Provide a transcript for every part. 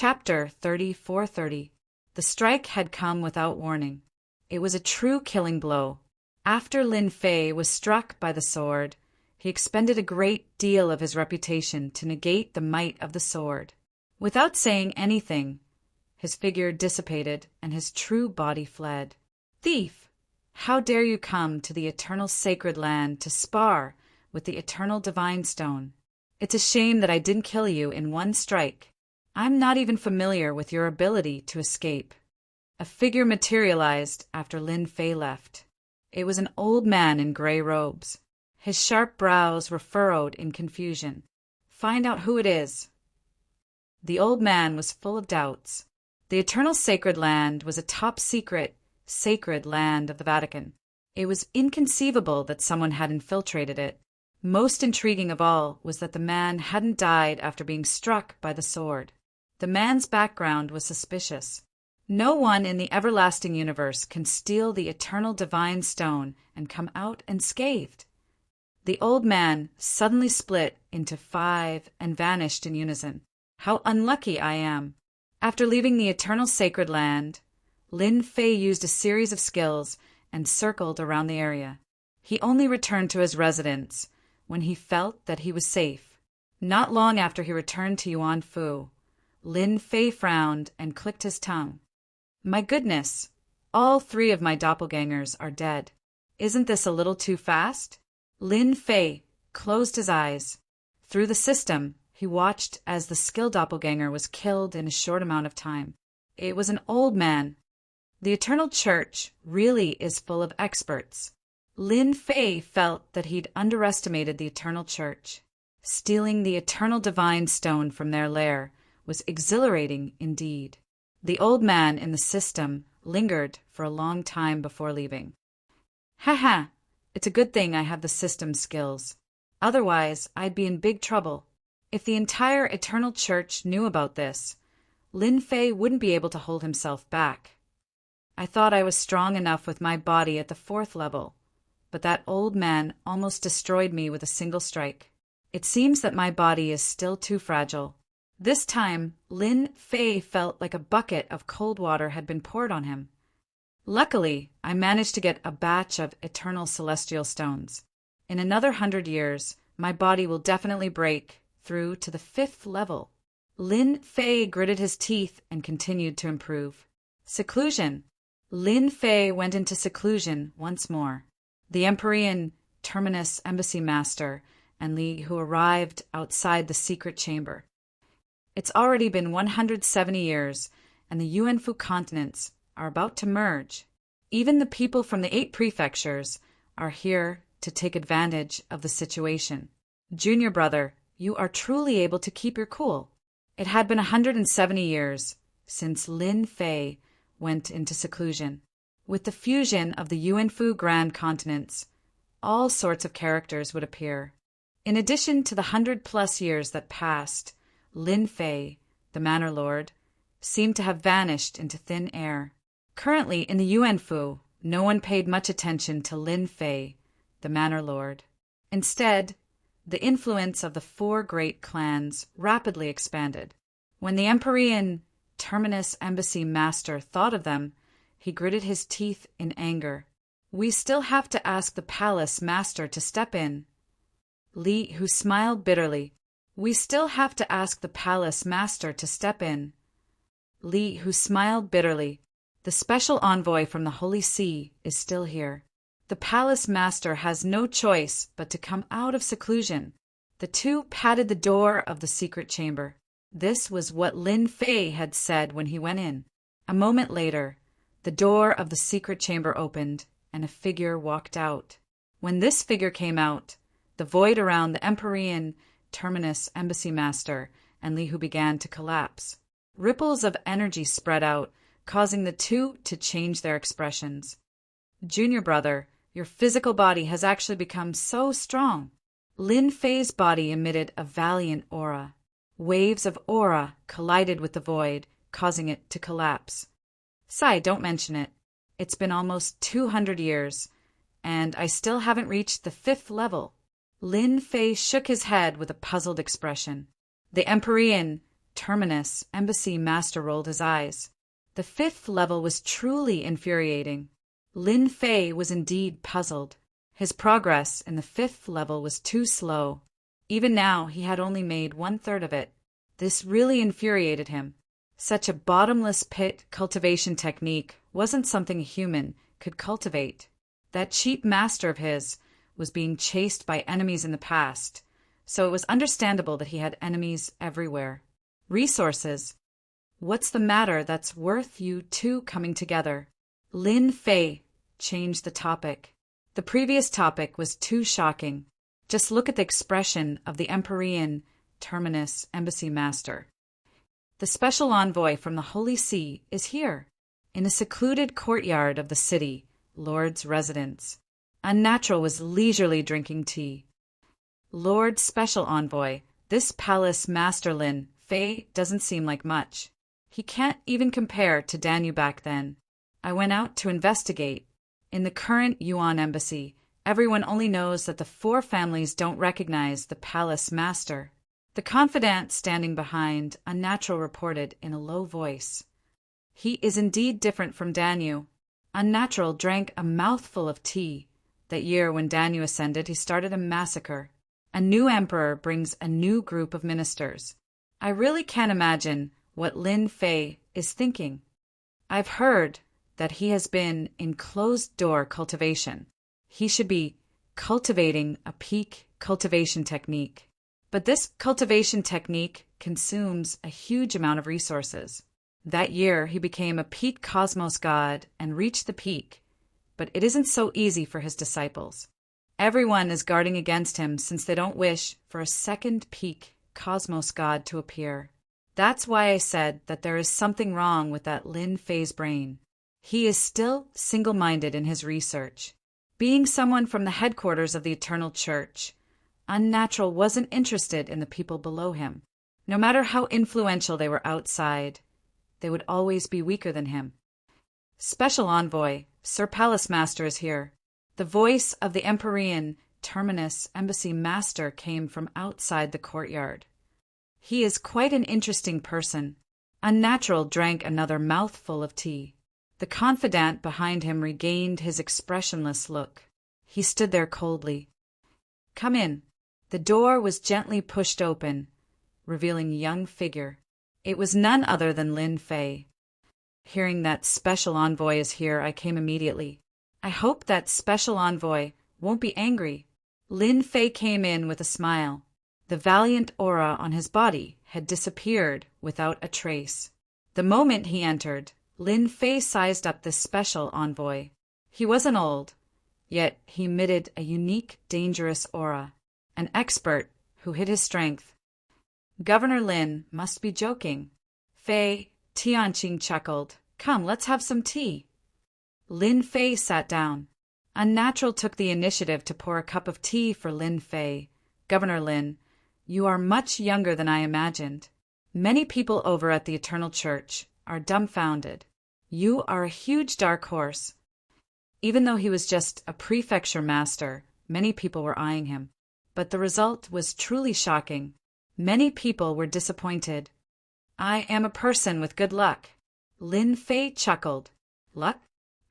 Chapter 3430. The strike had come without warning. It was a true killing blow. After Lin Fei was struck by the sword, he expended a great deal of his reputation to negate the might of the sword. Without saying anything, his figure dissipated and his true body fled. Thief! How dare you come to the eternal sacred land to spar with the eternal divine stone? It's a shame that I didn't kill you in one strike. I'm not even familiar with your ability to escape. A figure materialized after Lin Fei left. It was an old man in gray robes. His sharp brows were furrowed in confusion. Find out who it is. The old man was full of doubts. The eternal sacred land was a top-secret, sacred land of the Vatican. It was inconceivable that someone had infiltrated it. Most intriguing of all was that the man hadn't died after being struck by the sword. The man's background was suspicious. No one in the everlasting universe can steal the eternal divine stone and come out unscathed. The old man suddenly split into 5 and vanished in unison. How unlucky I am! After leaving the eternal sacred land, Lin Fei used a series of skills and circled around the area. He only returned to his residence when he felt that he was safe. Not long after he returned to Yuan Fu, Lin Fei frowned and clicked his tongue. My goodness, all 3 of my doppelgangers are dead. Isn't this a little too fast? Lin Fei closed his eyes. Through the system, he watched as the skilled doppelganger was killed in a short amount of time. It was an old man. The Eternal Church really is full of experts. Lin Fei felt that he'd underestimated the Eternal Church. Stealing the eternal divine stone from their lair was exhilarating indeed. The old man in the system lingered for a long time before leaving. Ha! It's a good thing I have the system skills. Otherwise, I'd be in big trouble. If the entire Eternal Church knew about this, Lin Fei wouldn't be able to hold himself back. I thought I was strong enough with my body at the 4th level, but that old man almost destroyed me with a single strike. It seems that my body is still too fragile. This time, Lin Fei felt like a bucket of cold water had been poured on him. Luckily, I managed to get a batch of eternal celestial stones. In another 100 years, my body will definitely break through to the 5th level. Lin Fei gritted his teeth and continued to improve. Seclusion. Lin Fei went into seclusion once more. The Empyrean Terminus Embassy Master and Li who arrived outside the secret chamber. It's already been 170 years, and the Yuanfu continents are about to merge. Even the people from the 8 prefectures are here to take advantage of the situation. Junior brother, you are truly able to keep your cool. It had been 170 years since Lin Fei went into seclusion. With the fusion of the Yuanfu Grand Continents, all sorts of characters would appear. In addition to the 100+ years that passed, Lin Fei, the Manor Lord, seemed to have vanished into thin air. Currently in the Yuanfu, no one paid much attention to Lin Fei, the Manor Lord. Instead, the influence of the 4 great clans rapidly expanded. When the Empyrean Terminus Embassy Master thought of them, he gritted his teeth in anger. We still have to ask the Palace Master to step in. Li, who smiled bitterly. We still have to ask the Palace Master to step in. Li, who smiled bitterly. The special envoy from the Holy See is still here. The Palace Master has no choice but to come out of seclusion. The 2 patted the door of the secret chamber. This was what Lin Fei had said when he went in. A moment later, the door of the secret chamber opened, and a figure walked out. When this figure came out, the void around the Empyrean Terminus Embassy Master and Li Hu began to collapse. Ripples of energy spread out, causing the 2 to change their expressions. Junior brother, your physical body has actually become so strong. Lin Fei's body emitted a valiant aura. Waves of aura collided with the void, causing it to collapse. Sai, don't mention it. It's been almost 200 years, and I still haven't reached the 5th level. Lin Fei shook his head with a puzzled expression. The Empyrean Terminus Embassy Master rolled his eyes. The 5th level was truly infuriating. Lin Fei was indeed puzzled. His progress in the 5th level was too slow. Even now, he had only made 1/3 of it. This really infuriated him. Such a bottomless pit cultivation technique wasn't something a human could cultivate. That cheap master of his was being chased by enemies in the past, so it was understandable that he had enemies everywhere. Resources. What's the matter that's worth you two coming together? Lin Fei changed the topic. The previous topic was too shocking. Just look at the expression of the Empyrean Terminus Embassy Master. The special envoy from the Holy See is here, in a secluded courtyard of the city, Lord's residence. Unnatural was leisurely drinking tea. Lord Special Envoy, this palace Master Lin Fei doesn't seem like much. He can't even compare to Danu back then. I went out to investigate. In the current Yuan embassy, everyone only knows that the 4 families don't recognize the palace master. The confidant standing behind Unnatural reported in a low voice. He is indeed different from Danu. Unnatural drank a mouthful of tea. That year when Danu ascended, he started a massacre. A new emperor brings a new group of ministers. I really can't imagine what Lin Fei is thinking. I've heard that he has been in closed-door cultivation. He should be cultivating a peak cultivation technique. But this cultivation technique consumes a huge amount of resources. That year, he became a peak cosmos god and reached the peak. But it isn't so easy for his disciples. Everyone is guarding against him since they don't wish for a second peak cosmos god to appear. That's why I said that there is something wrong with that Lin Fei's brain. He is still single-minded in his research. Being someone from the headquarters of the Eternal Church, Unnatural wasn't interested in the people below him. No matter how influential they were outside, they would always be weaker than him. Special Envoy, Sir Palace Master is here. The voice of the Empyrean Terminus Embassy Master came from outside the courtyard. He is quite an interesting person. Unnatural drank another mouthful of tea. The confidant behind him regained his expressionless look. He stood there coldly. Come in. The door was gently pushed open, revealing a young figure. It was none other than Lin Fei. Hearing that Special Envoy is here, I came immediately. I hope that Special Envoy won't be angry. Lin Fei came in with a smile. The valiant aura on his body had disappeared without a trace. The moment he entered, Lin Fei sized up this Special Envoy. He wasn't old, yet he emitted a unique, dangerous aura. An expert who hid his strength. Governor Lin must be joking. Fei Tianqing chuckled. Come, let's have some tea. Lin Fei sat down. Unnatural took the initiative to pour a cup of tea for Lin Fei. Governor Lin, you are much younger than I imagined. Many people over at the Eternal Church are dumbfounded. You are a huge dark horse. Even though he was just a prefecture master, many people were eyeing him. But the result was truly shocking. Many people were disappointed. I am a person with good luck. Lin Fei chuckled. Luck?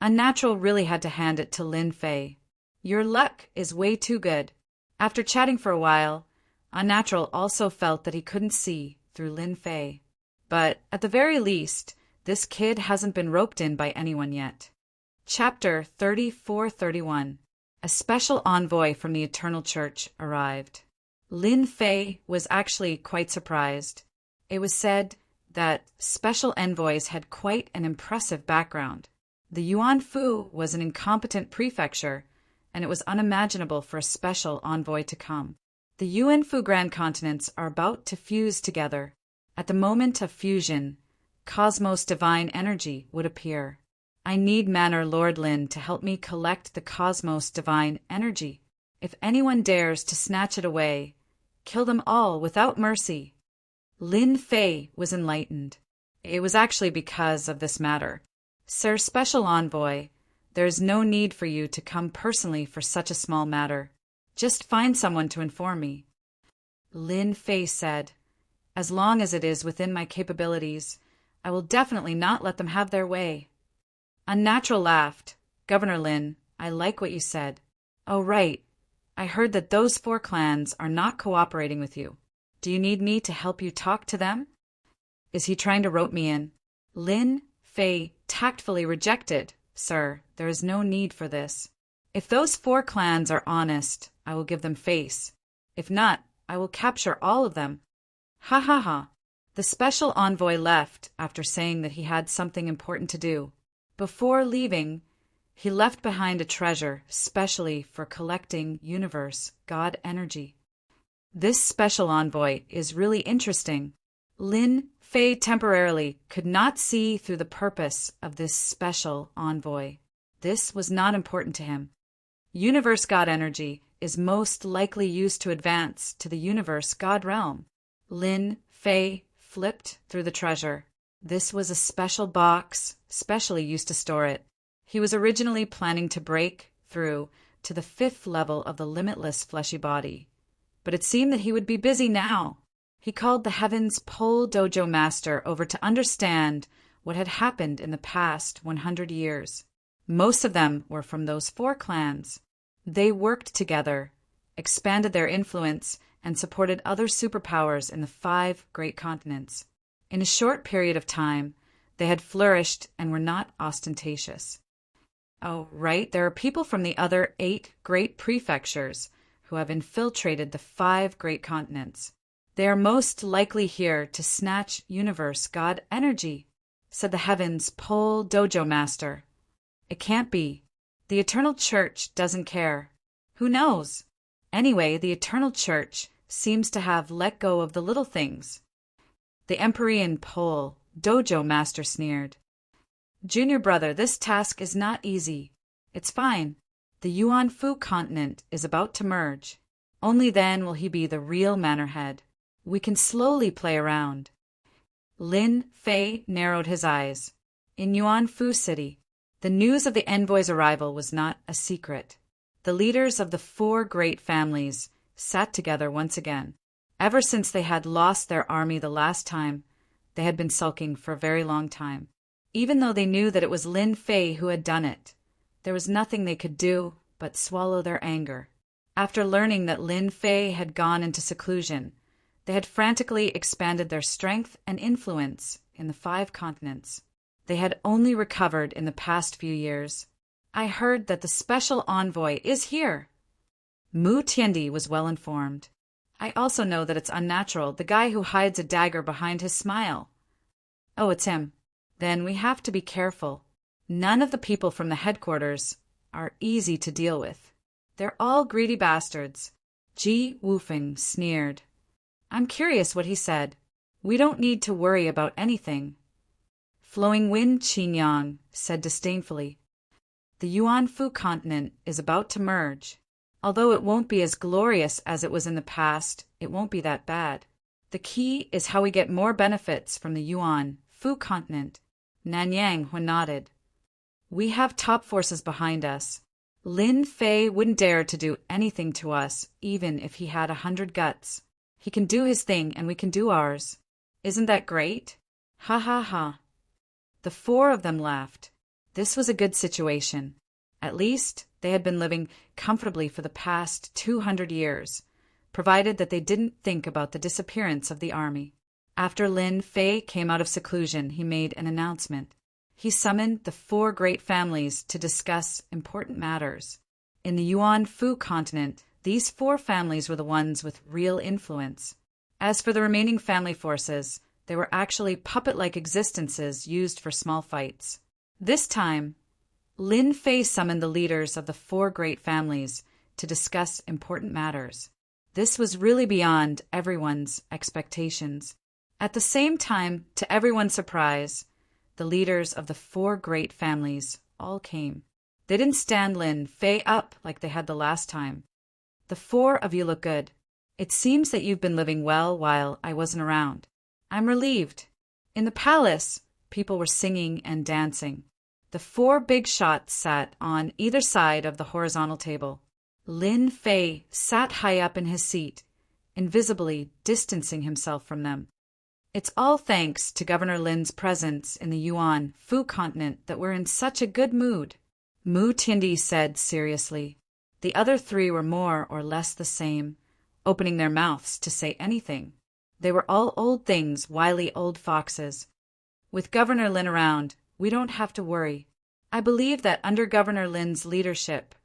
Unnatural really had to hand it to Lin Fei. Your luck is way too good. After chatting for a while, Unnatural also felt that he couldn't see through Lin Fei. But at the very least, this kid hasn't been roped in by anyone yet. Chapter 34-31. A special envoy from the Eternal Church arrived. Lin Fei was actually quite surprised. It was said that special envoys had quite an impressive background. The Yuan Fu was an incompetent prefecture, and it was unimaginable for a special envoy to come. The Yuan Fu Grand Continents are about to fuse together. At the moment of fusion, Cosmos Divine Energy would appear. I need Manor Lord Lin to help me collect the Cosmos Divine Energy. If anyone dares to snatch it away, kill them all without mercy. Lin Fei was enlightened. It was actually because of this matter. Sir Special Envoy, there is no need for you to come personally for such a small matter. Just find someone to inform me. Lin Fei said. As long as it is within my capabilities, I will definitely not let them have their way. Unnatural laughed. Governor Lin, I like what you said. Oh, right. I heard that those 4 clans are not cooperating with you. Do you need me to help you talk to them? Is he trying to rope me in? Lin Fei tactfully rejected. Sir, there is no need for this. If those 4 clans are honest, I will give them face. If not, I will capture all of them. Ha ha ha. The special envoy left after saying that he had something important to do. Before leaving, he left behind a treasure specially for collecting universe God energy. This special envoy is really interesting. Lin Fei temporarily could not see through the purpose of this special envoy. This was not important to him. Universe God energy is most likely used to advance to the universe God realm. Lin Fei flipped through the treasure. This was a special box, specially used to store it. He was originally planning to break through to the 5th level of the limitless fleshy body, but it seemed that he would be busy now. He called the Heaven's Pole Dojo Master over to understand what had happened in the past 100 years. Most of them were from those 4 clans. They worked together, expanded their influence, and supported other superpowers in the 5 great continents. In a short period of time, they had flourished and were not ostentatious. Oh, right, there are people from the other 8 great prefectures who have infiltrated the 5 great continents. They are most likely here to snatch universe God energy, said the Heaven's Pole Dojo Master. It can't be. The Eternal Church doesn't care. Who knows? Anyway, the Eternal Church seems to have let go of the little things. The Empyrean Pole Dojo Master sneered. Junior brother, this task is not easy. It's fine. The Yuan Fu continent is about to merge. Only then will he be the real manor head. We can slowly play around. Lin Fei narrowed his eyes. In Yuan Fu City, the news of the envoy's arrival was not a secret. The leaders of the 4 great families sat together once again. Ever since they had lost their army the last time, they had been sulking for a very long time. Even though they knew that it was Lin Fei who had done it, there was nothing they could do but swallow their anger. After learning that Lin Fei had gone into seclusion, they had frantically expanded their strength and influence in the 5 continents. They had only recovered in the past few years. I heard that the special envoy is here. Mu Tiandi was well informed. I also know that it's unnatural, the guy who hides a dagger behind his smile. Oh, it's him. Then we have to be careful. None of the people from the headquarters are easy to deal with. They're all greedy bastards. Ji Wufeng sneered. I'm curious what he said. We don't need to worry about anything. Flowing Wind Qingyang said disdainfully. The Yuan Fu continent is about to merge. Although it won't be as glorious as it was in the past, it won't be that bad. The key is how we get more benefits from the Yuan Fu continent. Nanyang nodded. We have top forces behind us. Lin Fei wouldn't dare to do anything to us, even if he had 100 guts. He can do his thing and we can do ours. Isn't that great? Ha ha ha. The 4 of them laughed. This was a good situation. At least they had been living comfortably for the past 200 years, provided that they didn't think about the disappearance of the army. After Lin Fei came out of seclusion, he made an announcement. He summoned the 4 great families to discuss important matters. In the Yuan Fu continent, these 4 families were the ones with real influence. As for the remaining family forces, they were actually puppet-like existences used for small fights. This time, Lin Fei summoned the leaders of the 4 great families to discuss important matters. This was really beyond everyone's expectations. At the same time, to everyone's surprise, the leaders of the 4 great families all came. They didn't stand Lin Fei up like they had the last time. The 4 of you look good. It seems that you've been living well while I wasn't around. I'm relieved. In the palace, people were singing and dancing. The 4 big shots sat on either side of the horizontal table. Lin Fei sat high up in his seat, invisibly distancing himself from them. It's all thanks to Governor Lin's presence in the Yuan Fu continent that we're in such a good mood, Mu Tiandi said seriously. The other three were more or less the same, opening their mouths to say anything. They were all old things, wily old foxes. With Governor Lin around, we don't have to worry. I believe that under Governor Lin's leadership,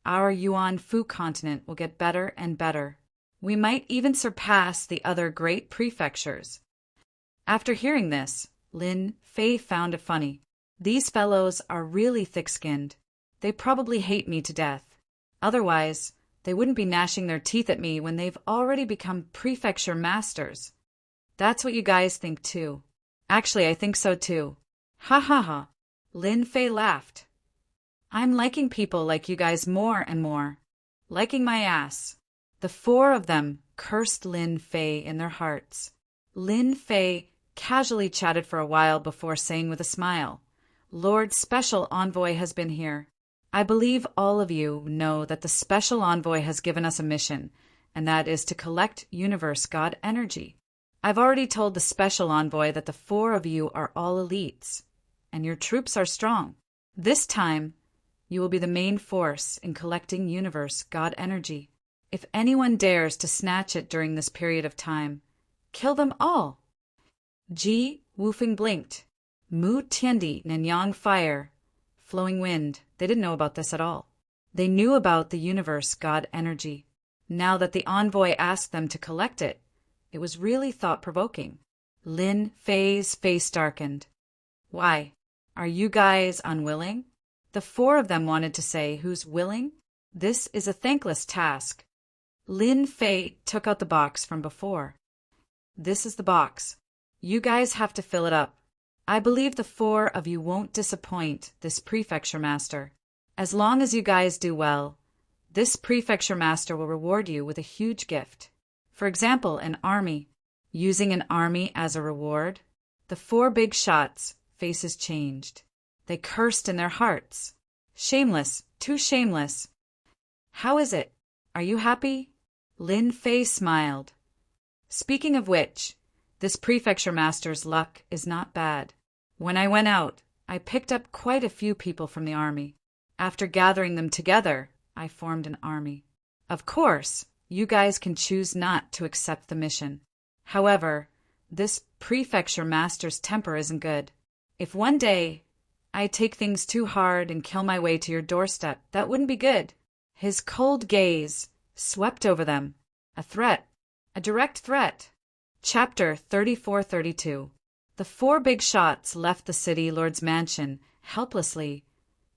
our Yuan Fu continent will get better and better. We might even surpass the other great prefectures. After hearing this, Lin Fei found it funny. These fellows are really thick-skinned. They probably hate me to death. Otherwise, they wouldn't be gnashing their teeth at me when they've already become prefecture masters. That's what you guys think too. Actually, I think so too. Ha ha ha. Lin Fei laughed. I'm liking people like you guys more and more. Liking my ass. The four of them cursed Lin Fei in their hearts. Lin Fei casually chatted for a while before saying with a smile, Lord Special Envoy has been here. I believe all of you know that the Special Envoy has given us a mission, and that is to collect Universe God energy. I've already told the Special Envoy that the four of you are all elites, and your troops are strong. This time, you will be the main force in collecting Universe God energy. If anyone dares to snatch it during this period of time, kill them all. Ji Wufeng blinked. Mu Tiandi, Nanyang fire, flowing wind. They didn't know about this at all. They knew about the Universe God energy. Now that the envoy asked them to collect it, it was really thought-provoking. Lin Fei's face darkened. Why? Are you guys unwilling? The four of them wanted to say, who's willing? This is a thankless task. Lin Fei took out the box from before. This is the box. You guys have to fill it up. I believe the four of you won't disappoint this prefecture master. As long as you guys do well, this prefecture master will reward you with a huge gift. For example, an army. Using an army as a reward, the four big shots' faces changed. They cursed in their hearts. Shameless, too shameless. How is it? Are you happy? Lin Fei smiled. Speaking of which, this prefecture master's luck is not bad. When I went out, I picked up quite a few people from the army. After gathering them together, I formed an army. Of course, you guys can choose not to accept the mission. However, this prefecture master's temper isn't good. If one day I take things too hard and kill my way to your doorstep, that wouldn't be good. His cold gaze swept over them. A threat. A direct threat. Chapter 34-32. The four big shots left the city lord's mansion helplessly,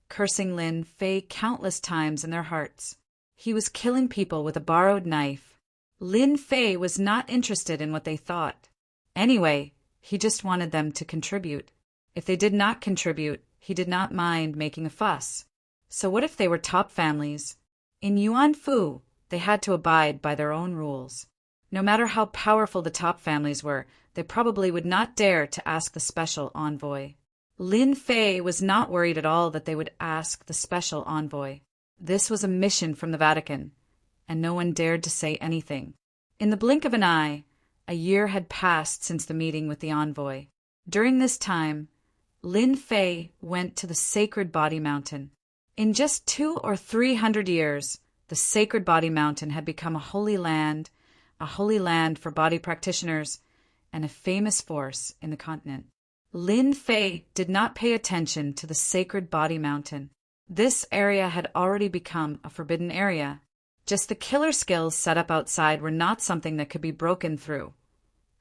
cursing Lin Fei countless times in their hearts. He was killing people with a borrowed knife. Lin Fei was not interested in what they thought. Anyway, he just wanted them to contribute. If they did not contribute, he did not mind making a fuss. So what if they were top families? In Yuan Fu, they had to abide by their own rules. No matter how powerful the top families were, they probably would not dare to ask the special envoy. Lin Fei was not worried at all that they would ask the special envoy. This was a mission from the Vatican, and no one dared to say anything. In the blink of an eye, a year had passed since the meeting with the envoy. During this time, Lin Fei went to the Sacred Body Mountain. In just 200 or 300 years, the Sacred Body Mountain had become a holy land for body practitioners, and a famous force in the continent. Lin Fei did not pay attention to the Sacred Body Mountain. This area had already become a forbidden area. Just the killer skills set up outside were not something that could be broken through,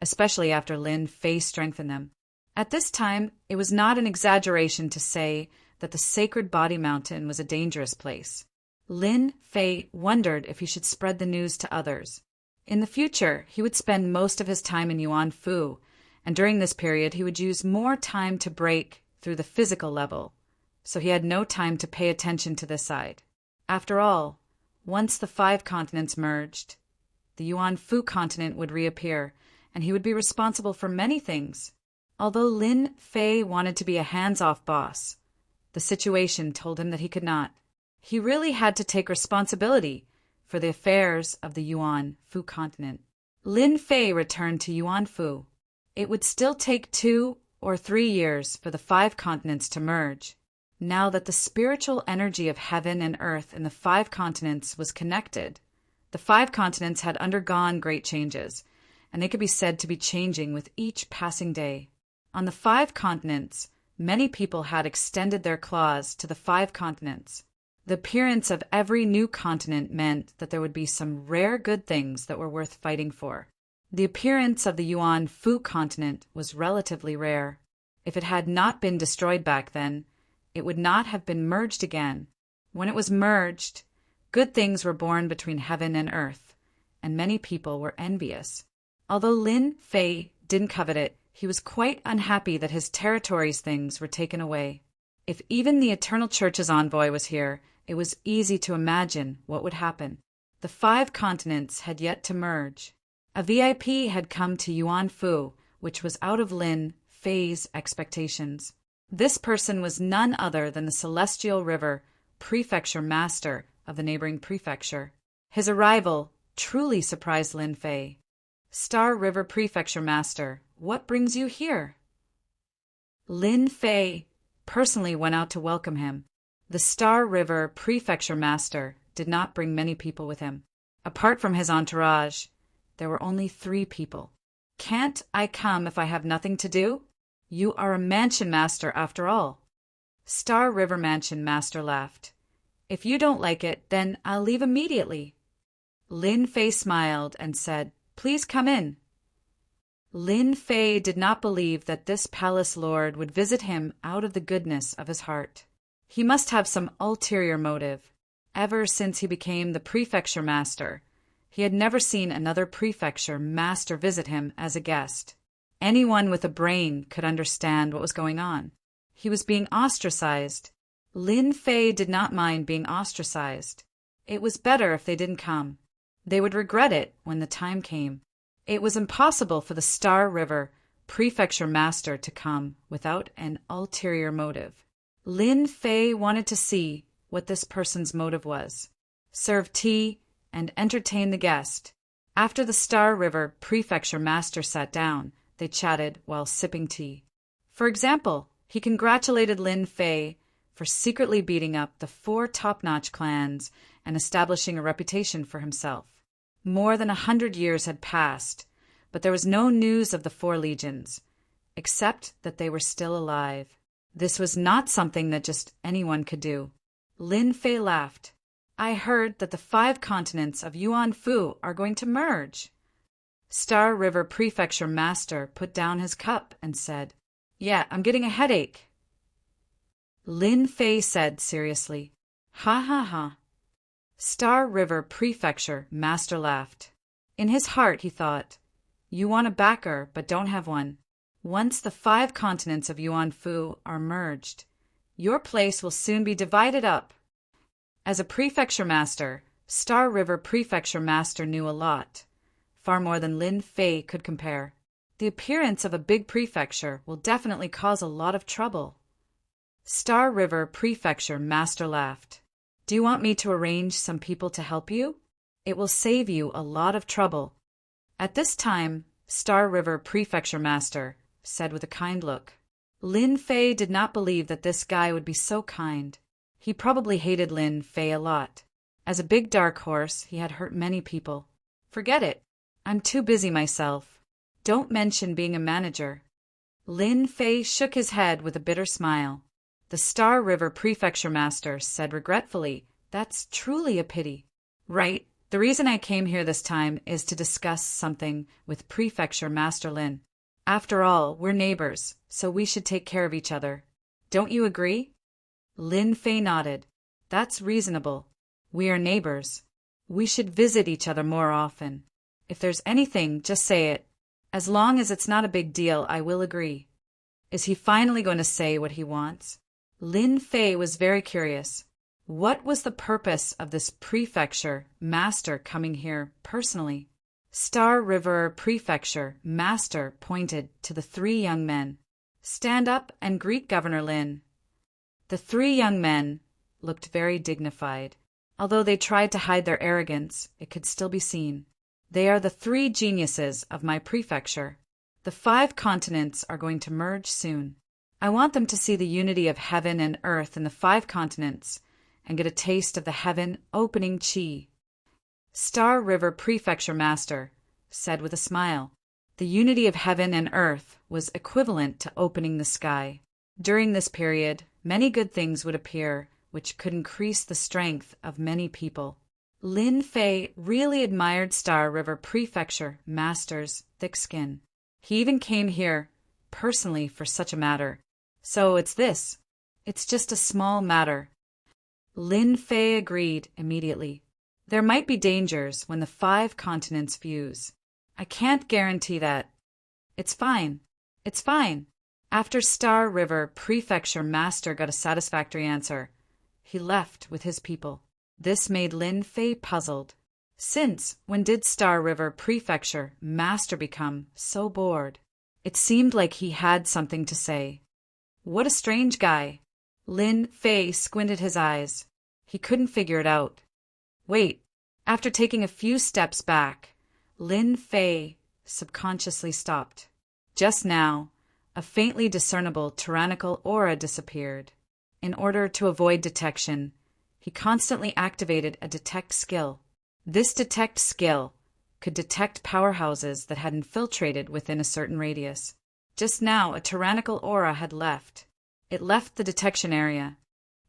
especially after Lin Fei strengthened them. At this time, it was not an exaggeration to say that the Sacred Body Mountain was a dangerous place. Lin Fei wondered if he should spread the news to others. In the future, he would spend most of his time in Yuan Fu, and during this period he would use more time to break through the physical level, so he had no time to pay attention to this side. After all, once the 5 continents merged, the Yuan Fu continent would reappear, and he would be responsible for many things. Although Lin Fei wanted to be a hands-off boss, the situation told him that he could not. He really had to take responsibility for the affairs of the Yuan Fu continent. Lin Fei returned to Yuan Fu. It would still take 2 or 3 years for the 5 continents to merge. Now that the spiritual energy of heaven and earth in the 5 continents was connected, the 5 continents had undergone great changes, and they could be said to be changing with each passing day. On the 5 continents, many people had extended their claws to the 5 continents. The appearance of every new continent meant that there would be some rare good things that were worth fighting for. The appearance of the Yuan Fu continent was relatively rare. If it had not been destroyed back then, it would not have been merged again. When it was merged, good things were born between heaven and earth, and many people were envious. Although Lin Fei didn't covet it, he was quite unhappy that his territory's things were taken away. If even the Eternal Church's envoy was here, it was easy to imagine what would happen. The 5 continents had yet to merge. A VIP had come to Yuan Fu, which was out of Lin Fei's expectations. This person was none other than the Celestial River Prefecture Master of the neighboring prefecture. His arrival truly surprised Lin Fei. Star River Prefecture Master, what brings you here? Lin Fei personally went out to welcome him. The Star River Prefecture Master did not bring many people with him. Apart from his entourage, there were only 3 people. Can't I come if I have nothing to do? You are a mansion master after all. Star River Mansion Master laughed. If you don't like it, then I'll leave immediately. Lin Fei smiled and said, Please come in. Lin Fei did not believe that this palace lord would visit him out of the goodness of his heart. He must have some ulterior motive. Ever since he became the prefecture master, he had never seen another prefecture master visit him as a guest. Anyone with a brain could understand what was going on. He was being ostracized. Lin Fei did not mind being ostracized. It was better if they didn't come. They would regret it when the time came. It was impossible for the Star River Prefecture Master to come without an ulterior motive. Lin Fei wanted to see what this person's motive was. Serve tea and entertain the guest. After the Star River Prefecture Master sat down, they chatted while sipping tea. For example, he congratulated Lin Fei for secretly beating up the 4 top-notch clans and establishing a reputation for himself. More than 100 years had passed, but there was no news of the 4 legions, except that they were still alive. This was not something that just anyone could do. Lin Fei laughed. I heard that the 5 continents of Yuan Fu are going to merge. Star River Prefecture Master put down his cup and said, Yeah, I'm getting a headache. Lin Fei said seriously, Ha ha ha. Star River Prefecture Master laughed. In his heart he thought, You want a backer but don't have one. Once the 5 continents of Yuan Fu are merged, your place will soon be divided up. As a prefecture master, Star River Prefecture Master knew a lot, far more than Lin Fei could compare. The appearance of a big prefecture will definitely cause a lot of trouble. Star River Prefecture Master laughed. Do you want me to arrange some people to help you? It will save you a lot of trouble. At this time, Star River Prefecture Master said with a kind look. Lin Fei did not believe that this guy would be so kind. He probably hated Lin Fei a lot. As a big dark horse, he had hurt many people. Forget it. I'm too busy myself. Don't mention being a manager. Lin Fei shook his head with a bitter smile. The Star River Prefecture Master said regretfully, That's truly a pity. Right. The reason I came here this time is to discuss something with Prefecture Master Lin. After all, we're neighbors, so we should take care of each other. Don't you agree? Lin Fei nodded. That's reasonable. We are neighbors. We should visit each other more often. If there's anything, just say it. As long as it's not a big deal, I will agree. Is he finally going to say what he wants? Lin Fei was very curious. What was the purpose of this prefecture master coming here personally? Star River Prefecture Master pointed to the 3 young men. Stand up and greet Governor Lin. The 3 young men looked very dignified. Although they tried to hide their arrogance, it could still be seen. They are the 3 geniuses of my prefecture. The 5 continents are going to merge soon. I want them to see the unity of heaven and earth in the 5 continents and get a taste of the heaven opening chi. Star River Prefecture Master said with a smile. The unity of heaven and earth was equivalent to opening the sky. During this period, many good things would appear, which could increase the strength of many people. Lin Fei really admired Star River Prefecture Master's thick skin. He even came here personally for such a matter. So it's this. It's just a small matter. Lin Fei agreed immediately. There might be dangers when the 5 continents fuse. I can't guarantee that. It's fine. It's fine. After Star River Prefecture Master got a satisfactory answer, he left with his people. This made Lin Fei puzzled. Since when did Star River Prefecture Master become so bored? It seemed like he had something to say. What a strange guy. Lin Fei squinted his eyes. He couldn't figure it out. Wait. After taking a few steps back, Lin Fei subconsciously stopped. Just now, a faintly discernible tyrannical aura disappeared. In order to avoid detection, he constantly activated a detect skill. This detect skill could detect powerhouses that had infiltrated within a certain radius. Just now, a tyrannical aura had left. It left the detection area.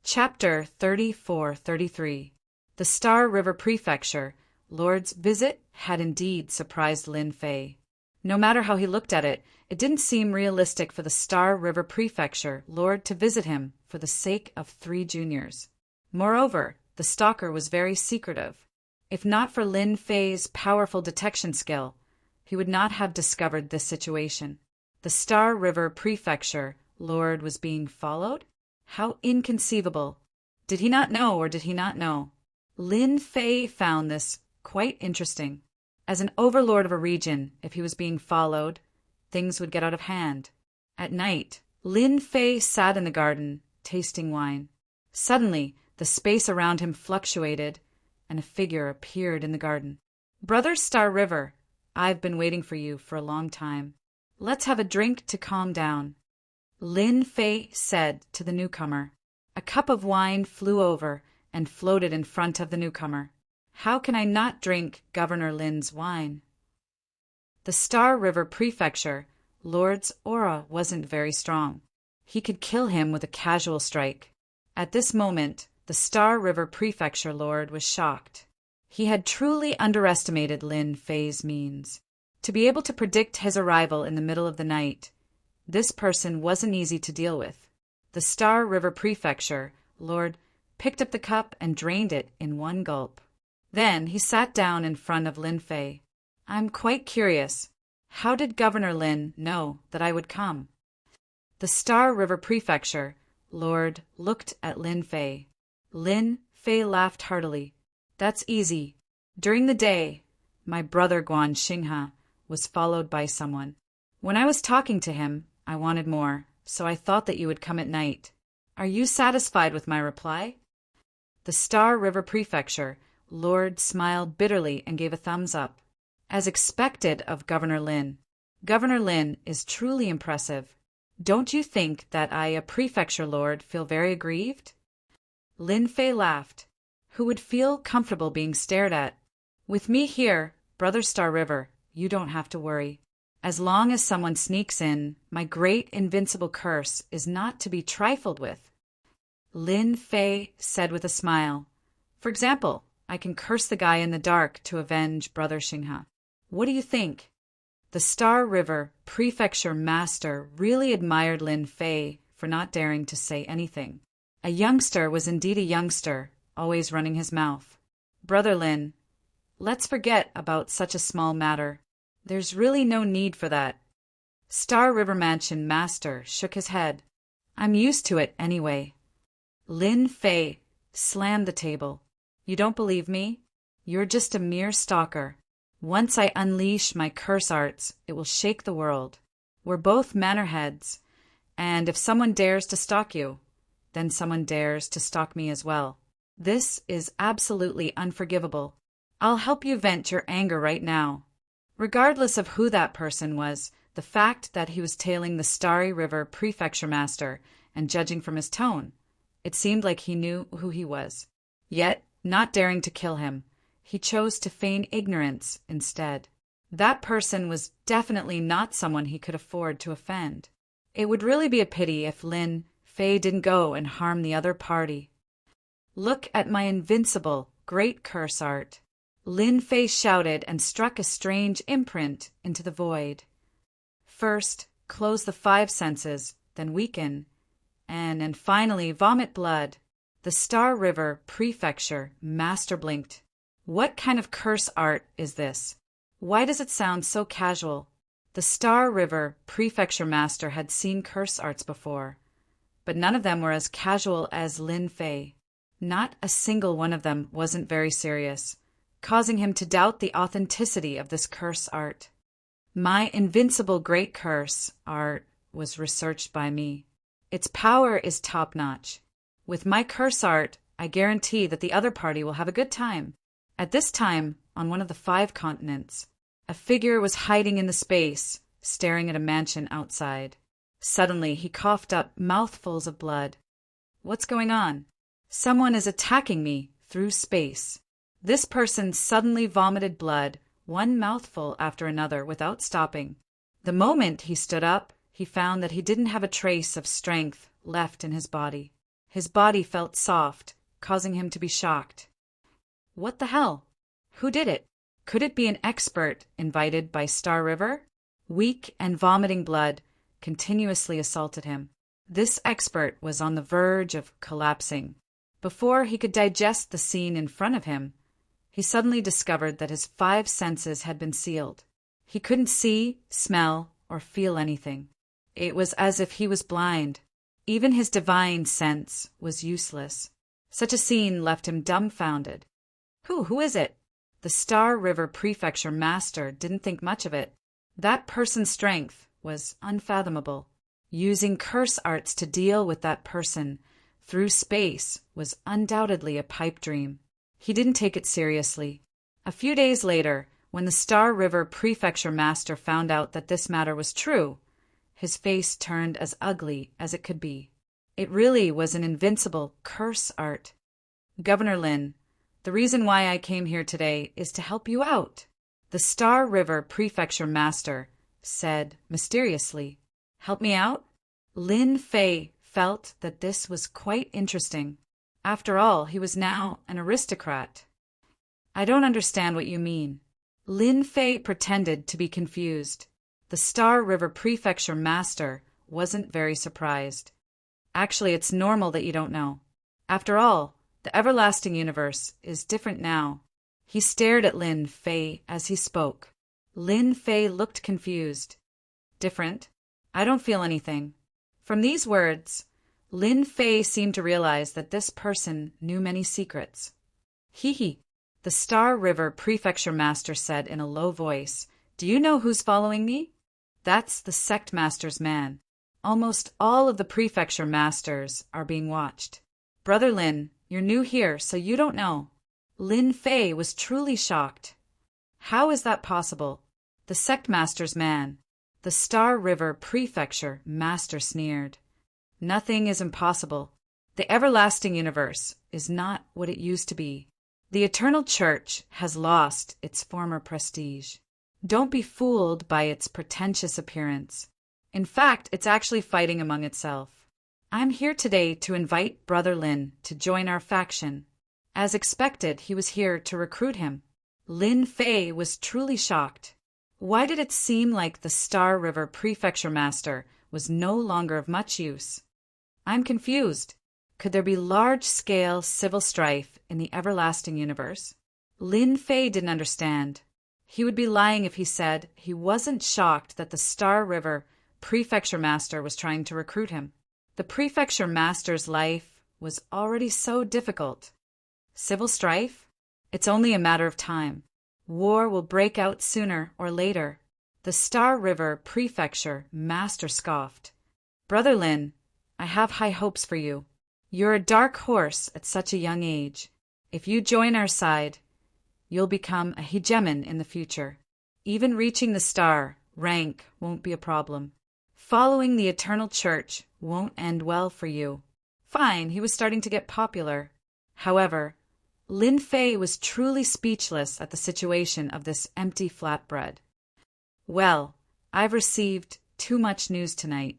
Chapter 34-33. The Star River Prefecture Lord's visit had indeed surprised Lin Fei. No matter how he looked at it, it didn't seem realistic for the Star River Prefecture Lord to visit him for the sake of 3 juniors. Moreover, the stalker was very secretive. If not for Lin Fei's powerful detection skill, he would not have discovered this situation. The Star River Prefecture Lord was being followed? How inconceivable! Did he not know, or did he not know? Lin Fei found this quite interesting. As an overlord of a region, if he was being followed, things would get out of hand. At night, Lin Fei sat in the garden, tasting wine. Suddenly, the space around him fluctuated, and a figure appeared in the garden. Brother Star River, I've been waiting for you for a long time. Let's have a drink to calm down. Lin Fei said to the newcomer. A cup of wine flew over and floated in front of the newcomer. How can I not drink Governor Lin's wine? The Star River Prefecture Lord's aura wasn't very strong. He could kill him with a casual strike. At this moment, the Star River Prefecture Lord was shocked. He had truly underestimated Lin Fei's means. To be able to predict his arrival in the middle of the night, this person wasn't easy to deal with. The Star River Prefecture Lord picked up the cup and drained it in one gulp. Then he sat down in front of Lin Fei. I'm quite curious. How did Governor Lin know that I would come? The Star River Prefecture Lord looked at Lin Fei. Lin Fei laughed heartily. That's easy. During the day, my brother Guan Xinghe was followed by someone. When I was talking to him, I wanted more, so I thought that you would come at night. Are you satisfied with my reply? The Star River Prefecture Lord smiled bitterly and gave a thumbs up. As expected of Governor Lin. Governor Lin is truly impressive. Don't you think that I, a prefecture lord, feel very aggrieved? Lin Fei laughed. Who would feel comfortable being stared at? With me here, Brother Star River, you don't have to worry. As long as someone sneaks in, my great invincible curse is not to be trifled with. Lin Fei said with a smile. For example, I can curse the guy in the dark to avenge Brother Xinghe. What do you think? The Star River Prefecture Master really admired Lin Fei for not daring to say anything. A youngster was indeed a youngster, always running his mouth. Brother Lin, let's forget about such a small matter. There's really no need for that. Star River Mansion Master shook his head. I'm used to it anyway. Lin Fei slammed the table. You don't believe me? You're just a mere stalker. Once I unleash my curse arts, it will shake the world. We're both mannerheads, and if someone dares to stalk you, then someone dares to stalk me as well. This is absolutely unforgivable. I'll help you vent your anger right now. Regardless of who that person was, The fact that he was tailing the Starry River prefecture master, and judging from his tone, it seemed like he knew who he was. Yet, not daring to kill him, he chose to feign ignorance instead. That person was definitely not someone he could afford to offend. It would really be a pity if Lin Fei didn't go and harm the other party. "Look at my invincible, great curse art!" Lin Fei shouted and struck a strange imprint into the void. First, close the 5 senses, then weaken, and finally vomit blood. The Star River Prefecture Master blinked. What kind of curse art is this? Why does it sound so casual? The Star River Prefecture Master had seen curse arts before, but none of them were as casual as Lin Fei. Not a single one of them wasn't very serious, causing him to doubt the authenticity of this curse art. My invincible great curse art was researched by me. Its power is top-notch. With my curse art, I guarantee that the other party will have a good time. At this time, on one of the 5 continents, a figure was hiding in the space, staring at a mansion outside. Suddenly, he coughed up mouthfuls of blood. What's going on? Someone is attacking me through space. This person suddenly vomited blood, one mouthful after another, without stopping. The moment he stood up, he found that he didn't have a trace of strength left in his body. His body felt soft, causing him to be shocked. What the hell? Who did it? Could it be an expert invited by Star River? Weak and vomiting blood continuously assaulted him. This expert was on the verge of collapsing. Before he could digest the scene in front of him, he suddenly discovered that his 5 senses had been sealed. He couldn't see, smell, or feel anything. It was as if he was blind. Even his divine sense was useless. Such a scene left him dumbfounded. Who is it? The Star River Prefecture Master didn't think much of it. That person's strength was unfathomable. Using curse arts to deal with that person through space was undoubtedly a pipe dream. He didn't take it seriously. A few days later, when the Star River Prefecture Master found out that this matter was true, his face turned as ugly as it could be. It really was an invincible curse art. "Governor Lin, the reason why I came here today is to help you out," the Star River Prefecture Master said mysteriously. "Help me out?" Lin Fei felt that this was quite interesting. After all, he was now an aristocrat. "I don't understand what you mean." Lin Fei pretended to be confused. The Star River Prefecture Master wasn't very surprised. "Actually, it's normal that you don't know. After all, the everlasting universe is different now." He stared at Lin Fei as he spoke. Lin Fei looked confused. "Different? I don't feel anything." From these words, Lin Fei seemed to realize that this person knew many secrets. "Hee," the Star River Prefecture Master said in a low voice. "Do you know who's following me?" "That's the Sect Master's man. Almost all of the Prefecture Masters are being watched. Brother Lin, you're new here, so you don't know." Lin Fei was truly shocked. How is that possible? The Sect Master's man. The Star River Prefecture Master sneered. "Nothing is impossible. The everlasting universe is not what it used to be. The Eternal Church has lost its former prestige. Don't be fooled by its pretentious appearance. In fact, it's actually fighting among itself. I'm here today to invite Brother Lin to join our faction." As expected, he was here to recruit him. Lin Fei was truly shocked. Why did it seem like the Star River Prefecture Master was no longer of much use? "I'm confused. Could there be large-scale civil strife in the everlasting universe?" Lin Fei didn't understand. He would be lying if he said he wasn't shocked that the Star River Prefecture Master was trying to recruit him. The Prefecture Master's life was already so difficult. Civil strife? It's only a matter of time. War will break out sooner or later. The Star River Prefecture Master scoffed. "Brother Lin, I have high hopes for you. You're a dark horse at such a young age. If you join our side, you'll become a hegemon in the future. Even reaching the star Rank won't be a problem. Following the Eternal Church won't end well for you. Fine, he was starting to get popular. However, Lin Fei was truly speechless at the situation of this empty flatbread. Well, I've received too much news tonight.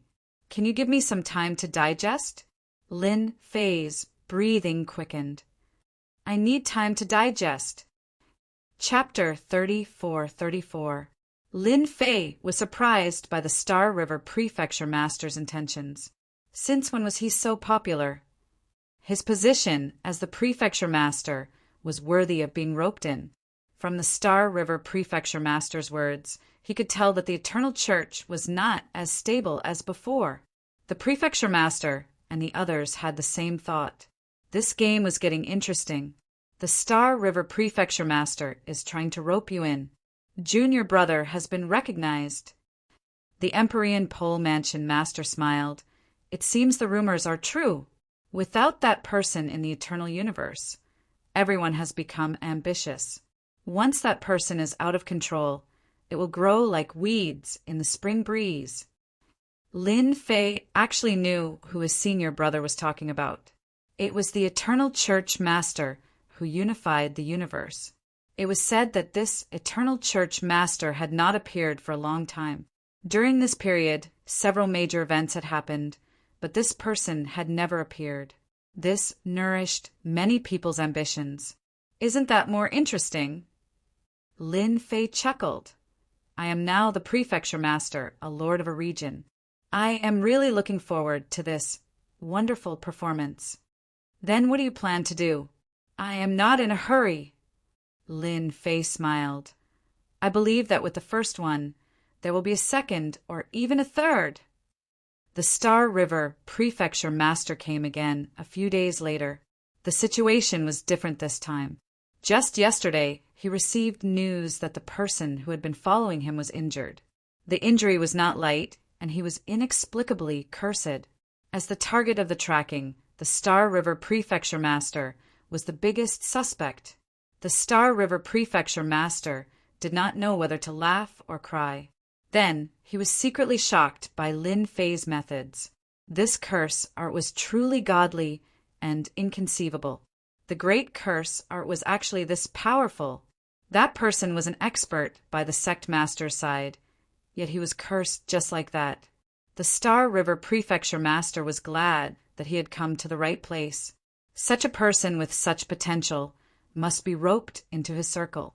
Can you give me some time to digest? Lin Fei's breathing quickened. I need time to digest. Chapter 34. Lin Fei was surprised by the Star River Prefecture Master's intentions. Since when was he so popular? His position as the Prefecture Master was worthy of being roped in. From the Star River Prefecture Master's words, he could tell that the Eternal Church was not as stable as before. The Prefecture Master and the others had the same thought. This game was getting interesting. The Star River Prefecture Master is trying to rope you in. Junior brother has been recognized. The Empyrean Pole Mansion Master smiled. It seems the rumors are true. Without that person in the Eternal Universe, everyone has become ambitious. Once that person is out of control, it will grow like weeds in the spring breeze. Lin Fei actually knew who his senior brother was talking about. It was the Eternal Church Master who unified the universe. It was said that this Eternal Church Master had not appeared for a long time. During this period, several major events had happened, but this person had never appeared. This nourished many people's ambitions. Isn't that more interesting? Lin Fei chuckled. I am now the Prefecture Master, a lord of a region. I am really looking forward to this wonderful performance. Then what do you plan to do? I am not in a hurry. Lin Fei smiled. I believe that with the first one, there will be a second or even a third. The Star River Prefecture Master came again a few days later. The situation was different this time. Just yesterday, he received news that the person who had been following him was injured. The injury was not light, and he was inexplicably cursed. As the target of the tracking, the Star River Prefecture Master was the biggest suspect. The Star River Prefecture Master did not know whether to laugh or cry. Then he was secretly shocked by Lin Fei's methods. This curse art was truly godly and inconceivable. The great curse art was actually this powerful. That person was an expert by the sect master's side, yet he was cursed just like that. The Star River Prefecture Master was glad that he had come to the right place. Such a person with such potential must be roped into his circle.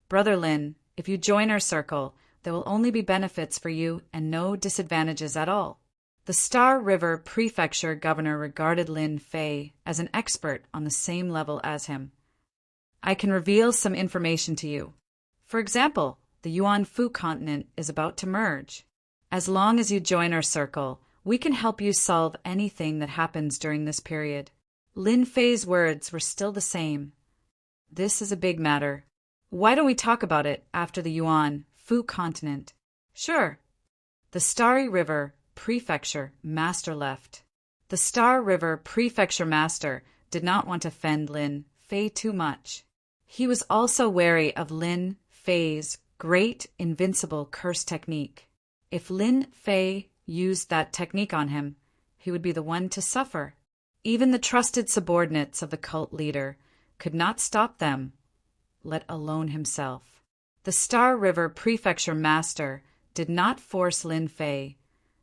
Brother Lin, if you join our circle, there will only be benefits for you and no disadvantages at all. The Star River Prefecture Governor regarded Lin Fei as an expert on the same level as him. I can reveal some information to you. For example, the Yuan Fu continent is about to merge. As long as you join our circle, we can help you solve anything that happens during this period. Lin Fei's words were still the same. This is a big matter. Why don't we talk about it after the Yuan Fu continent? Sure. The Starry River Prefecture Master left. The Star River Prefecture Master did not want to offend Lin Fei too much. He was also wary of Lin Fei's great invincible curse technique. If Lin Fei used that technique on him, he would be the one to suffer. Even the trusted subordinates of the cult leader could not stop them, let alone himself. The Star River Prefecture Master did not force Lin Fei,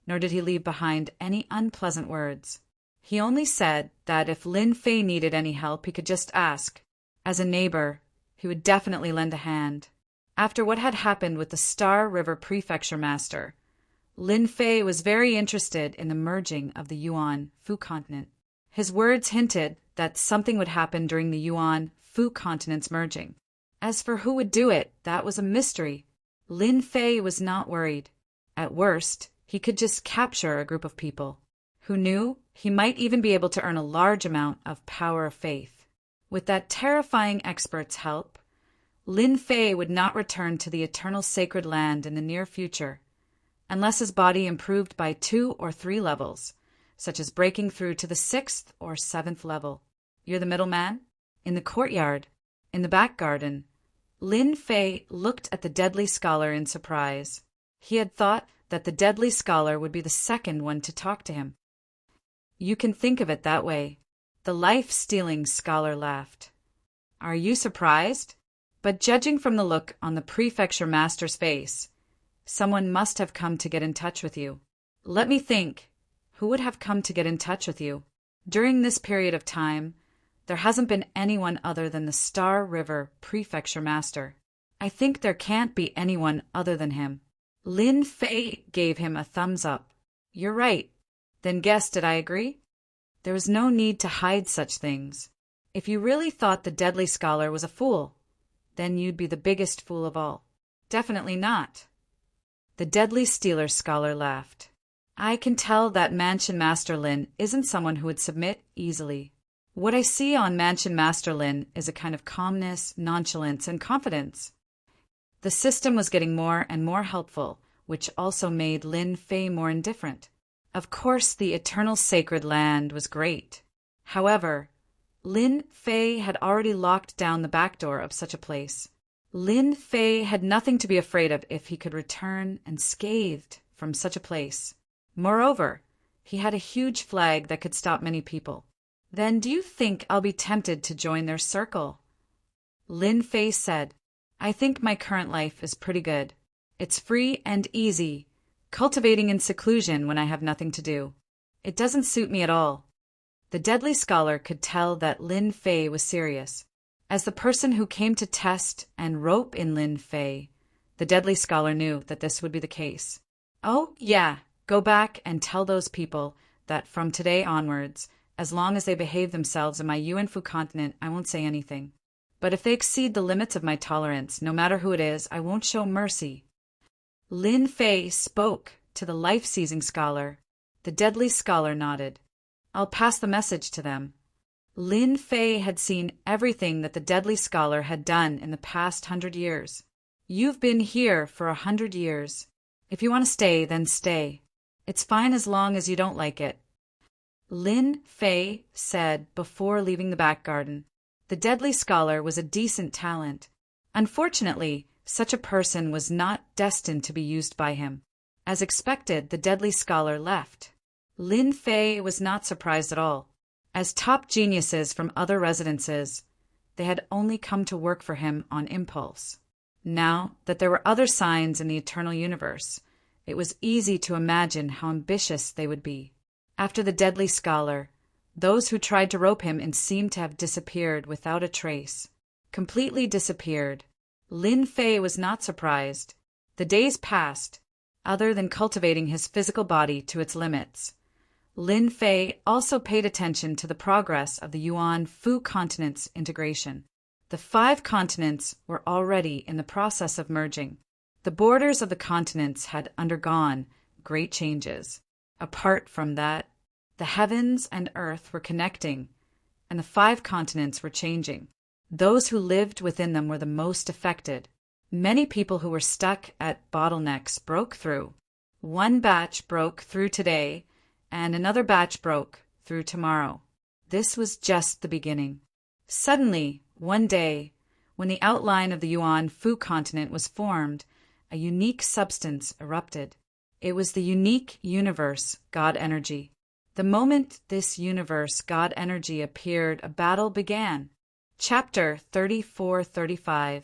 nor did he leave behind any unpleasant words. He only said that if Lin Fei needed any help, he could just ask. As a neighbor, he would definitely lend a hand. After what had happened with the Star River Prefecture Master, Lin Fei was very interested in the merging of the Yuan Fu continent. His words hinted that something would happen during the Yuan Fu continent's merging. As for who would do it, that was a mystery. Lin Fei was not worried. At worst, he could just capture a group of people. Who knew, he might even be able to earn a large amount of power of faith. With that terrifying expert's help, Lin Fei would not return to the eternal sacred land in the near future, unless his body improved by 2 or 3 levels, such as breaking through to the 6th or 7th level. You're the middleman? In the courtyard, in the back garden, Lin Fei looked at the deadly scholar in surprise. He had thought that the deadly scholar would be the second one to talk to him. You can think of it that way. The life-stealing scholar laughed. Are you surprised? But judging from the look on the prefecture master's face, someone must have come to get in touch with you. Let me think. Who would have come to get in touch with you? During this period of time, there hasn't been anyone other than the Star River prefecture master. I think there can't be anyone other than him. Lin Fei gave him a thumbs up. You're right. Then guess, did I agree? There was no need to hide such things. If you really thought the deadly scholar was a fool, then you'd be the biggest fool of all. Definitely not. The deadly stealer scholar laughed. I can tell that Mansion Master Lin isn't someone who would submit easily. What I see on Mansion Master Lin is a kind of calmness, nonchalance, and confidence. The system was getting more and more helpful, which also made Lin Fei more indifferent. Of course, the eternal sacred land was great. However, Lin Fei had already locked down the back door of such a place. Lin Fei had nothing to be afraid of if he could return unscathed from such a place. Moreover, he had a huge flag that could stop many people. Then do you think I'll be tempted to join their circle? Lin Fei said, I think my current life is pretty good. It's free and easy, cultivating in seclusion when I have nothing to do. It doesn't suit me at all. The deadly scholar could tell that Lin Fei was serious. As the person who came to test and rope in Lin Fei, the deadly scholar knew that this would be the case. Oh, yeah, go back and tell those people that from today onwards, as long as they behave themselves in my Yuanfu continent, I won't say anything. But if they exceed the limits of my tolerance, no matter who it is, I won't show mercy. Lin Fei spoke to the life-seizing scholar. The deadly scholar nodded. I'll pass the message to them. Lin Fei had seen everything that the deadly scholar had done in the past 100 years. You've been here for 100 years. If you want to stay, then stay. It's fine as long as you don't like it. Lin Fei said before leaving the back garden. The deadly scholar was a decent talent. Unfortunately, such a person was not destined to be used by him. As expected, the deadly scholar left. Lin Fei was not surprised at all. As top geniuses from other residences, they had only come to work for him on impulse. Now that there were other signs in the eternal universe, it was easy to imagine how ambitious they would be. After the deadly scholar, those who tried to rope him and seemed to have disappeared without a trace. Completely disappeared. Lin Fei was not surprised. The days passed, other than cultivating his physical body to its limits. Lin Fei also paid attention to the progress of the Yuan-Fu continent's integration. The 5 continents were already in the process of merging. The borders of the continents had undergone great changes. Apart from that, the heavens and earth were connecting, and the 5 continents were changing. Those who lived within them were the most affected. Many people who were stuck at bottlenecks broke through. One batch broke through today, and another batch broke through tomorrow. This was just the beginning. Suddenly, one day, when the outline of the Yuan-Fu continent was formed, a unique substance erupted. It was the unique universe God energy. The moment this universe God energy appeared, a battle began. Chapter 34-35.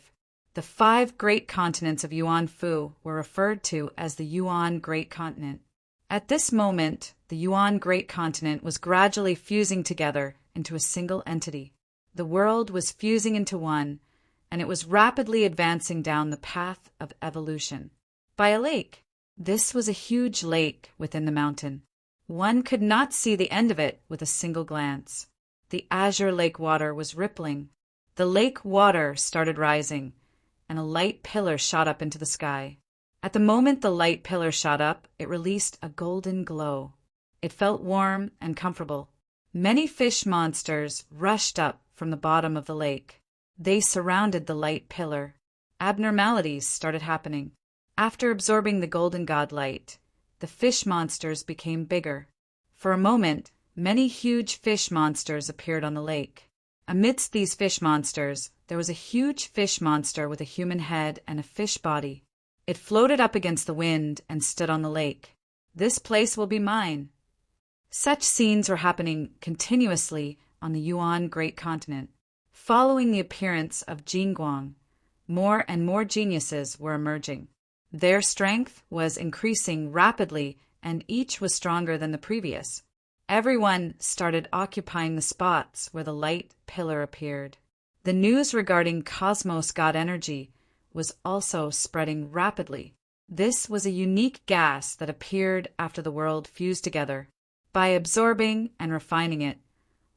The 5 great continents of Yuan-Fu were referred to as the Yuan Great Continent. At this moment, the Yuan Great Continent was gradually fusing together into a single entity. The world was fusing into one, and it was rapidly advancing down the path of evolution. By a lake. This was a huge lake within the mountain. One could not see the end of it with a single glance. The azure lake water was rippling. The lake water started rising, and a light pillar shot up into the sky. At the moment the light pillar shot up, it released a golden glow. It felt warm and comfortable. Many fish monsters rushed up from the bottom of the lake. They surrounded the light pillar. Abnormalities started happening. After absorbing the golden god light, the fish monsters became bigger. For a moment, many huge fish monsters appeared on the lake. Amidst these fish monsters, there was a huge fish monster with a human head and a fish body. It floated up against the wind and stood on the lake. "This place will be mine." Such scenes were happening continuously on the Yuan Great Continent. Following the appearance of Jingguang, more and more geniuses were emerging. Their strength was increasing rapidly, and each was stronger than the previous. Everyone started occupying the spots where the light pillar appeared. The news regarding cosmos god energy was also spreading rapidly. This was a unique gas that appeared after the world fused together. By absorbing and refining it,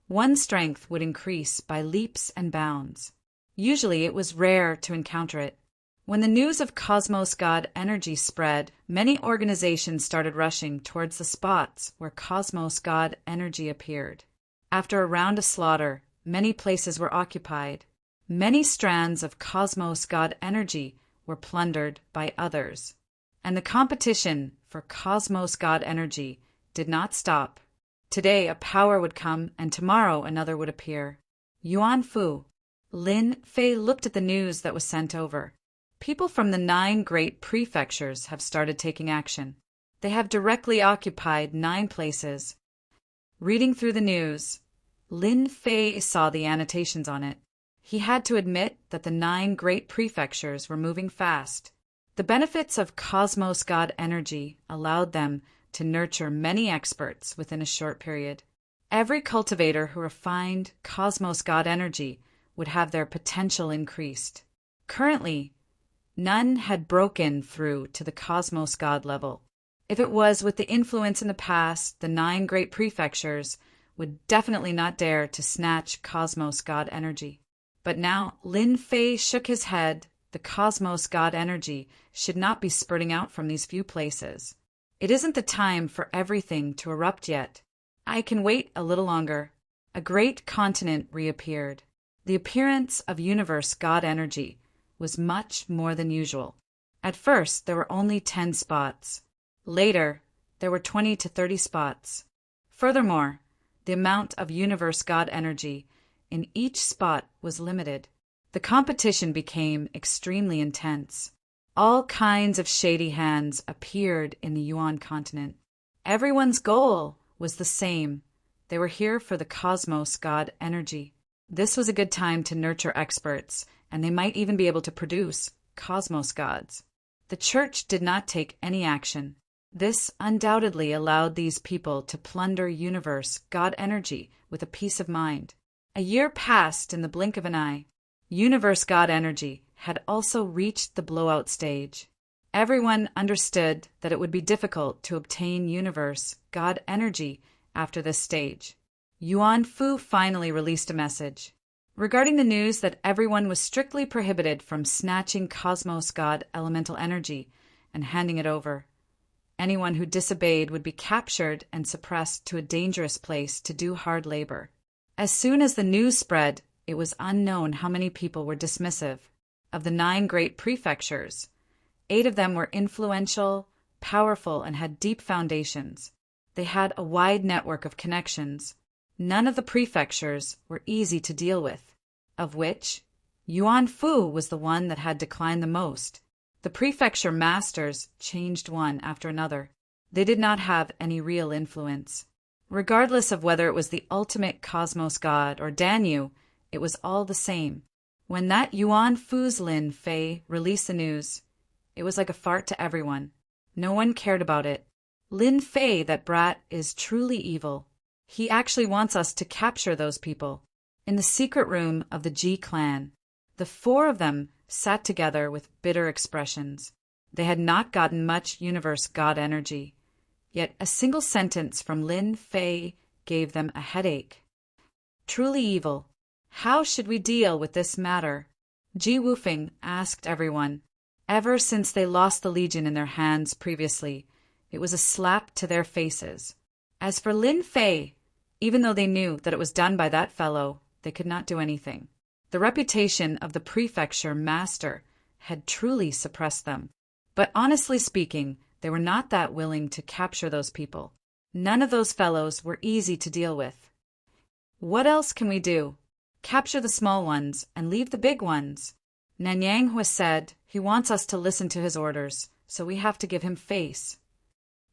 one's strength would increase by leaps and bounds. Usually it was rare to encounter it. When the news of cosmos god energy spread, many organizations started rushing towards the spots where cosmos god energy appeared. After a round of slaughter, many places were occupied. Many strands of cosmos god energy were plundered by others. And the competition for cosmos god energy did not stop. Today a power would come, and tomorrow another would appear. Yuan Fu. Lin Fei looked at the news that was sent over. People from the 9 great prefectures have started taking action. They have directly occupied 9 places. Reading through the news, Lin Fei saw the annotations on it. He had to admit that the 9 great prefectures were moving fast. The benefits of cosmos god energy allowed them to nurture many experts within a short period. Every cultivator who refined cosmos god energy would have their potential increased. Currently, none had broken through to the cosmos god level. If it was with the influence in the past, the 9 great prefectures would definitely not dare to snatch cosmos god energy. But now Lin Fei shook his head. The cosmos god energy should not be spurting out from these few places. It isn't the time for everything to erupt yet. I can wait a little longer. A great continent reappeared. The appearance of universe god energy was much more than usual. At first, there were only 10 spots. Later, there were 20 to 30 spots. Furthermore, the amount of universe god energy in each spot was limited. The competition became extremely intense. All kinds of shady hands appeared in the Yuan continent. Everyone's goal was the same. They were here for the cosmos god energy. This was a good time to nurture experts, and they might even be able to produce cosmos gods. The church did not take any action. This undoubtedly allowed these people to plunder universe god energy with a peace of mind. A year passed in the blink of an eye. Universe god energy had also reached the blowout stage. Everyone understood that it would be difficult to obtain universe god energy after this stage. Yuan Fu finally released a message. Regarding the news that everyone was strictly prohibited from snatching cosmos god elemental energy and handing it over. Anyone who disobeyed would be captured and suppressed to a dangerous place to do hard labor. As soon as the news spread, it was unknown how many people were dismissive. Of the 9 great prefectures, 8 of them were influential, powerful, and had deep foundations. They had a wide network of connections. None of the prefectures were easy to deal with, of which Yuan Fu was the one that had declined the most. The prefecture masters changed one after another. They did not have any real influence. Regardless of whether it was the ultimate cosmos god or Danyu, it was all the same. When that Yuan Fu's Lin Fei released the news, it was like a fart to everyone. No one cared about it. Lin Fei, that brat, is truly evil. He actually wants us to capture those people. In the secret room of the Ji clan, the 4 of them sat together with bitter expressions. They had not gotten much universe god energy, yet a single sentence from Lin Fei gave them a headache. Truly evil. How should we deal with this matter? Ji Wufeng asked everyone. Ever since they lost the Legion in their hands previously, it was a slap to their faces. As for Lin Fei, even though they knew that it was done by that fellow, they could not do anything. The reputation of the prefecture master had truly suppressed them. But honestly speaking, they were not that willing to capture those people. None of those fellows were easy to deal with. What else can we do? Capture the small ones and leave the big ones. Nanyang Hui said He wants us to listen to his orders, so we have to give him face.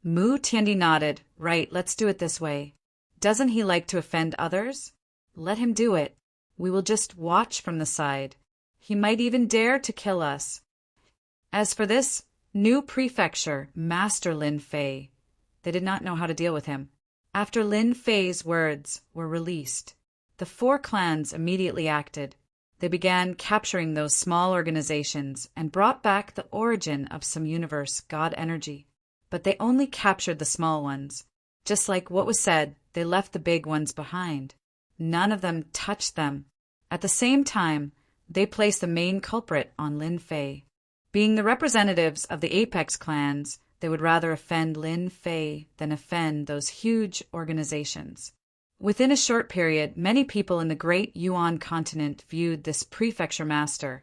Mu Tiandi nodded. Right, let's do it this way. Doesn't he like to offend others? Let him do it. We will just watch from the side. He might even dare to kill us. As for this new prefecture, Master Lin Fei, they did not know how to deal with him. After Lin Fei's words were released, the 4 clans immediately acted. They began capturing those small organizations and brought back the origin of some universe God energy. But they only captured the small ones. Just like what was said, they left the big ones behind. None of them touched them. At the same time, they placed the main culprit on Lin Fei. Being the representatives of the Apex clans, they would rather offend Lin Fei than offend those huge organizations. Within a short period, many people in the great Yuan continent viewed this prefecture master,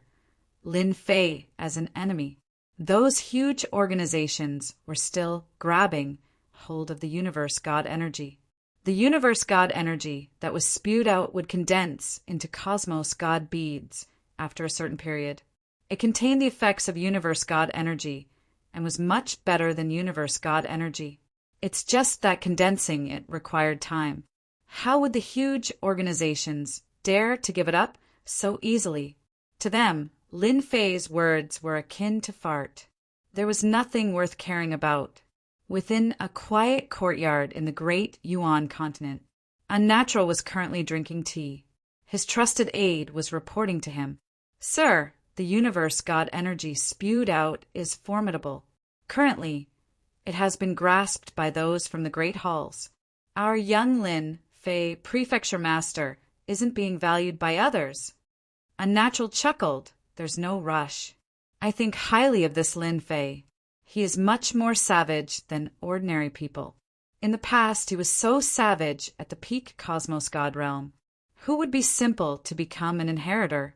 Lin Fei, as an enemy. Those huge organizations were still grabbing hold of the universe God energy. The universe God energy that was spewed out would condense into cosmos God beads after a certain period. It contained the effects of universe God energy and was much better than universe God energy. It's just that condensing it required time. How would the huge organizations dare to give it up so easily? To them, Lin Fei's words were akin to fart. There was nothing worth caring about. Within a quiet courtyard in the great Yuan continent, Unnatural was currently drinking tea. His trusted aide was reporting to him. Sir, the universe God energy spewed out is formidable. Currently, it has been grasped by those from the great halls. Our young Lin Fei prefecture master isn't being valued by others. Unnatural chuckled. There's no rush. I think highly of this Lin Fei. He is much more savage than ordinary people. In the past, he was so savage at the peak cosmos god realm. Who would be simple to become an inheritor?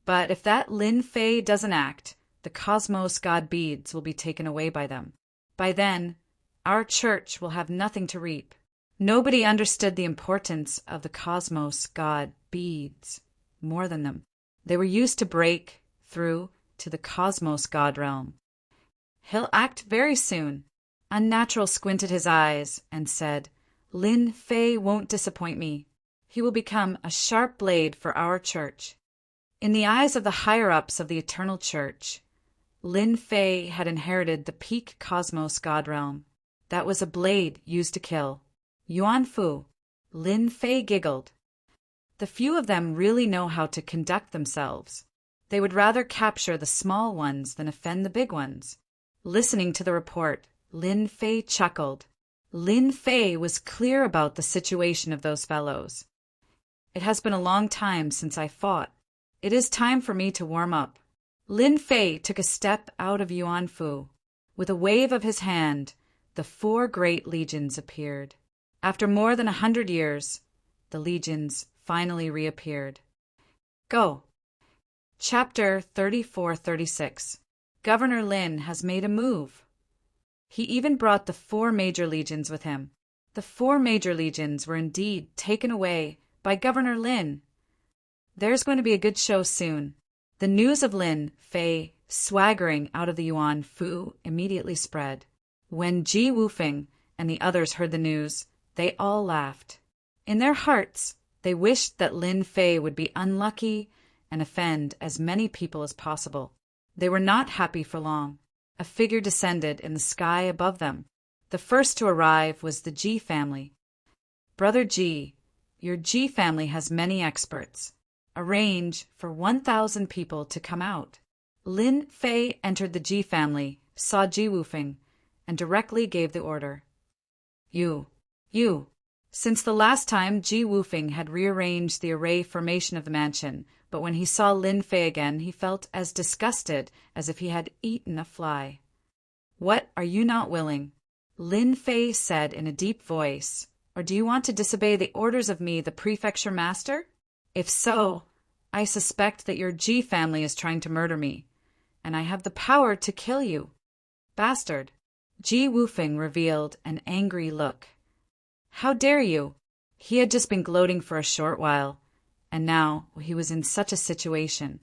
But if that Lin Fei doesn't act, the cosmos god beads will be taken away by them. By then, our church will have nothing to reap. Nobody understood the importance of the cosmos god beads more than them. They were used to break through to the cosmos god realm. He'll act very soon. Unnatural squinted his eyes and said, Lin Fei won't disappoint me. He will become a sharp blade for our church. In the eyes of the higher-ups of the eternal church, Lin Fei had inherited the peak cosmos god realm. That was a blade used to kill. Yuan Fu. Lin Fei giggled. The few of them really know how to conduct themselves. They would rather capture the small ones than offend the big ones. Listening to the report, Lin Fei chuckled. Lin Fei was clear about the situation of those fellows. It has been a long time since I fought. It is time for me to warm up. Lin Fei took a step out of Yuan Fu. With a wave of his hand, the 4 great legions appeared. After more than 100 years, the legions finally reappeared. Go. Chapter 34-36. Governor Lin has made a move. He even brought the 4 major legions with him. The 4 major legions were indeed taken away by Governor Lin. There's going to be a good show soon. The news of Lin Fei swaggering out of the Yuan Fu immediately spread. When Ji Wufeng and the others heard the news, they all laughed. In their hearts, they wished that Lin Fei would be unlucky and offend as many people as possible. They were not happy for long. A figure descended in the sky above them. The first to arrive was the Ji family. Brother Ji, your Ji family has many experts. Arrange for 1,000 people to come out. Lin Fei entered the Ji family, saw Ji Wufeng, and directly gave the order. You. Since the last time, Ji Wufeng had rearranged the array formation of the mansion, but when he saw Lin Fei again, he felt as disgusted as if he had eaten a fly. What, are you not willing? Lin Fei said in a deep voice, or do you want to disobey the orders of me, the prefecture master? If so, I suspect that your Ji family is trying to murder me, and I have the power to kill you. Bastard. Ji Wufeng revealed an angry look. How dare you? He had just been gloating for a short while, and now he was in such a situation.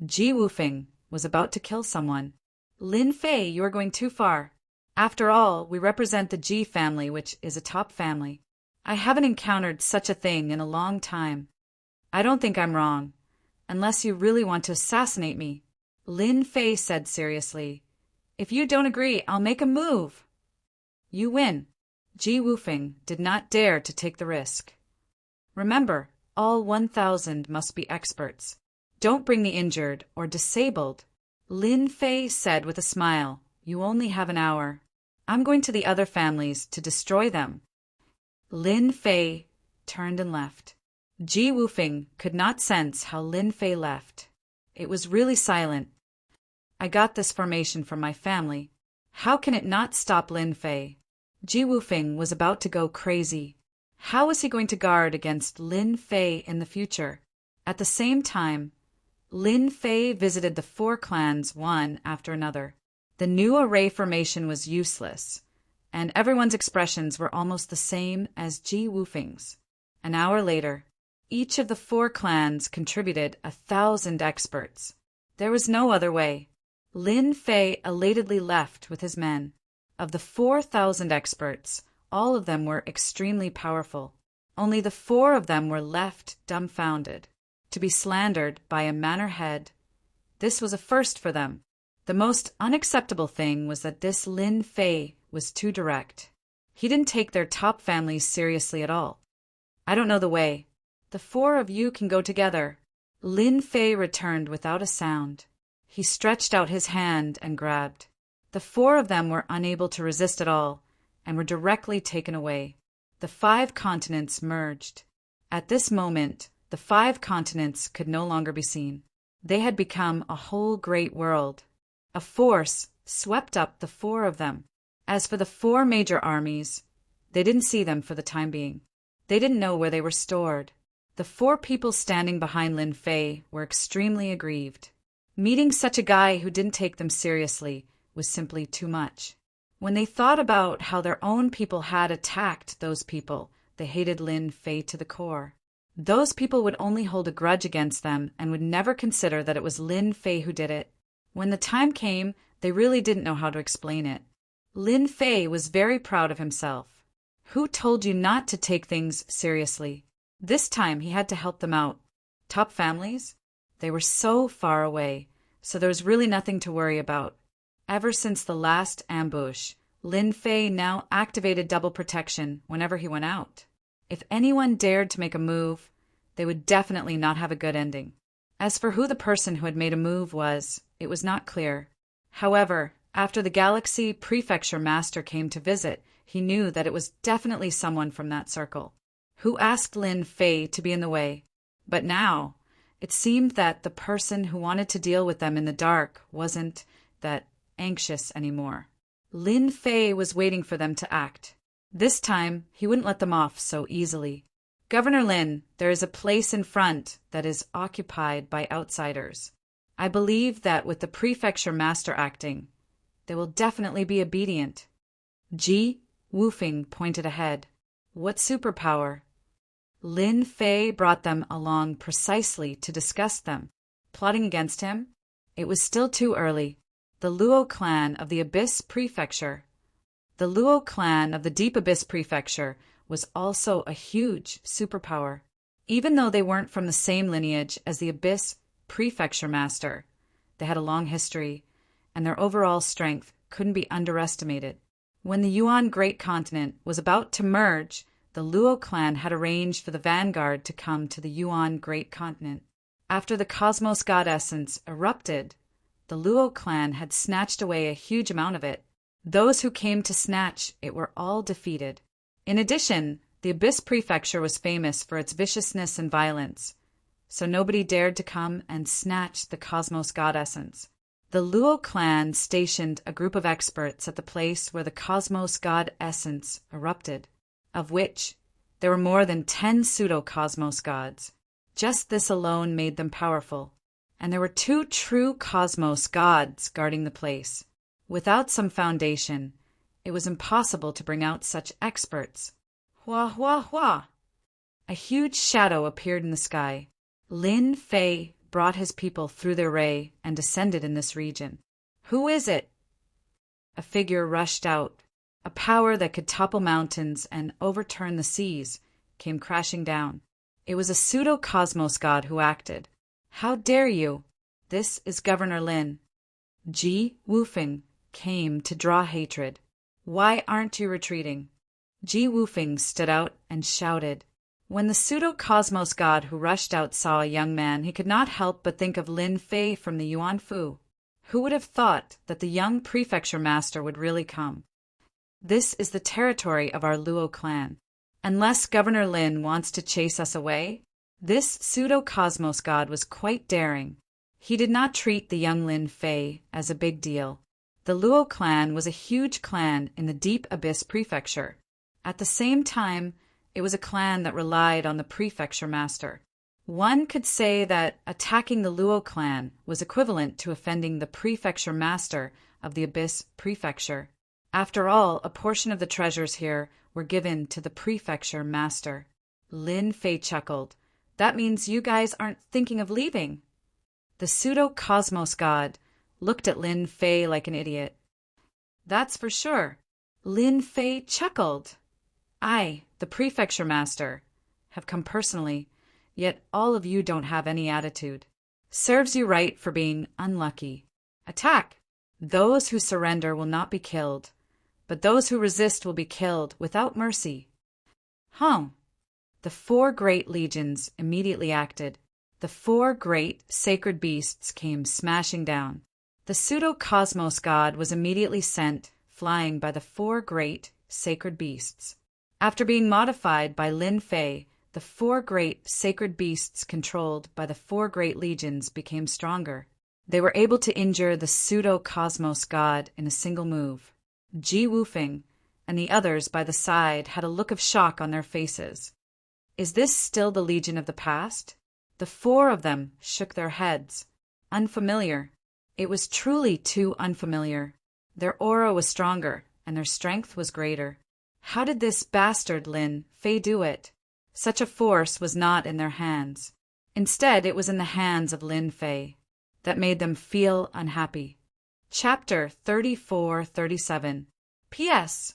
Ji Wufeng, was about to kill someone. Lin Fei, you are going too far. After all, we represent the Ji family, which is a top family. I haven't encountered such a thing in a long time. I don't think I'm wrong, unless you really want to assassinate me. Lin Fei said seriously. If you don't agree, I'll make a move. You win. Ji Wufeng did not dare to take the risk. Remember, all 1,000 must be experts. Don't bring the injured or disabled. Lin Fei said with a smile, You only have an hour. I'm going to the other families to destroy them. Lin Fei turned and left. Ji Wufeng could not sense how Lin Fei left. It was really silent. I got this formation from my family. How can it not stop Lin Fei? Ji Wufeng was about to go crazy. How was he going to guard against Lin Fei in the future? At the same time, Lin Fei visited the 4 clans one after another. The new array formation was useless, and everyone's expressions were almost the same as Ji Wufeng's. An hour later, each of the 4 clans contributed 1,000 experts. There was no other way. Lin Fei elatedly left with his men. Of the 4,000 experts, all of them were extremely powerful. Only the 4 of them were left dumbfounded. To be slandered by a manor head. This was a first for them. The most unacceptable thing was that this Lin Fei was too direct. He didn't take their top families seriously at all. I don't know the way. The 4 of you can go together. Lin Fei returned without a sound. He stretched out his hand and grabbed. The 4 of them were unable to resist at all and were directly taken away. The 5 continents merged. At this moment, the 5 continents could no longer be seen. They had become a whole great world. A force swept up the 4 of them. As for the 4 major armies, they didn't see them for the time being. They didn't know where they were stored. The 4 people standing behind Lin Fei were extremely aggrieved. Meeting such a guy who didn't take them seriously was simply too much. When they thought about how their own people had attacked those people, they hated Lin Fei to the core. Those people would only hold a grudge against them and would never consider that it was Lin Fei who did it. When the time came, they really didn't know how to explain it. Lin Fei was very proud of himself. Who told you not to take things seriously? This time he had to help them out. Top families? They were so far away, so there was really nothing to worry about. Ever since the last ambush, Lin Fei now activated double protection whenever he went out. If anyone dared to make a move, they would definitely not have a good ending. As for who the person who had made a move was, it was not clear. However, after the Galaxy Prefecture Master came to visit, he knew that it was definitely someone from that circle, who asked Lin Fei to be in the way. But now, it seemed that the person who wanted to deal with them in the dark wasn't that anxious anymore. Lin Fei was waiting for them to act. This time, he wouldn't let them off so easily. Governor Lin, there is a place in front that is occupied by outsiders. I believe that with the prefecture master acting, they will definitely be obedient. Ji Wufeng pointed ahead. What superpower? Lin Fei brought them along precisely to discuss them. Plotting against him? It was still too early. The Luo clan of the Abyss Prefecture. The Luo clan of the Deep Abyss Prefecture was also a huge superpower. Even though they weren't from the same lineage as the Abyss Prefecture Master, they had a long history, and their overall strength couldn't be underestimated. When the Yuan Great Continent was about to merge, the Luo clan had arranged for the vanguard to come to the Yuan Great Continent. After the Cosmos God Essence erupted, the Luo clan had snatched away a huge amount of it. Those who came to snatch it were all defeated. In addition, the Abyss Prefecture was famous for its viciousness and violence, so nobody dared to come and snatch the Cosmos God Essence. The Luo clan stationed a group of experts at the place where the Cosmos God Essence erupted, of which there were more than 10 pseudo-cosmos gods. Just this alone made them powerful, and there were 2 true cosmos gods guarding the place. Without some foundation, it was impossible to bring out such experts. Hua hua hua! A huge shadow appeared in the sky. Lin Fei brought his people through their ray and descended in this region. Who is it? A figure rushed out. A power that could topple mountains and overturn the seas came crashing down. It was a pseudo-cosmos god who acted. How dare you? This is Governor Lin. Ji Wufeng came to draw hatred. Why aren't you retreating? Ji Wufeng stood out and shouted. When the pseudo-cosmos god who rushed out saw a young man, he could not help but think of Lin Fei from the Yuan Fu. Who would have thought that the young prefecture master would really come? This is the territory of our Luo clan. Unless Governor Lin wants to chase us away? This pseudo-cosmos god was quite daring. He did not treat the young Lin Fei as a big deal. The Luo clan was a huge clan in the Deep Abyss Prefecture. At the same time, it was a clan that relied on the prefecture master. One could say that attacking the Luo clan was equivalent to offending the prefecture master of the Abyss Prefecture. After all, a portion of the treasures here were given to the prefecture master. Lin Fei chuckled. That means you guys aren't thinking of leaving. The pseudo-cosmos god looked at Lin Fei like an idiot. That's for sure. Lin Fei chuckled. I, the prefecture master, have come personally, yet all of you don't have any attitude. Serves you right for being unlucky. Attack! Those who surrender will not be killed, but those who resist will be killed without mercy. The 4 great legions immediately acted. The 4 great sacred beasts came smashing down. The pseudo-cosmos god was immediately sent flying by the 4 great sacred beasts. After being modified by Lin Fei, the 4 great sacred beasts controlled by the 4 great legions became stronger. They were able to injure the pseudo-cosmos god in a single move. Ji Wufeng and the others by the side had a look of shock on their faces. Is this still the legion of the past? The 4 of them shook their heads. Unfamiliar. It was truly too unfamiliar. Their aura was stronger, and their strength was greater. How did this bastard Lin Fei do it? Such a force was not in their hands. Instead, it was in the hands of Lin Fei. That made them feel unhappy. Chapter 34-37. P.S.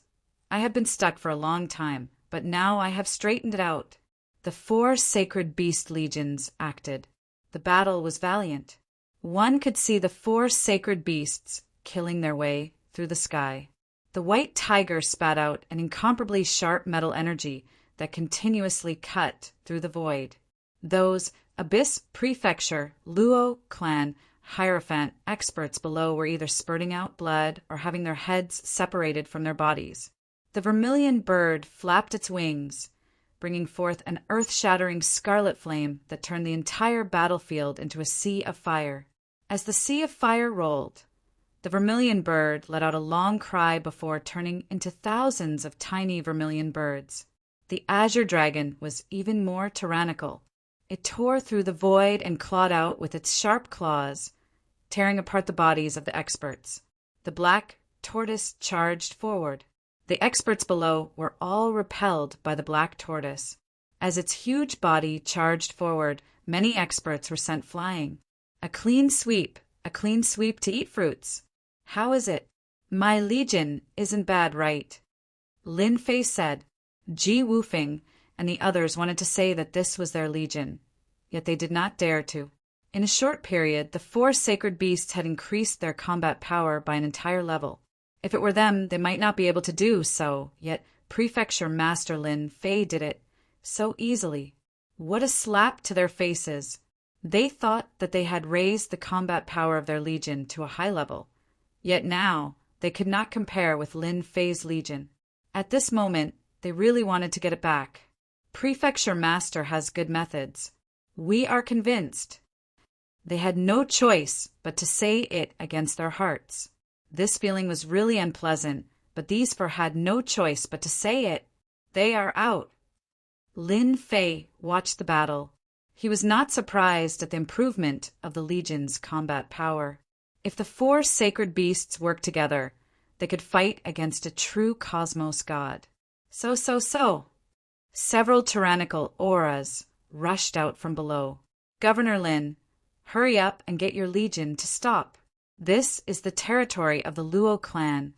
I have been stuck for a long time, but now I have straightened it out. The 4 sacred beast legions acted. The battle was valiant. One could see the 4 sacred beasts killing their way through the sky. The white tiger spat out an incomparably sharp metal energy that continuously cut through the void. Those Abyss Prefecture, Luo clan, Hierophant experts below were either spurting out blood or having their heads separated from their bodies. The vermilion bird flapped its wings, bringing forth an earth-shattering scarlet flame that turned the entire battlefield into a sea of fire. As the sea of fire rolled, the vermilion bird let out a long cry before turning into thousands of tiny vermilion birds. The azure dragon was even more tyrannical. It tore through the void and clawed out with its sharp claws, tearing apart the bodies of the experts. The black tortoise charged forward. The experts below were all repelled by the black tortoise. As its huge body charged forward, many experts were sent flying. A clean sweep to eat fruits. How is it? My legion isn't bad, right? Lin Fei said. Ji Wufeng and the others wanted to say that this was their legion, yet they did not dare to. In a short period, the 4 sacred beasts had increased their combat power by an entire level. If it were them, they might not be able to do so, yet Prefecture Master Lin Fei did it so easily. What a slap to their faces! They thought that they had raised the combat power of their legion to a high level, yet now they could not compare with Lin Fei's legion. At this moment, they really wanted to get it back. Prefecture Master has good methods. We are convinced. They had no choice but to say it against their hearts. This feeling was really unpleasant, but these 4 had no choice but to say it. They are out. Lin Fei watched the battle. He was not surprised at the improvement of the Legion's combat power. If the 4 sacred beasts worked together, they could fight against a true cosmos god. So. Several tyrannical auras rushed out from below. Governor Lin, Hurry up and get your legion to stop. This is the territory of the Luo clan.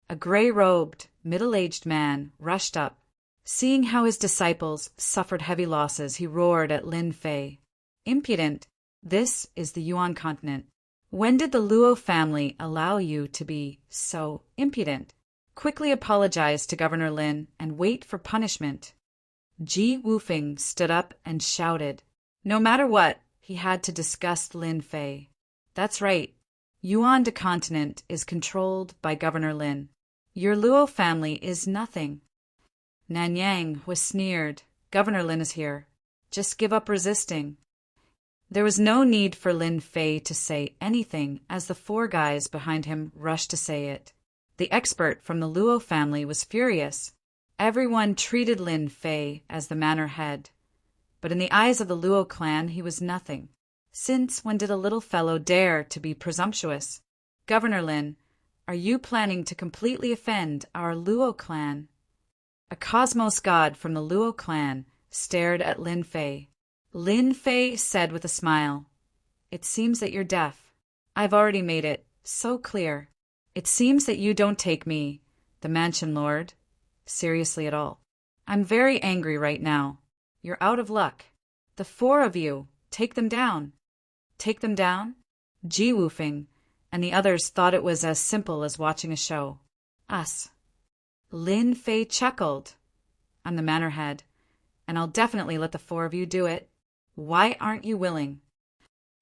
A gray-robed, middle-aged man rushed up. Seeing how his disciples suffered heavy losses, he roared at Lin Fei. Impudent! This is the Yuan continent. When did the Luo family allow you to be so impudent? Quickly apologize to Governor Lin and wait for punishment. Ji Wufeng stood up and shouted. No matter what, he had to disgust Lin Fei. That's right. Yuan continent is controlled by Governor Lin. Your Luo family is nothing. Nanyang was sneered. Governor Lin is here. Just give up resisting. There was no need for Lin Fei to say anything as the four guys behind him rushed to say it. The expert from the Luo family was furious. Everyone treated Lin Fei as the manor head. But in the eyes of the Luo clan, he was nothing. Since when did a little fellow dare to be presumptuous? Governor Lin, are you planning to completely offend our Luo clan? A cosmos god from the Luo clan stared at Lin Fei. Lin Fei said with a smile, It seems that you're deaf. I've already made it so clear. It seems that you don't take me, the mansion lord, seriously at all. I'm very angry right now. You're out of luck. The four of you, take them down. Take them down? Ji Wufeng and the others thought it was as simple as watching a show. Us. Lin Fei chuckled. I'm the manor head, and I'll definitely let the four of you do it. Why aren't you willing?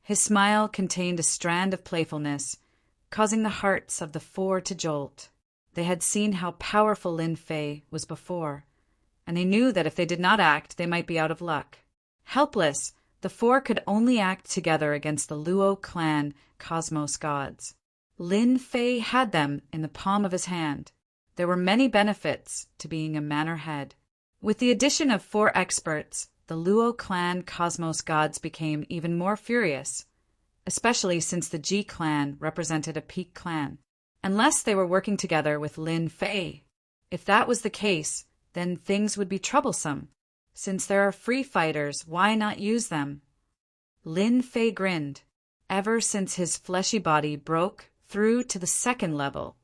His smile contained a strand of playfulness, causing the hearts of the four to jolt. They had seen how powerful Lin Fei was before, and they knew that if they did not act, they might be out of luck. Helpless, the four could only act together against the Luo clan cosmos gods. Lin Fei had them in the palm of his hand. There were many benefits to being a manor head. With the addition of four experts, the Luo clan cosmos gods became even more furious, especially since the Ji clan represented a peak clan, unless they were working together with Lin Fei. If that was the case, then things would be troublesome. Since there are free fighters, why not use them? Lin Fei grinned. Ever since his fleshy body broke through to the second level,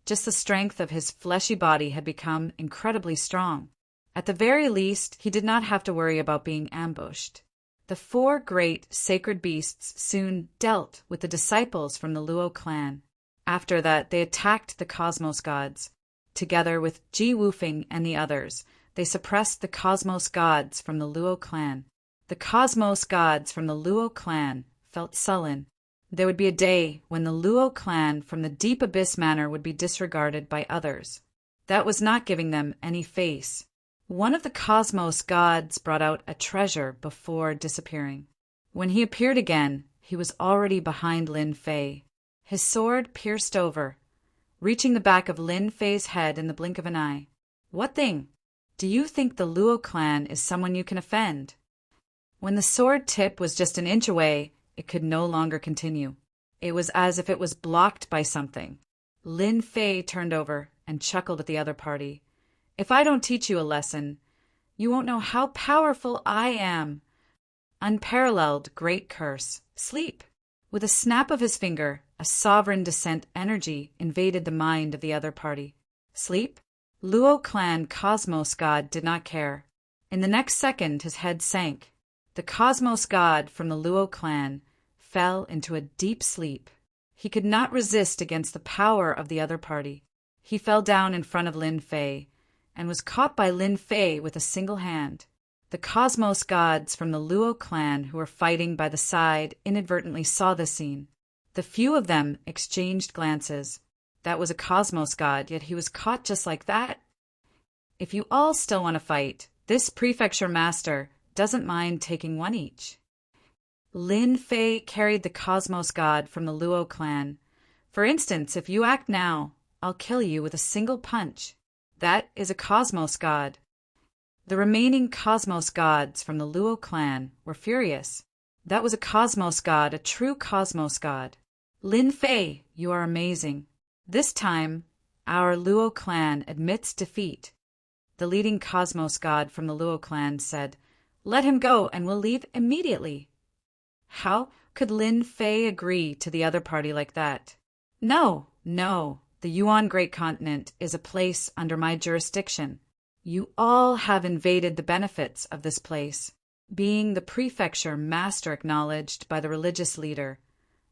just the strength of his fleshy body had become incredibly strong. At the very least, he did not have to worry about being ambushed. The four great sacred beasts soon dealt with the disciples from the Luo clan. After that, they attacked the cosmos gods. Together with Ji Wufeng and the others, they suppressed the cosmos gods from the Luo clan. The cosmos gods from the Luo clan felt sullen. There would be a day when the Luo clan from the Deep Abyss Manor would be disregarded by others. That was not giving them any face. One of the cosmos gods brought out a treasure before disappearing. When he appeared again, he was already behind Lin Fei. His sword pierced over, reaching the back of Lin Fei's head in the blink of an eye. What thing? Do you think the Luo clan is someone you can offend? When the sword tip was just an inch away, it could no longer continue. It was as if it was blocked by something. Lin Fei turned over and chuckled at the other party. If I don't teach you a lesson, you won't know how powerful I am. Unparalleled great curse. Sleep. With a snap of his finger, a sovereign descent energy invaded the mind of the other party. Sleep? Luo clan cosmos god did not care. In the next second, his head sank. The cosmos god from the Luo clan fell into a deep sleep. He could not resist against the power of the other party. He fell down in front of Lin Fei and was caught by Lin Fei with a single hand. The cosmos gods from the Luo clan who were fighting by the side inadvertently saw the scene. The few of them exchanged glances. That was a cosmos god, yet he was caught just like that. If you all still want to fight, this prefecture master doesn't mind taking one each. Lin Fei carried the cosmos god from the Luo clan. For instance, if you act now, I'll kill you with a single punch. That is a cosmos god. The remaining cosmos gods from the Luo clan were furious. That was a cosmos god, a true cosmos god. Lin Fei, you are amazing. This time, our Luo clan admits defeat. The leading cosmos god from the Luo clan said, Let him go and we'll leave immediately. How could Lin Fei agree to the other party like that? No, no, the Yuan Great Continent is a place under my jurisdiction. You all have invaded the benefits of this place, being the prefecture master acknowledged by the religious leader.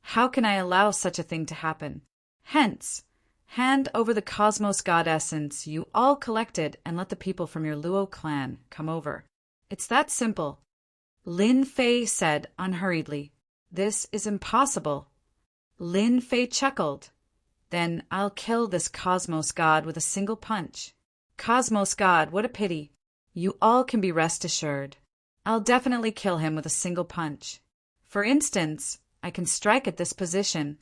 How can I allow such a thing to happen? Hence, hand over the cosmos god essence you all collected and let the people from your Luo clan come over. It's that simple. Lin Fei said unhurriedly. This is impossible. Lin Fei chuckled. Then I'll kill this cosmos god with a single punch. Cosmos god, what a pity. You all can be rest assured. I'll definitely kill him with a single punch. For instance, I can strike at this position.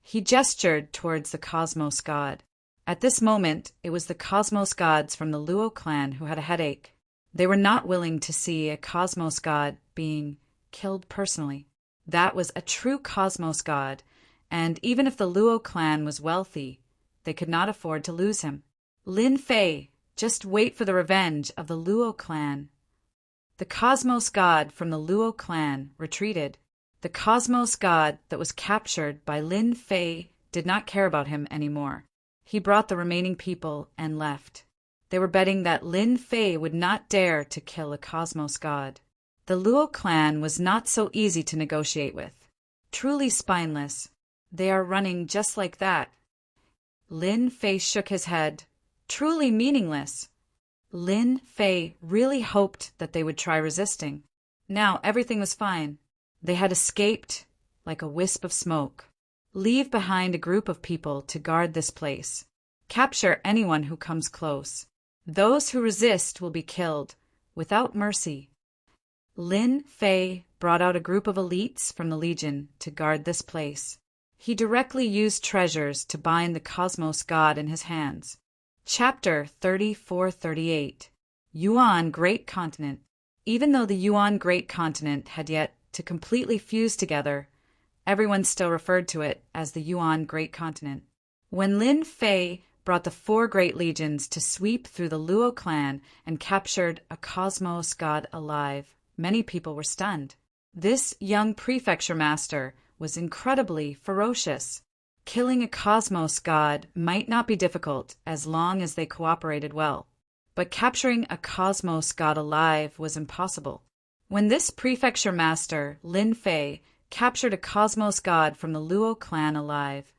He gestured towards the cosmos god. At this moment, it was the cosmos gods from the Luo clan who had a headache. They were not willing to see a cosmos god being killed personally. That was a true cosmos god, and even if the Luo clan was wealthy, they could not afford to lose him. Lin Fei, just wait for the revenge of the Luo clan. The cosmos god from the Luo clan retreated. The cosmos god that was captured by Lin Fei did not care about him anymore. He brought the remaining people and left. They were betting that Lin Fei would not dare to kill a cosmos god. The Luo clan was not so easy to negotiate with. Truly spineless. They are running just like that. Lin Fei shook his head. Truly meaningless. Lin Fei really hoped that they would try resisting. Now everything was fine. They had escaped like a wisp of smoke. Leave behind a group of people to guard this place. Capture anyone who comes close. Those who resist will be killed, without mercy. Lin Fei brought out a group of elites from the Legion to guard this place. He directly used treasures to bind the cosmos god in his hands. Chapter 34-38 Yuan Great Continent. Even though the Yuan Great Continent had yet to completely fuse together, everyone still referred to it as the Yuan Great Continent. When Lin Fei brought the 4 great legions to sweep through the Luo clan and captured a cosmos god alive, many people were stunned. This young prefecture master was incredibly ferocious. Killing a cosmos god might not be difficult as long as they cooperated well, but capturing a cosmos god alive was impossible. When this prefecture master, Lin Fei, captured a cosmos god from the Luo clan alive,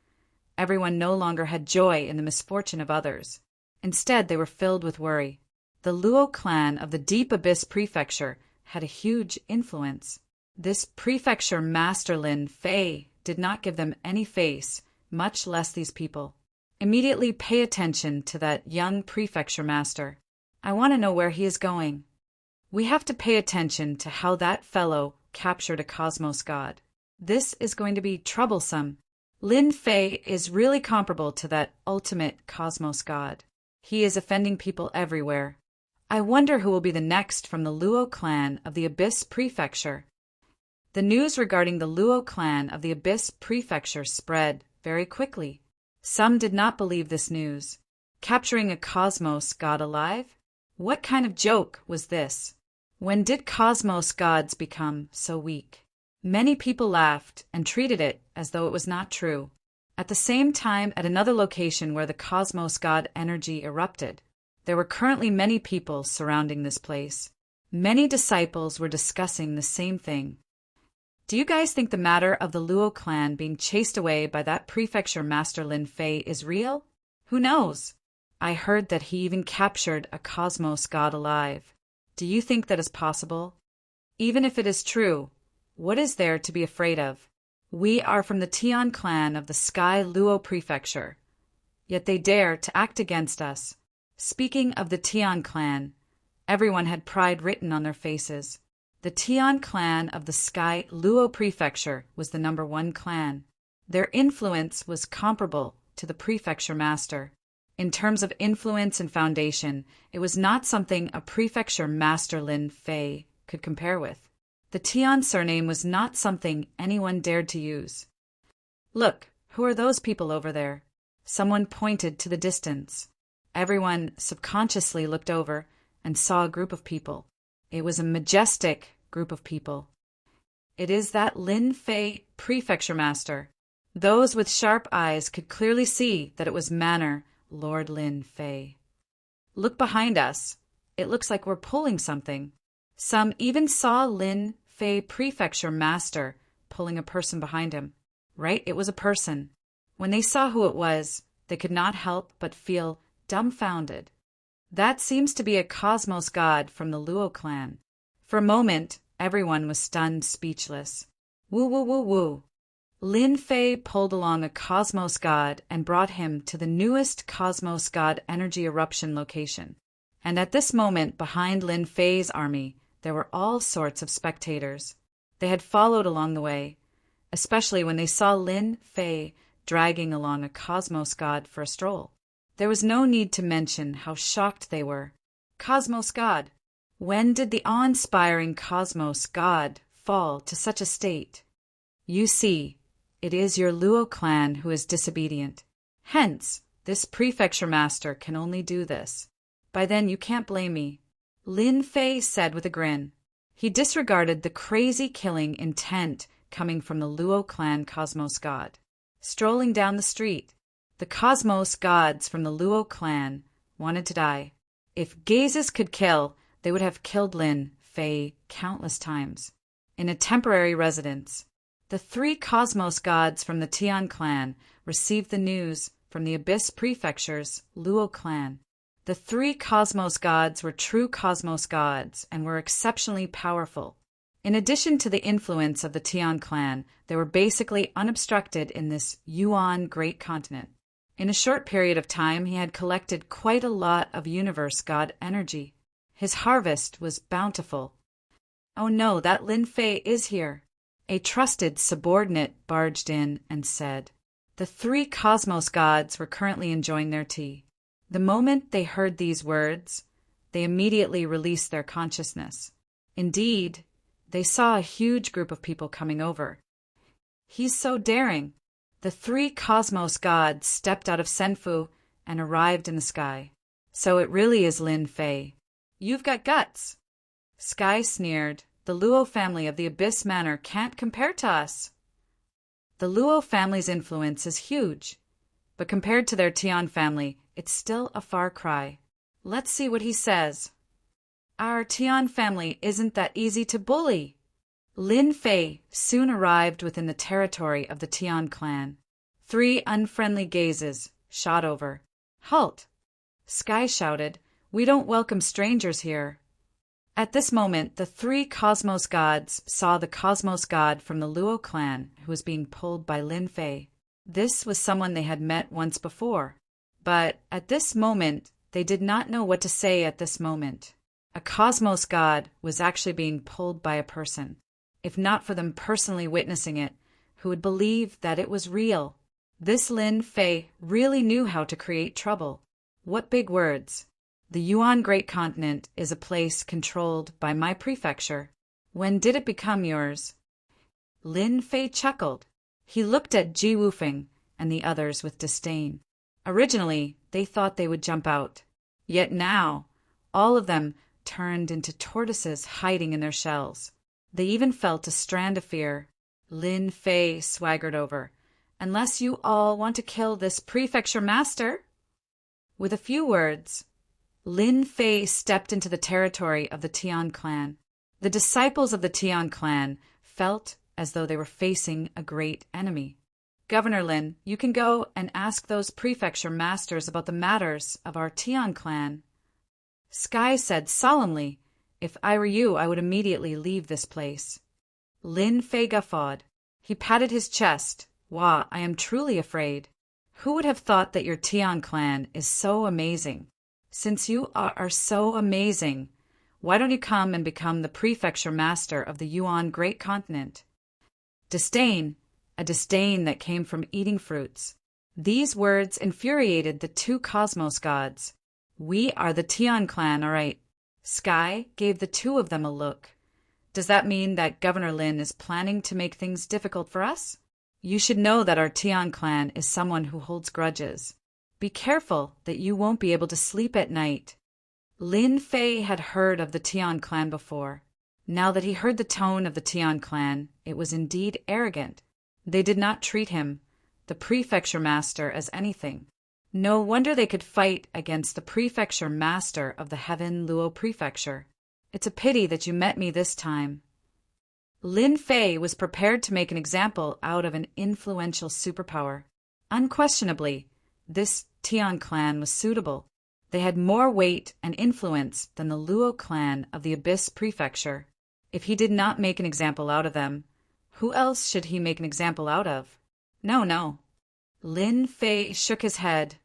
everyone no longer had joy in the misfortune of others. Instead, they were filled with worry. The Luo clan of the Deep Abyss Prefecture had a huge influence. This prefecture master Lin Fei did not give them any face, much less these people. Immediately pay attention to that young prefecture master. I want to know where he is going. We have to pay attention to how that fellow captured a cosmos god. This is going to be troublesome. Lin Fei is really comparable to that ultimate cosmos god. He is offending people everywhere. I wonder who will be the next from the Luo clan of the Abyss Prefecture. The news regarding the Luo clan of the Abyss Prefecture spread very quickly. Some did not believe this news. Capturing a cosmos god alive? What kind of joke was this? When did cosmos gods become so weak? Many people laughed and treated it as though it was not true. At the same time, at another location where the cosmos god energy erupted, there were currently many people surrounding this place. Many disciples were discussing the same thing. Do you guys think the matter of the Luo clan being chased away by that prefecture master Lin Fei is real? Who knows? I heard that he even captured a cosmos god alive. Do you think that is possible? Even if it is true, what is there to be afraid of? We are from the Tian clan of the Sky Luo Prefecture, yet they dare to act against us. Speaking of the Tian clan, everyone had pride written on their faces. The Tian clan of the Sky Luo Prefecture was the #1 clan. Their influence was comparable to the prefecture master. In terms of influence and foundation, it was not something a prefecture master Lin Fei could compare with. The Tian surname was not something anyone dared to use. Look, who are those people over there? Someone pointed to the distance. Everyone subconsciously looked over and saw a group of people. It was a majestic group of people. It is that Lin Fei prefecture master. Those with sharp eyes could clearly see that it was Manor Lord Lin Fei. Look behind us. It looks like we're pulling something. Some even saw Lin Fei prefecture master pulling a person behind him. Right, it was a person. When they saw who it was, they could not help but feel dumbfounded. That seems to be a cosmos god from the Luo clan. For a moment, everyone was stunned speechless. Woo woo woo woo. Lin Fei pulled along a cosmos god and brought him to the newest cosmos god energy eruption location. And at this moment, behind Lin Fei's army, there were all sorts of spectators. They had followed along the way, especially when they saw Lin Fei dragging along a cosmos god for a stroll. There was no need to mention how shocked they were. Cosmos god! When did the awe-inspiring cosmos god fall to such a state? You see, it is your Luo clan who is disobedient. Hence, this prefecture master can only do this. By then you can't blame me, Lin Fei said with a grin. He disregarded the crazy killing intent coming from the Luo clan cosmos god. Strolling down the street, the cosmos gods from the Luo clan wanted to die. If gazes could kill, they would have killed Lin Fei countless times. In a temporary residence, the 3 cosmos gods from the Tian clan received the news from the Abyss Prefecture's Luo clan. The 3 cosmos gods were true cosmos gods and were exceptionally powerful. In addition to the influence of the Tian clan, they were basically unobstructed in this Yuan great continent. In a short period of time, he had collected quite a lot of universe god energy. His harvest was bountiful. Oh no, that Lin Fei is here. A trusted subordinate barged in and said. The 3 cosmos gods were currently enjoying their tea. The moment they heard these words, they immediately released their consciousness. Indeed, they saw a huge group of people coming over. He's so daring. The 3 cosmos gods stepped out of Senfu and arrived in the sky. So it really is Lin Fei. You've got guts. Sky sneered. The Luo family of the Abyss Manor can't compare to us. The Luo family's influence is huge, but compared to their Tian family, it's still a far cry. Let's see what he says. Our Tian family isn't that easy to bully. Lin Fei soon arrived within the territory of the Tian clan. 3 unfriendly gazes shot over. Halt! Sky shouted, we don't welcome strangers here. At this moment, the 3 cosmos gods saw the cosmos god from the Luo clan who was being pulled by Lin Fei. This was someone they had met once before. But at this moment, they did not know what to say at this moment. A cosmos god was actually being pulled by a person. If not for them personally witnessing it, who would believe that it was real? This Lin Fei really knew how to create trouble. What big words. The Yuan Great Continent is a place controlled by my prefecture. When did it become yours? Lin Fei chuckled. He looked at Ji Wufeng and the others with disdain. Originally, they thought they would jump out. Yet now, all of them turned into tortoises hiding in their shells. They even felt a strand of fear. Lin Fei swaggered over. Unless you all want to kill this prefecture master. With a few words, Lin Fei stepped into the territory of the Tian clan. The disciples of the Tian clan felt as though they were facing a great enemy. Governor Lin, you can go and ask those prefecture masters about the matters of our Tian clan. Sky said solemnly, if I were you, I would immediately leave this place. Lin Fei guffawed. He patted his chest. Wah, I am truly afraid. Who would have thought that your Tian clan is so amazing? Since you are so amazing, why don't you come and become the prefecture master of the Yuan Great Continent? Disdain, a disdain that came from eating fruits. These words infuriated the 2 cosmos gods. We are the Tian clan, all right. Sky gave the 2 of them a look. Does that mean that Governor Lin is planning to make things difficult for us? You should know that our Tian clan is someone who holds grudges. Be careful that you won't be able to sleep at night. Lin Fei had heard of the Tian clan before. Now that he heard the tone of the Tian clan, it was indeed arrogant. They did not treat him, the prefecture master, as anything. No wonder they could fight against the prefecture master of the Heaven Luo Prefecture. It's a pity that you met me this time. Lin Fei was prepared to make an example out of an influential superpower. Unquestionably, this Tian clan was suitable. They had more weight and influence than the Luo clan of the Abyss Prefecture. If he did not make an example out of them, who else should he make an example out of? No. Lin Fei shook his head.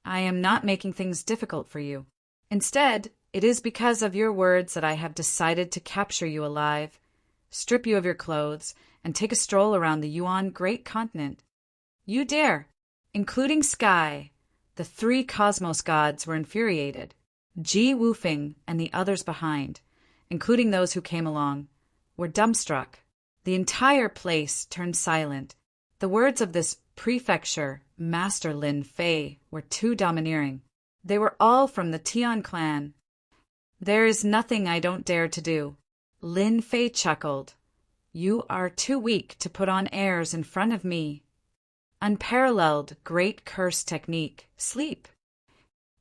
I am not making things difficult for you. Instead, it is because of your words that I have decided to capture you alive, strip you of your clothes, and take a stroll around the Yuan Great Continent. You dare! Including Sky, the 3 cosmos gods were infuriated. Ji Wufeng and the others behind, including those who came along, were dumbstruck. The entire place turned silent. The words of this prefecture master Lin Fei were too domineering. They were all from the Tian clan. There is nothing I don't dare to do. Lin Fei chuckled. You are too weak to put on airs in front of me. Unparalleled great curse technique. Sleep.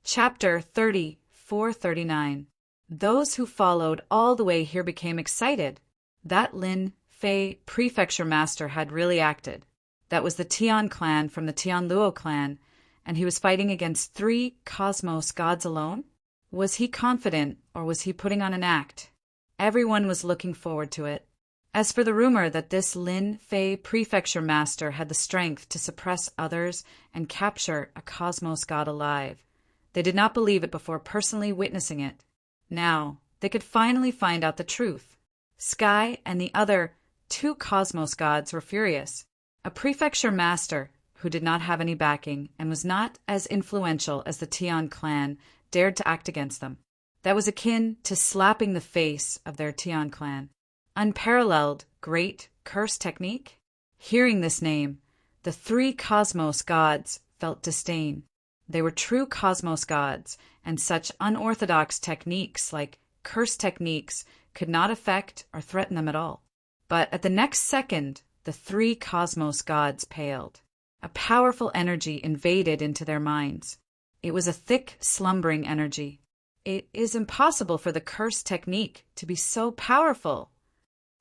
Chapter 34-39. Those who followed all the way here became excited. That Lin Fei prefecture master had really acted. That was the Tian clan from the Tian Luo clan, and he was fighting against 3 cosmos gods alone? Was he confident, or was he putting on an act? Everyone was looking forward to it. As for the rumor that this Lin Fei prefecture master had the strength to suppress others and capture a cosmos god alive, they did not believe it before personally witnessing it. Now, they could finally find out the truth. Sky and the other 2 cosmos gods were furious. A prefecture master, who did not have any backing and was not as influential as the Tian clan, dared to act against them. That was akin to slapping the face of their Tian clan. Unparalleled great curse technique? Hearing this name, the 3 cosmos gods felt disdain. They were true cosmos gods, and such unorthodox techniques like curse techniques could not affect or threaten them at all. But at the next second, the 3 cosmos gods paled. A powerful energy invaded into their minds. It was a thick, slumbering energy. It is impossible for the curse technique to be so powerful.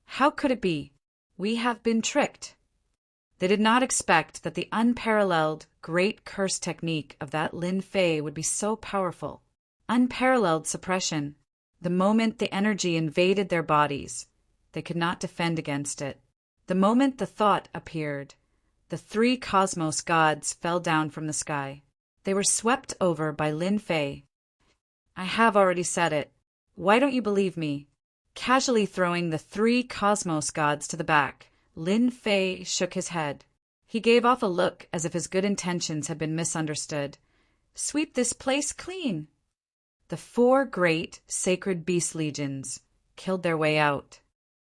How could it be? We have been tricked. They did not expect that the unparalleled great curse technique of that Lin Fei would be so powerful. Unparalleled suppression. The moment the energy invaded their bodies, they could not defend against it. The moment the thought appeared, the 3 cosmos gods fell down from the sky. They were swept over by Lin Fei. I have already said it. Why don't you believe me? Casually throwing the 3 cosmos gods to the back, Lin Fei shook his head. He gave off a look as if his good intentions had been misunderstood. Sweep this place clean. The 4 great sacred beast legions killed their way out.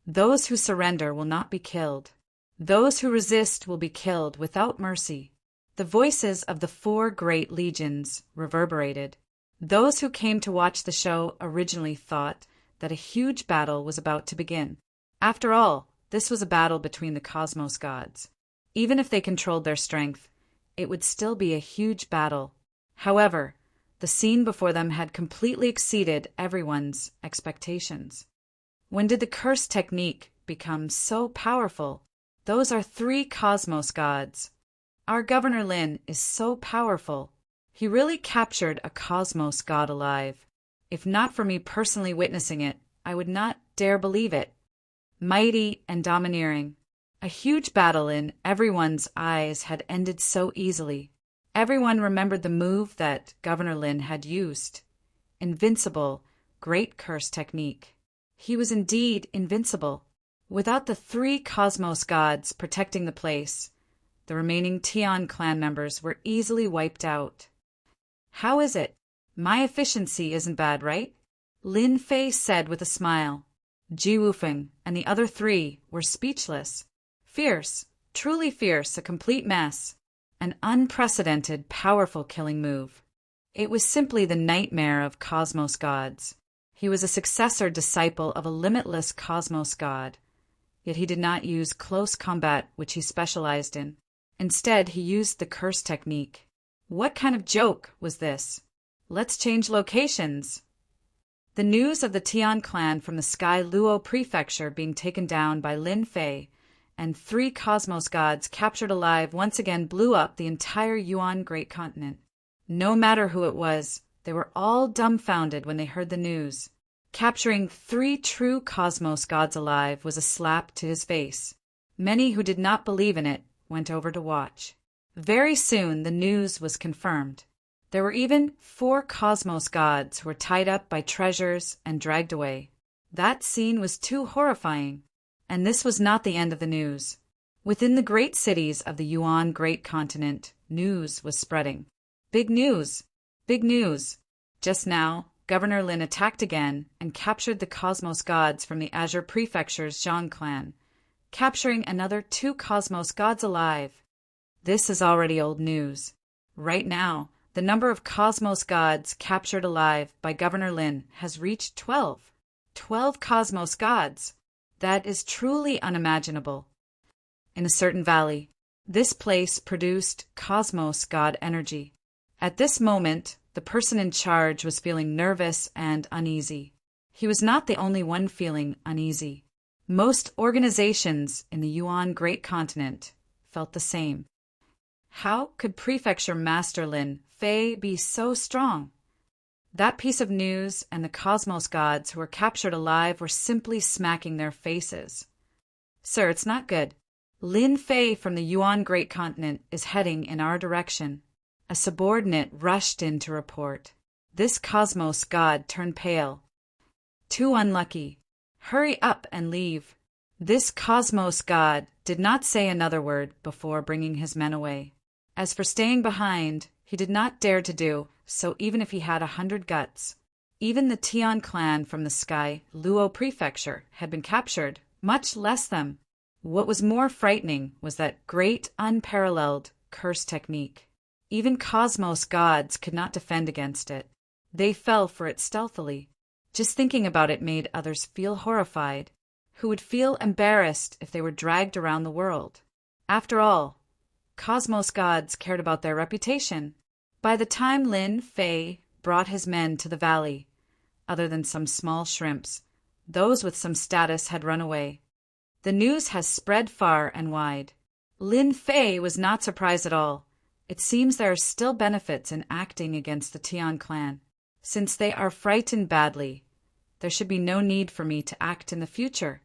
Those who surrender will not be killed. Those who resist will be killed without mercy. The voices of the 4 great legions reverberated. Those who came to watch the show originally thought that a huge battle was about to begin. After all, this was a battle between the cosmos gods. Even if they controlled their strength, it would still be a huge battle. However, the scene before them had completely exceeded everyone's expectations. When did the curse technique become so powerful? Those are 3 cosmos gods. Our Governor Lin is so powerful. He really captured a cosmos god alive. If not for me personally witnessing it, I would not dare believe it. Mighty and domineering. A huge battle in everyone's eyes had ended so easily. Everyone remembered the move that Governor Lin had used. Invincible, great curse technique. He was indeed invincible. Without the 3 cosmos gods protecting the place, the remaining Tian clan members were easily wiped out. How is it? My efficiency isn't bad, right? Lin Fei said with a smile. Ji Wufeng and the other 3 were speechless. Fierce, truly fierce, a complete mess. An unprecedented, powerful killing move. It was simply the nightmare of cosmos gods. He was a successor disciple of a limitless cosmos god, yet he did not use close combat, which he specialized in. Instead, he used the curse technique. What kind of joke was this? Let's change locations. The news of the Tian clan from the Sky Luo prefecture being taken down by Lin Fei and 3 cosmos gods captured alive once again blew up the entire Yuan Great Continent. No matter who it was, they were all dumbfounded when they heard the news. Capturing 3 true cosmos gods alive was a slap to his face. Many who did not believe in it went over to watch. Very soon the news was confirmed. There were even 4 cosmos gods who were tied up by treasures and dragged away. That scene was too horrifying. And this was not the end of the news. Within the great cities of the Yuan Great Continent, news was spreading. Big news! Big news! Just now, Governor Lin attacked again and captured the cosmos gods from the Azure Prefecture's Zhang clan, capturing another 2 cosmos gods alive. This is already old news. Right now, the number of cosmos gods captured alive by Governor Lin has reached 12. 12 cosmos gods! That is truly unimaginable. In a certain valley, this place produced cosmos god energy. At this moment, the person in charge was feeling nervous and uneasy. He was not the only one feeling uneasy. Most organizations in the Yuan Great Continent felt the same. How could Prefecture Master Lin Fei be so strong? That piece of news and the cosmos gods who were captured alive were simply smacking their faces. Sir, it's not good. Lin Fei from the Yuan Great Continent is heading in our direction. A subordinate rushed in to report. This cosmos god turned pale. Too unlucky. Hurry up and leave. This cosmos god did not say another word before bringing his men away. As for staying behind, he did not dare to do so even if he had 100 guts. Even the Tian clan from the Sky Luo prefecture had been captured, much less them. What was more frightening was that great unparalleled curse technique. Even cosmos gods could not defend against it. They fell for it stealthily. Just thinking about it made others feel horrified, who would feel embarrassed if they were dragged around the world. After all, cosmos gods cared about their reputation. By the time Lin Fei brought his men to the valley, other than some small shrimps, those with some status had run away. The news has spread far and wide. Lin Fei was not surprised at all. It seems there are still benefits in acting against the Tian clan. Since they are frightened badly, there should be no need for me to act in the future.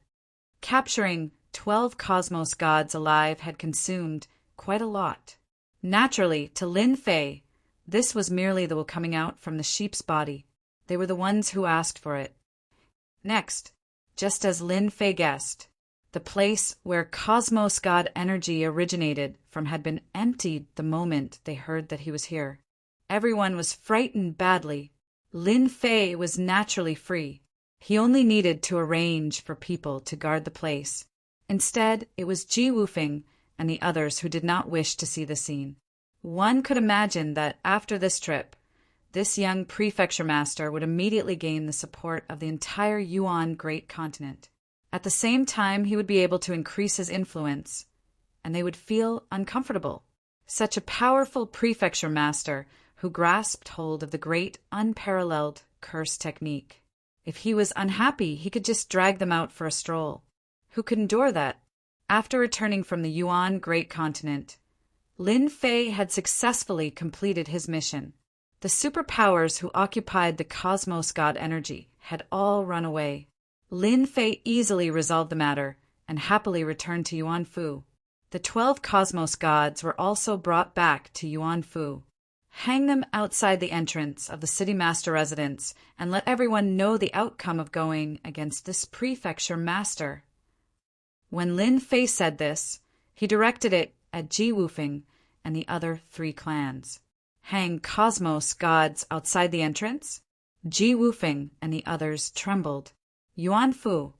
Capturing 12 cosmos gods alive had consumed quite a lot. Naturally, to Lin Fei, this was merely the wool coming out from the sheep's body. They were the ones who asked for it. Next, just as Lin Fei guessed, the place where cosmos god energy originated from had been emptied the moment they heard that he was here. Everyone was frightened badly. Lin Fei was naturally free. He only needed to arrange for people to guard the place. Instead, it was Ji Wufeng and the others who did not wish to see the scene. One could imagine that after this trip, this young prefecture master would immediately gain the support of the entire Yuan Great Continent. At the same time, he would be able to increase his influence, and they would feel uncomfortable. Such a powerful prefecture master who grasped hold of the great unparalleled curse technique. If he was unhappy, he could just drag them out for a stroll. Who could endure that? After returning from the Yuan Great Continent, Lin Fei had successfully completed his mission. The superpowers who occupied the cosmos god energy had all run away. Lin Fei easily resolved the matter and happily returned to Yuanfu. The 12 cosmos gods were also brought back to Yuanfu. Hang them outside the entrance of the city master residence and let everyone know the outcome of going against this prefecture master. When Lin Fei said this, he directed it at Ji Wufeng and the other 3 clans. Hang cosmos gods outside the entrance? Ji Wufeng and the others trembled. Yuanfu,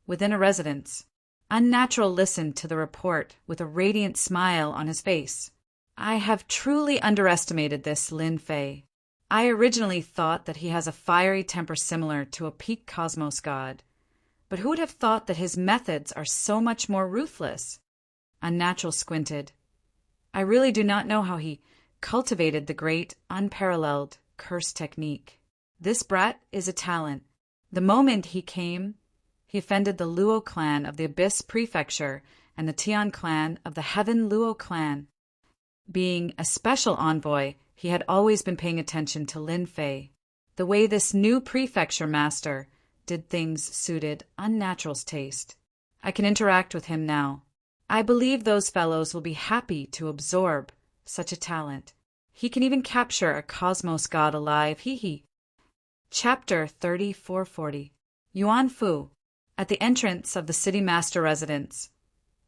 within a residence. Unnatural listened to the report with a radiant smile on his face. I have truly underestimated this, Lin Fei. I originally thought that he has a fiery temper similar to a peak cosmos god. But who would have thought that his methods are so much more ruthless? Unnatural squinted. I really do not know how he cultivated the great, unparalleled curse technique. This brat is a talent. The moment he came, he offended the Luo clan of the Abyss Prefecture and the Tian clan of the Heaven Luo clan. Being a special envoy, he had always been paying attention to Lin Fei. The way this new prefecture master did things suited Unnatural's taste. I can interact with him now. I believe those fellows will be happy to absorb such a talent. He can even capture a cosmos god alive, hee. Chapter 3440. Yuan Fu. At the entrance of the city master residence,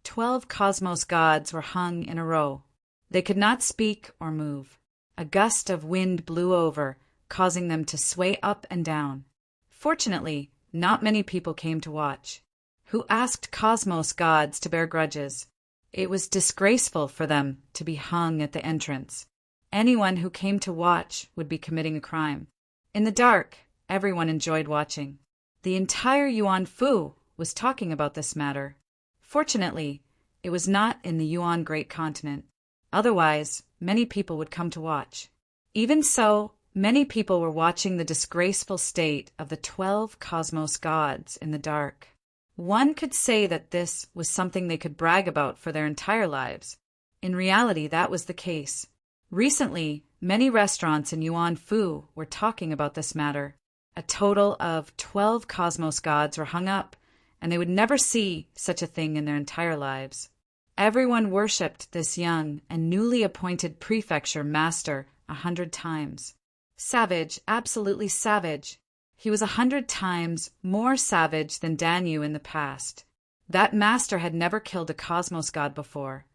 12 cosmos gods were hung in a row. They could not speak or move. A gust of wind blew over, causing them to sway up and down. Fortunately, not many people came to watch. Who asked cosmos gods to bear grudges? It was disgraceful for them to be hung at the entrance. Anyone who came to watch would be committing a crime. In the dark, everyone enjoyed watching. The entire Yuan Fu was talking about this matter. Fortunately, it was not in the Yuan Great Continent. Otherwise, many people would come to watch. Even so, many people were watching the disgraceful state of the 12 cosmos gods in the dark. One could say that this was something they could brag about for their entire lives. In reality, that was the case. Recently, many restaurants in Yuan Fu were talking about this matter. A total of 12 cosmos gods were hung up, and they would never see such a thing in their entire lives. Everyone worshipped this young and newly appointed prefecture master 100 times. Savage, absolutely savage. He was 100 times more savage than Danyu in the past. That master had never killed a cosmos god before.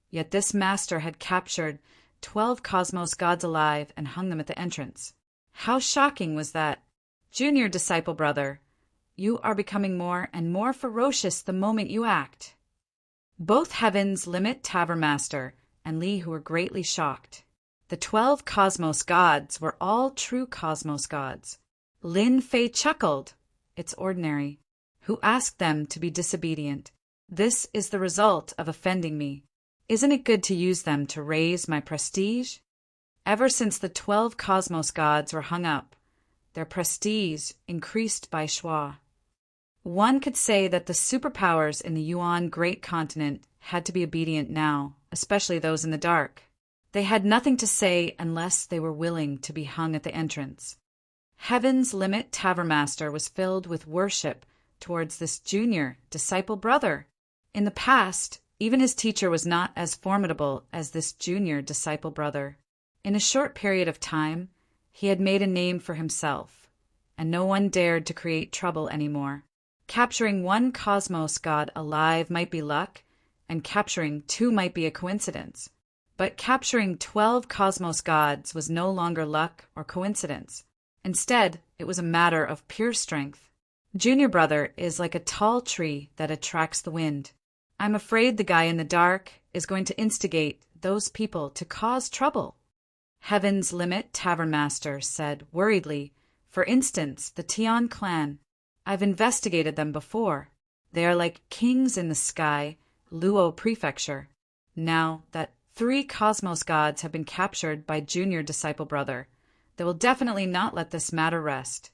Yet this master had captured 12 cosmos gods alive and hung them at the entrance. How shocking was that? Junior disciple brother, you are becoming more and more ferocious the moment you act. Both Heaven's Limit Tavern Master and Li were greatly shocked. The 12 cosmos gods were all true cosmos gods. Lin Fei chuckled. It's ordinary. Who asked them to be disobedient? This is the result of offending me. Isn't it good to use them to raise my prestige? Ever since the 12 cosmos gods were hung up, their prestige increased by schwa. One could say that the superpowers in the Yuan Great Continent had to be obedient now, especially those in the dark. They had nothing to say unless they were willing to be hung at the entrance. Heaven's Limit Tavern Master was filled with worship towards this junior disciple brother. In the past, even his teacher was not as formidable as this junior disciple brother. In a short period of time, he had made a name for himself, and no one dared to create trouble anymore. Capturing one cosmos god alive might be luck, and capturing 2 might be a coincidence. But capturing 12 cosmos gods was no longer luck or coincidence. Instead, it was a matter of pure strength. Junior brother is like a tall tree that attracts the wind. I'm afraid the guy in the dark is going to instigate those people to cause trouble. Heaven's Limit Tavern Master said worriedly, for instance, the Tian clan. I've investigated them before. They are like kings in the sky, Luo Prefecture. Now that 3 cosmos gods have been captured by junior disciple brother, they will definitely not let this matter rest.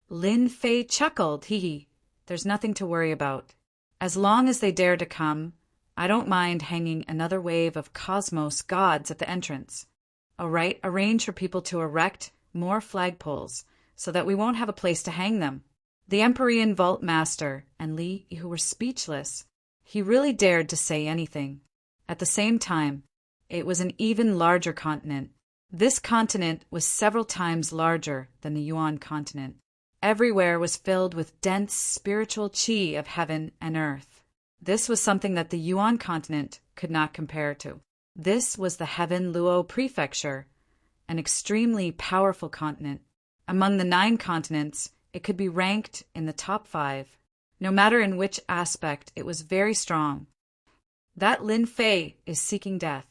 Lin Fei chuckled, hee. There's nothing to worry about. As long as they dare to come, I don't mind hanging another wave of cosmos gods at the entrance. All right, arrange for people to erect more flagpoles so that we won't have a place to hang them. The Empyrean Vault Master and Li, who were speechless, he really dared to say anything. At the same time, it was an even larger continent. This continent was several times larger than the Yuan continent. Everywhere was filled with dense spiritual qi of heaven and earth. This was something that the Yuan continent could not compare to. This was the Heaven Luo Prefecture, an extremely powerful continent. Among the 9 continents, it could be ranked in the top 5. No matter in which aspect, it was very strong. That Lin Fei is seeking death.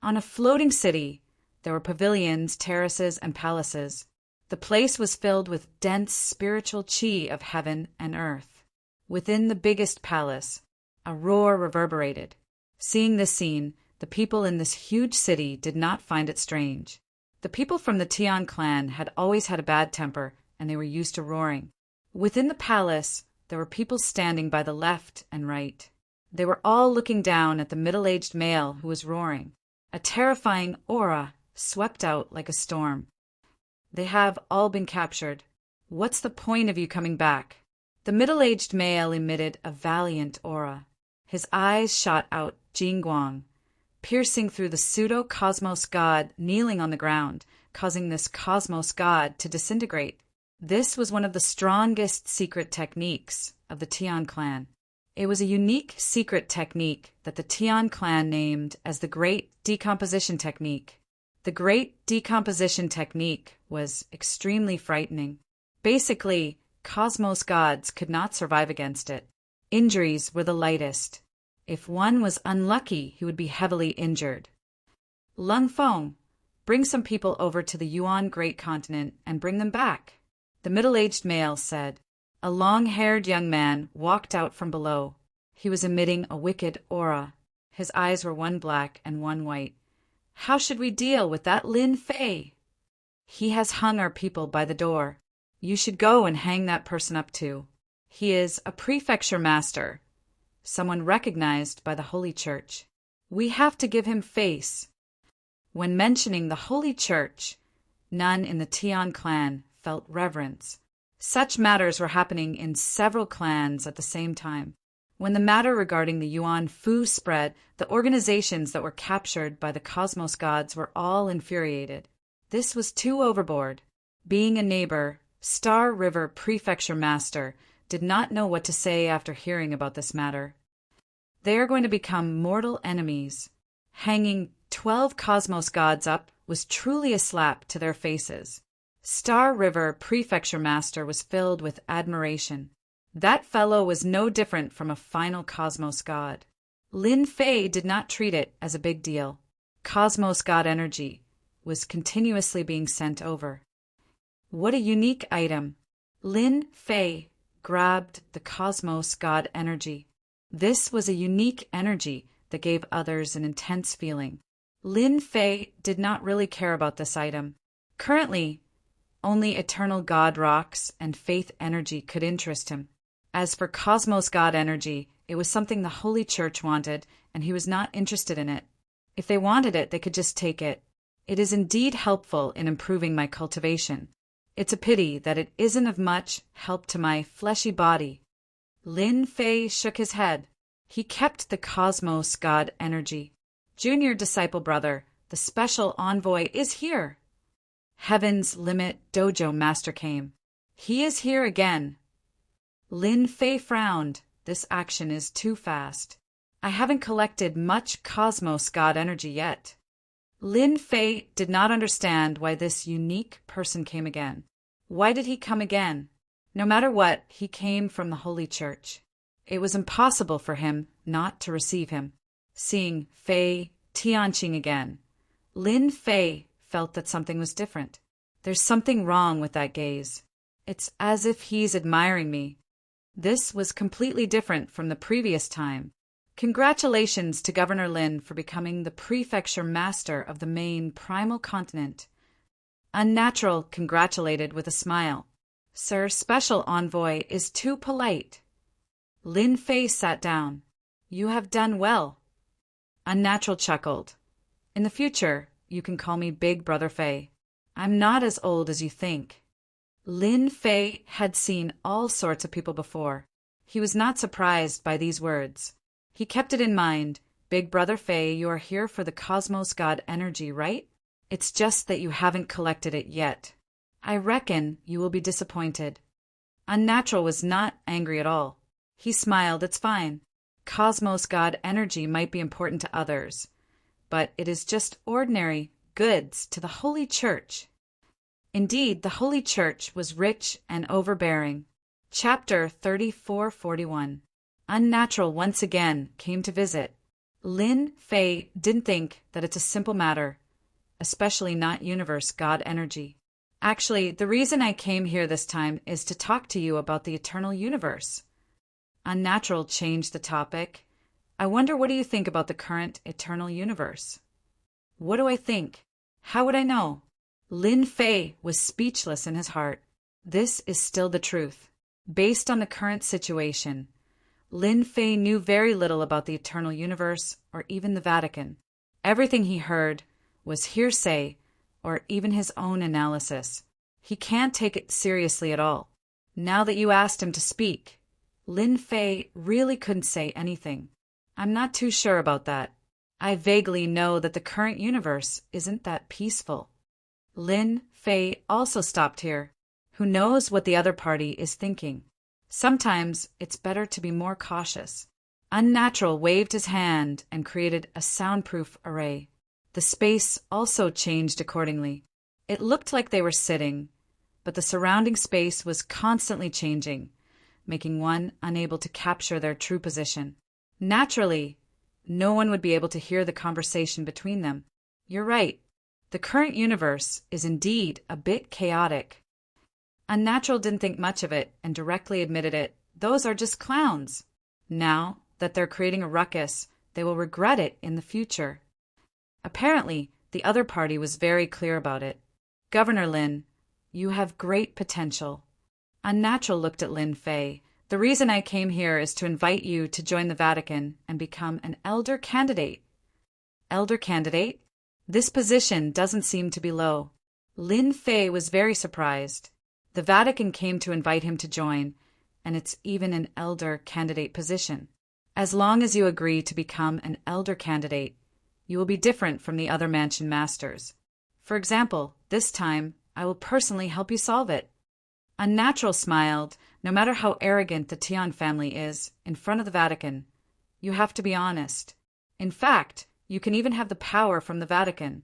On a floating city, There were pavilions, terraces, and palaces. The place was filled with dense spiritual chi of heaven and earth. Within the biggest palace, a roar reverberated. Seeing this scene, the people in this huge city did not find it strange. The people from the Tian clan had always had a bad temper, and they were used to roaring. Within the palace, there were people standing by the left and right. They were all looking down at the middle-aged male who was roaring. A terrifying aura swept out like a storm. They have all been captured. What's the point of you coming back? The middle-aged male emitted a valiant aura. His eyes shot out Jingguang, piercing through the pseudo-cosmos god kneeling on the ground, causing this cosmos god to disintegrate. This was one of the strongest secret techniques of the Tian clan. It was a unique secret technique that the Tian clan named as the Great Decomposition Technique. The Great Decomposition Technique was extremely frightening. Basically, cosmos gods could not survive against it. Injuries were the lightest. If one was unlucky, he would be heavily injured. Lung Feng, bring some people over to the Yuan Great Continent and bring them back, the middle-aged male said. A long-haired young man walked out from below. He was emitting a wicked aura. His eyes were one black and one white. How should we deal with that Lin Fei? He has hung our people by the door. You should go and hang that person up too. He is a prefecture master, someone recognized by the Holy Church. We have to give him face. When mentioning the Holy Church, none in the Tian clan felt reverence. Such matters were happening in several clans at the same time. When the matter regarding the Yuan Fu spread, the organizations that were captured by the cosmos gods were all infuriated. This was too overboard. Being a neighbor, Star River Prefecture Master did not know what to say after hearing about this matter. They are going to become mortal enemies. Hanging 12 cosmos gods up was truly a slap to their faces. Star River Prefecture Master was filled with admiration. That fellow was no different from a final cosmos god. Lin Fei did not treat it as a big deal. Cosmos god energy was continuously being sent over. What a unique item. Lin Fei grabbed the cosmos god energy. This was a unique energy that gave others an intense feeling. Lin Fei did not really care about this item. Currently, only eternal god rocks and faith energy could interest him. As for cosmos god energy, it was something the Holy Church wanted, and he was not interested in it. If they wanted it, they could just take it. It is indeed helpful in improving my cultivation. It's a pity that it isn't of much help to my fleshy body. Lin Fei shook his head. He kept the cosmos god energy. Junior disciple brother, the special envoy is here. Heaven's Limit Dojo Master came. He is here again. Lin Fei frowned. This action is too fast. I haven't collected much cosmos god energy yet. Lin Fei did not understand why this unique person came again. Why did he come again? No matter what, he came from the Holy Church. It was impossible for him not to receive him. Seeing Fei Tianqing again, Lin Fei felt that something was different. There's something wrong with that gaze. It's as if he's admiring me. This was completely different from the previous time. Congratulations to Governor Lin for becoming the prefecture master of the main primal continent. Unnatural congratulated with a smile. Sir, special envoy is too polite. Lin Fei sat down. You have done well. Unnatural chuckled. In the future, you can call me Big Brother Fei. I'm not as old as you think. Lin Fei had seen all sorts of people before. He was not surprised by these words. He kept it in mind. Big Brother Fei, you are here for the cosmos god energy, right? It's just that you haven't collected it yet. I reckon you will be disappointed. Unnatural was not angry at all. He smiled. It's fine. Cosmos god energy might be important to others, but it is just ordinary goods to the Holy Church. Indeed, the Holy Church was rich and overbearing. Chapter 3441. Unnatural once again came to visit. Lin Fei didn't think that it's a simple matter. especially not universe God energy. Actually, the reason I came here this time is to talk to you about the eternal universe. Unnatural changed the topic. I wonder, what do you think about the current eternal universe? What do I think? How would I know? Lin Fei was speechless in his heart. This is still the truth. Based on the current situation, Lin Fei knew very little about the eternal universe or even the Vatican. Everything he heard was hearsay or even his own analysis. He can't take it seriously at all. Now that you asked him to speak, Lin Fei really couldn't say anything. I'm not too sure about that. I vaguely know that the current universe isn't that peaceful. Lin Fei also stopped here. Who knows what the other party is thinking? Sometimes it's better to be more cautious. Unnatural waved his hand and created a soundproof array. The space also changed accordingly. It looked like they were sitting, but the surrounding space was constantly changing, making one unable to capture their true position. Naturally, no one would be able to hear the conversation between them. You're right. The current universe is indeed a bit chaotic. Unnatural didn't think much of it and directly admitted it. Those are just clowns. Now that they're creating a ruckus, they will regret it in the future. Apparently, the other party was very clear about it. Governor Lin, you have great potential. Unnatural looked at Lin Fei. The reason I came here is to invite you to join the Vatican and become an elder candidate. Elder candidate? This position doesn't seem to be low. Lin Fei was very surprised. The Vatican came to invite him to join, and it's even an elder candidate position. As long as you agree to become an elder candidate, you will be different from the other mansion masters. For example, this time, I will personally help you solve it. Unnatural smiled. No matter how arrogant the Tian family is, in front of the Vatican, you have to be honest. In fact, you can even have the power from the Vatican.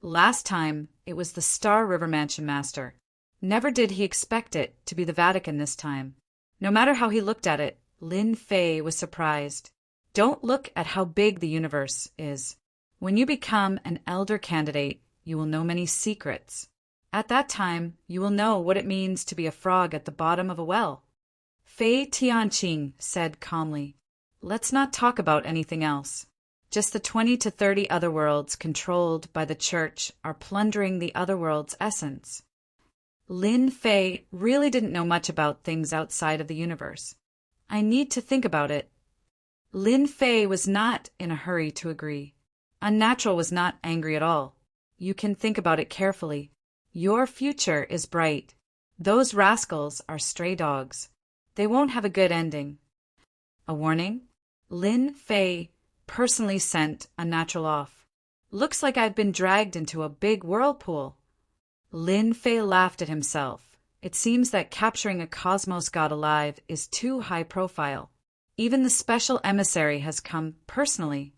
Last time, it was the Star River Mansion Master. Never did he expect it to be the Vatican this time. No matter how he looked at it, Lin Fei was surprised. Don't look at how big the universe is. When you become an elder candidate, you will know many secrets. At that time, you will know what it means to be a frog at the bottom of a well. Fei Tianqing said calmly, "Let's not talk about anything else. Just the 20 to 30 other worlds controlled by the church are plundering the other world's essence." Lin Fei really didn't know much about things outside of the universe. I need to think about it. Lin Fei was not in a hurry to agree. Unnatural was not angry at all. You can think about it carefully. Your future is bright. Those rascals are stray dogs. They won't have a good ending. A warning? Lin Fei personally sent Unnatural off. Looks like I've been dragged into a big whirlpool. Lin Fei laughed at himself. It seems that capturing a cosmos god alive is too high profile. Even the special emissary has come personally.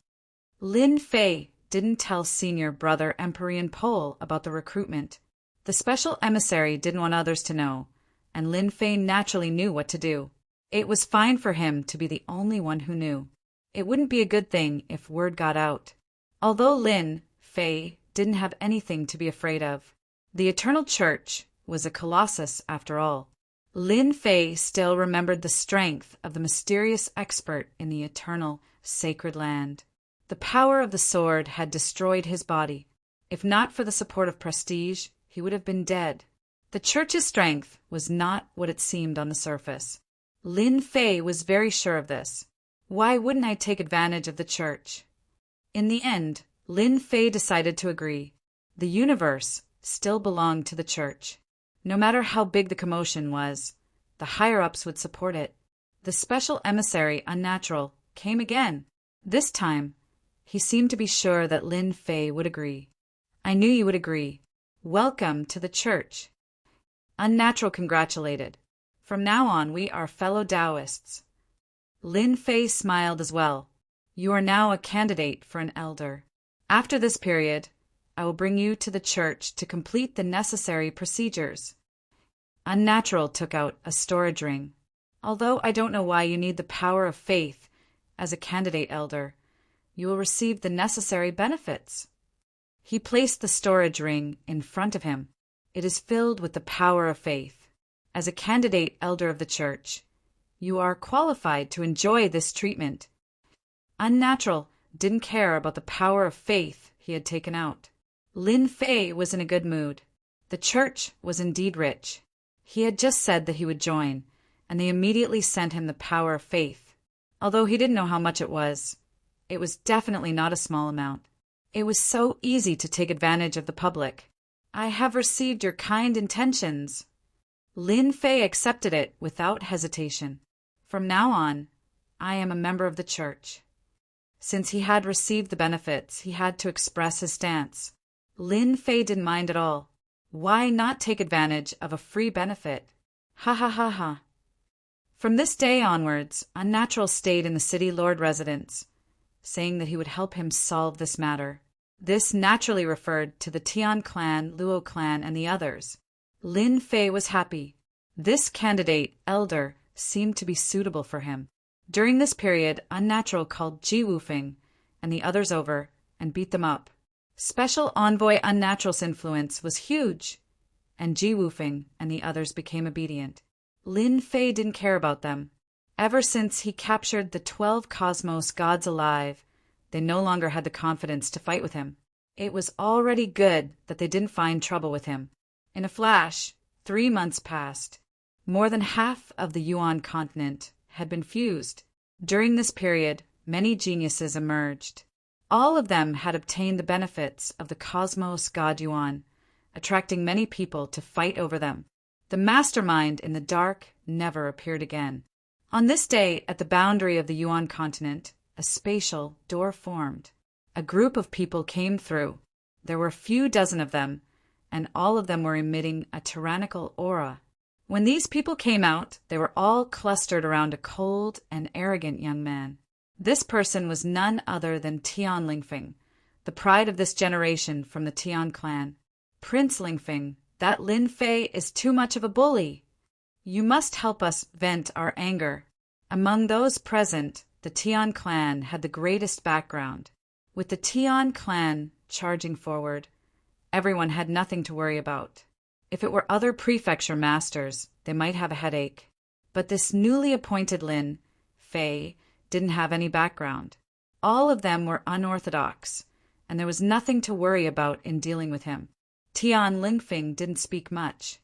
Lin Fei didn't tell senior brother Empyrean Pole about the recruitment. The special emissary didn't want others to know, and Lin Fei naturally knew what to do. It was fine for him to be the only one who knew. It wouldn't be a good thing if word got out. Although Lin Fei didn't have anything to be afraid of. The Eternal Church was a colossus after all. Lin Fei still remembered the strength of the mysterious expert in the eternal sacred land. The power of the sword had destroyed his body. If not for the support of prestige, he would have been dead. The church's strength was not what it seemed on the surface. Lin Fei was very sure of this. Why wouldn't I take advantage of the church? In the end, Lin Fei decided to agree. The universe still belonged to the church. No matter how big the commotion was, the higher-ups would support it. The special emissary, Unnatural, came again. This time, he seemed to be sure that Lin Fei would agree. I knew you would agree. Welcome to the church. Unnatural congratulated. From now on, we are fellow Taoists. Lin Fei smiled as well. You are now a candidate for an elder. After this period, I will bring you to the church to complete the necessary procedures. Unnatural took out a storage ring. Although I don't know why you need the power of faith as a candidate elder, you will receive the necessary benefits. He placed the storage ring in front of him. It is filled with the power of faith. As a candidate elder of the church, you are qualified to enjoy this treatment. Unnatural didn't care about the power of faith he had taken out. Lin Fei was in a good mood. The church was indeed rich. He had just said that he would join, and they immediately sent him the power of faith. Although he didn't know how much it was definitely not a small amount. It was so easy to take advantage of the public. I have received your kind intentions. Lin Fei accepted it without hesitation. From now on, I am a member of the church. Since he had received the benefits, he had to express his stance. Lin Fei didn't mind at all. Why not take advantage of a free benefit? Ha ha ha ha. From this day onwards, Unnatural stayed in the city lord residence, saying that he would help him solve this matter. This naturally referred to the Tian clan, Luo clan, and the others. Lin Fei was happy. This candidate, elder, seemed to be suitable for him. During this period, Unnatural called Ji Wufeng and the others over and beat them up. Special Envoy Unnatural's influence was huge, and Ji Wufeng and the others became obedient. Lin Fei didn't care about them. Ever since he captured the 12 cosmos gods alive, they no longer had the confidence to fight with him. It was already good that they didn't find trouble with him. In a flash, 3 months passed. More than half of the Yuan continent had been fused. During this period, many geniuses emerged. All of them had obtained the benefits of the cosmos god Yuan, attracting many people to fight over them. The mastermind in the dark never appeared again. On this day, at the boundary of the Yuan continent, a spatial door formed. A group of people came through. There were a few dozen of them, and all of them were emitting a tyrannical aura. When these people came out, they were all clustered around a cold and arrogant young man. This person was none other than Tian Lingfeng, the pride of this generation from the Tian clan. Prince Lingfeng, that Lin Fei is too much of a bully. You must help us vent our anger. Among those present, the Tian clan had the greatest background. With the Tian clan charging forward, everyone had nothing to worry about. If it were other prefecture masters, they might have a headache. But this newly appointed Lin Fei didn't have any background. All of them were unorthodox, and there was nothing to worry about in dealing with him. Tian Lingfeng didn't speak much.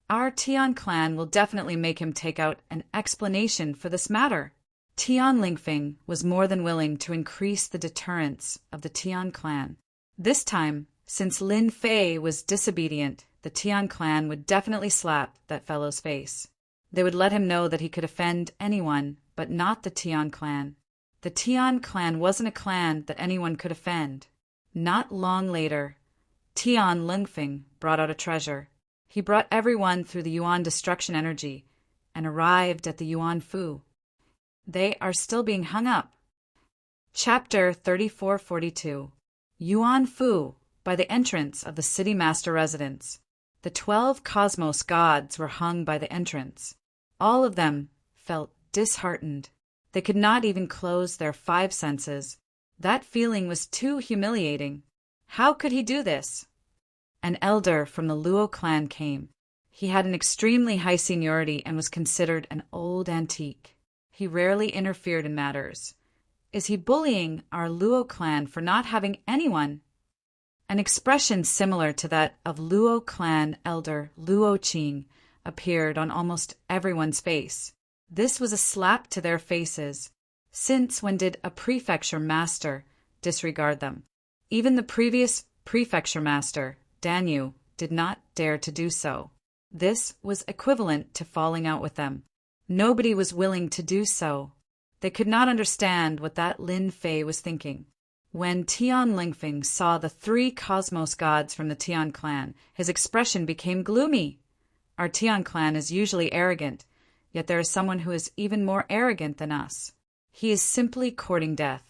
Our Tian clan will definitely make him take out an explanation for this matter. Tian Lingfeng was more than willing to increase the deterrence of the Tian clan. This time, since Lin Fei was disobedient, the Tian clan would definitely slap that fellow's face. They would let him know that he could offend anyone, but not the Tian clan. The Tian clan wasn't a clan that anyone could offend. Not long later, Tian Lingfeng brought out a treasure. He brought everyone through the Yuan destruction energy and arrived at the Yuan Fu. They are still being hung up. Chapter 3442. Yuan Fu, by the entrance of the city master residence. The 12 cosmos gods were hung by the entrance. All of them felt disheartened. They could not even close their 5 senses. That feeling was too humiliating. How could he do this? An elder from the Luo clan came. He had an extremely high seniority and was considered an old antique. He rarely interfered in matters. Is he bullying our Luo clan for not having anyone? An expression similar to that of Luo clan elder Luo Qing appeared on almost everyone's face. This was a slap to their faces. Since when did a prefecture master disregard them? Even the previous prefecture master, Danyu, did not dare to do so. This was equivalent to falling out with them. Nobody was willing to do so. They could not understand what that Lin Fei was thinking. When Tian Lingfeng saw the 3 cosmos gods from the Tian clan, his expression became gloomy. Our Tian clan is usually arrogant, yet there is someone who is even more arrogant than us. He is simply courting death.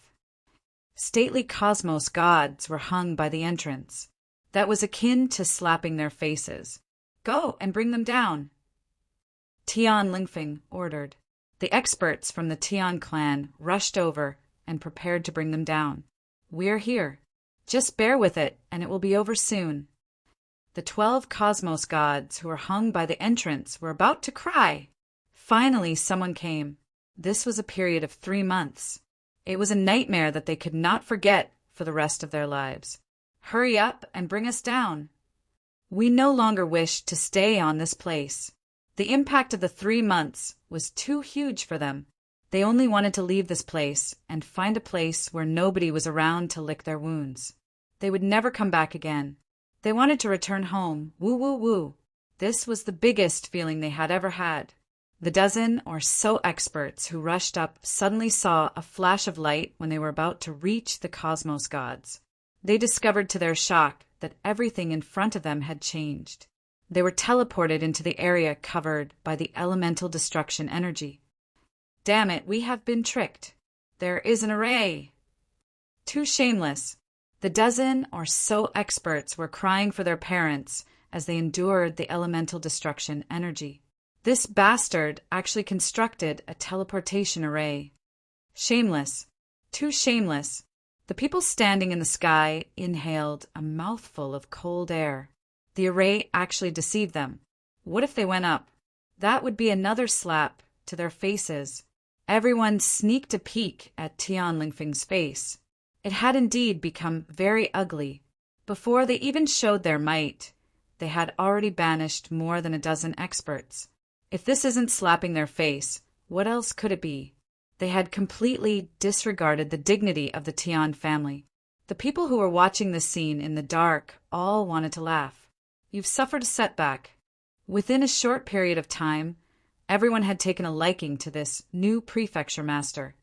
Stately cosmos gods were hung by the entrance. That was akin to slapping their faces. Go and bring them down. Tian Lingfeng ordered. The experts from the Tian clan rushed over and prepared to bring them down. We're here. Just bear with it, and it will be over soon. The 12 cosmos gods who were hung by the entrance were about to cry. Finally, someone came. This was a period of 3 months. It was a nightmare that they could not forget for the rest of their lives. Hurry up and bring us down. We no longer wished to stay on this place. The impact of the 3 months was too huge for them. They only wanted to leave this place and find a place where nobody was around to lick their wounds. They would never come back again. They wanted to return home. Woo, woo, woo. This was the biggest feeling they had ever had. The dozen or so experts who rushed up suddenly saw a flash of light when they were about to reach the cosmos gods. They discovered to their shock that everything in front of them had changed. They were teleported into the area covered by the elemental destruction energy. Damn it, we have been tricked. There is an array. Too shameless. The dozen or so experts were crying for their parents as they endured the elemental destruction energy. This bastard actually constructed a teleportation array. Shameless. Too shameless. The people standing in the sky inhaled a mouthful of cold air. The array actually deceived them. What if they went up? That would be another slap to their faces. Everyone sneaked a peek at Tian Lingfeng's face. It had indeed become very ugly. Before they even showed their might, they had already banished more than a dozen experts. If this isn't slapping their face, what else could it be? They had completely disregarded the dignity of the Tian family. The people who were watching this scene in the dark all wanted to laugh. You've suffered a setback. Within a short period of time, everyone had taken a liking to this new prefecture master.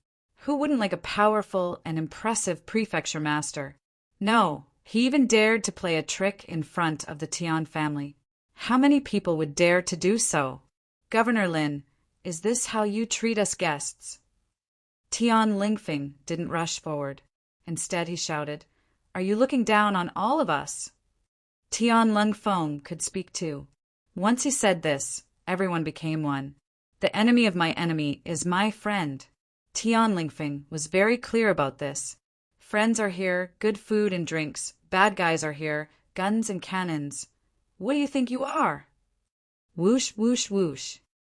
Who wouldn't like a powerful and impressive prefecture master? No, he even dared to play a trick in front of the Tian family. How many people would dare to do so? Governor Lin, is this how you treat us guests? Tian Lingfeng didn't rush forward. Instead, he shouted, "Are you looking down on all of us?" Tian Lingfeng could speak too. Once he said this, everyone became one. The enemy of my enemy is my friend. Tian Lingfeng was very clear about this. Friends are here, good food and drinks. Bad guys are here, guns and cannons. What do you think you are? Whoosh, whoosh, whoosh.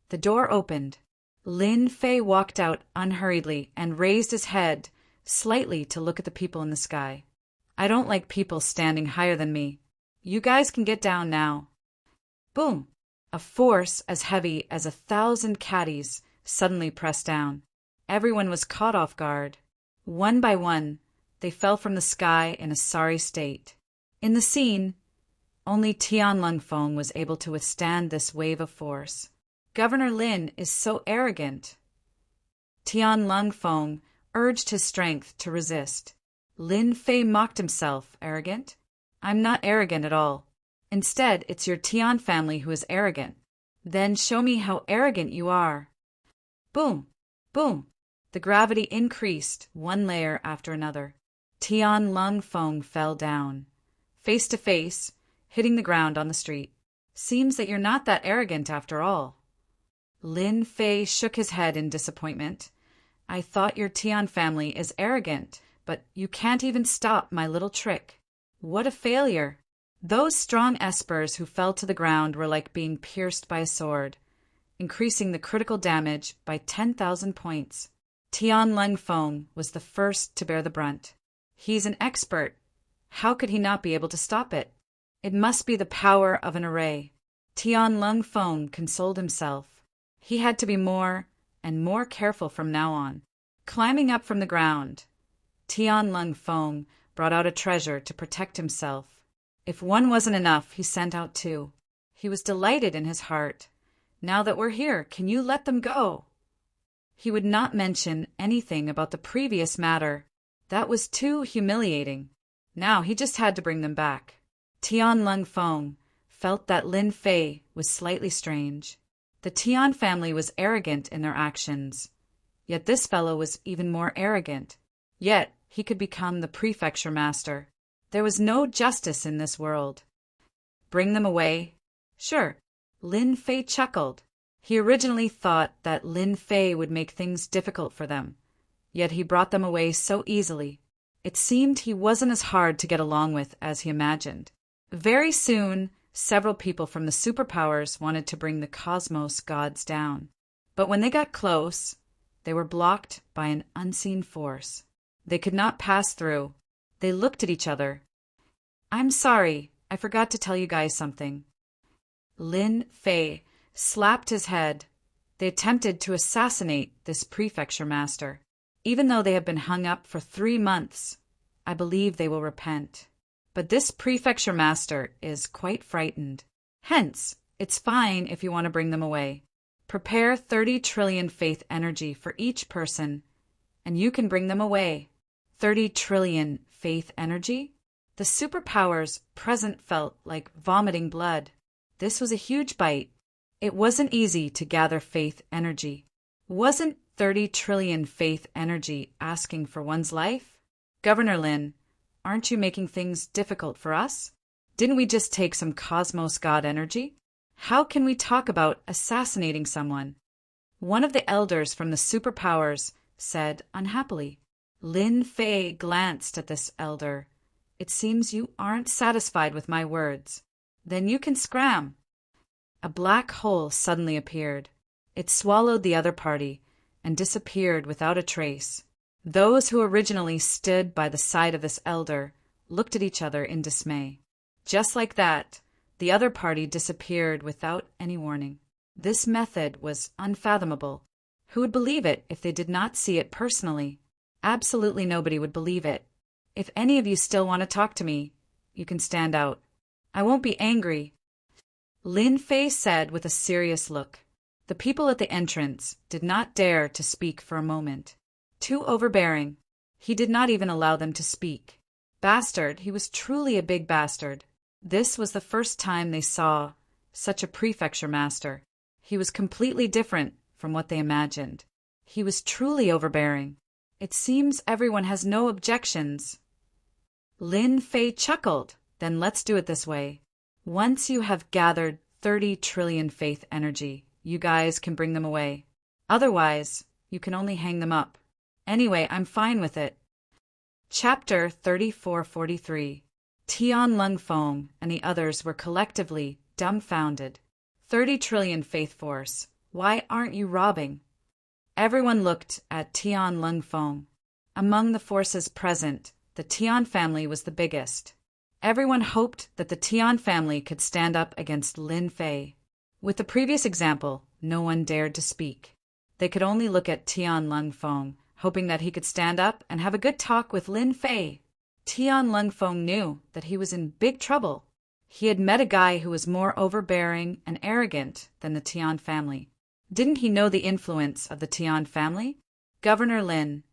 The door opened. Lin Fei walked out unhurriedly and raised his head slightly to look at the people in the sky. I don't like people standing higher than me. You guys can get down now. Boom! A force as heavy as 1,000 caddies suddenly pressed down. Everyone was caught off guard. One by one, they fell from the sky in a sorry state. In the scene, only Tian Lingfeng was able to withstand this wave of force. Governor Lin is so arrogant. Tian Lingfeng urged his strength to resist. Lin Fei mocked himself. Arrogant? I'm not arrogant at all. Instead, it's your Tian family who is arrogant. Then show me how arrogant you are. Boom! Boom! The gravity increased, one layer after another. Tian Lingfeng fell down. Face to face, hitting the ground on the street. Seems that you're not that arrogant after all. Lin Fei shook his head in disappointment. I thought your Tian family is arrogant, but you can't even stop my little trick. What a failure! Those strong espers who fell to the ground were like being pierced by a sword, increasing the critical damage by 10,000 points. Tian Lingfeng was the first to bear the brunt. He's an expert. How could he not be able to stop it? It must be the power of an array. Tian Lingfeng consoled himself. He had to be more and more careful from now on. Climbing up from the ground, Tian Lingfeng brought out a treasure to protect himself. If one wasn't enough, he sent out 2. He was delighted in his heart. Now that we're here, can you let them go? He would not mention anything about the previous matter. That was too humiliating. Now he just had to bring them back. Tian Lingfeng felt that Lin Fei was slightly strange. The Tian family was arrogant in their actions. Yet this fellow was even more arrogant. Yet he could become the prefecture master. There was no justice in this world. Bring them away? Sure. Lin Fei chuckled. He originally thought that Lin Fei would make things difficult for them. Yet he brought them away so easily. It seemed he wasn't as hard to get along with as he imagined. Very soon, several people from the superpowers wanted to bring the cosmos gods down. But when they got close, they were blocked by an unseen force. They could not pass through. They looked at each other. "I'm sorry, I forgot to tell you guys something." Lin Fei slapped his head. They attempted to assassinate this prefecture master. Even though they have been hung up for 3 months, I believe they will repent. But this prefecture master is quite frightened. Hence, it's fine if you want to bring them away. Prepare 30 trillion faith energy for each person, and you can bring them away. 30 trillion faith energy? The superpowers present felt like vomiting blood. This was a huge bite. It wasn't easy to gather faith energy. Wasn't 30 trillion faith energy asking for one's life? Governor Lin, aren't you making things difficult for us? Didn't we just take some cosmos god energy? How can we talk about assassinating someone? One of the elders from the superpowers said unhappily. Lin Fei glanced at this elder. "It seems you aren't satisfied with my words. Then you can scram." A black hole suddenly appeared. It swallowed the other party and disappeared without a trace. Those who originally stood by the side of this elder looked at each other in dismay. Just like that, the other party disappeared without any warning. This method was unfathomable. Who would believe it if they did not see it personally? Absolutely nobody would believe it. If any of you still want to talk to me, you can stand out. I won't be angry. Lin Fei said with a serious look. The people at the entrance did not dare to speak for a moment. Too overbearing. He did not even allow them to speak. Bastard, he was truly a big bastard. This was the first time they saw such a prefecture master. He was completely different from what they imagined. He was truly overbearing. It seems everyone has no objections. Lin Fei chuckled. Then let's do it this way. Once you have gathered 30 trillion faith energy, you guys can bring them away. Otherwise, you can only hang them up. Anyway, I'm fine with it. Chapter 3443. Tian Lung Feng and the others were collectively dumbfounded. 30 trillion faith force. Why aren't you robbing? Everyone looked at Tian Lung Feng. Among the forces present, the Tian family was the biggest. Everyone hoped that the Tian family could stand up against Lin Fei. With the previous example, no one dared to speak. They could only look at Tian Lung Feng, hoping that he could stand up and have a good talk with Lin Fei. Tian Lung Feng knew that he was in big trouble. He had met a guy who was more overbearing and arrogant than the Tian family. Didn't he know the influence of the Tian family? Governor Lin,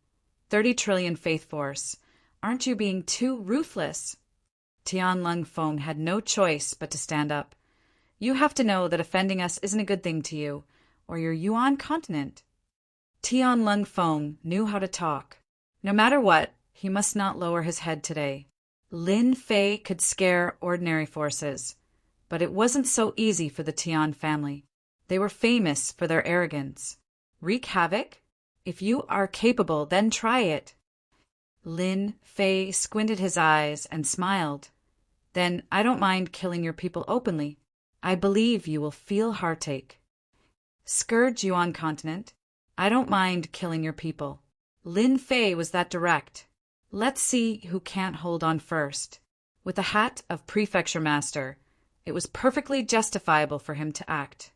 30 trillion faith force, aren't you being too ruthless? Tian Lung Feng had no choice but to stand up. You have to know that offending us isn't a good thing to you, or your Yuan continent. Tian Lung Feng knew how to talk. No matter what, he must not lower his head today. Lin Fei could scare ordinary forces, but it wasn't so easy for the Tian family. They were famous for their arrogance. Wreak havoc? If you are capable, then try it. Lin Fei squinted his eyes and smiled. Then I don't mind killing your people openly. I believe you will feel heartache. Scourge Yuan continent. I don't mind killing your people. Lin Fei was that direct. Let's see who can't hold on first. With the hat of prefecture master, it was perfectly justifiable for him to act.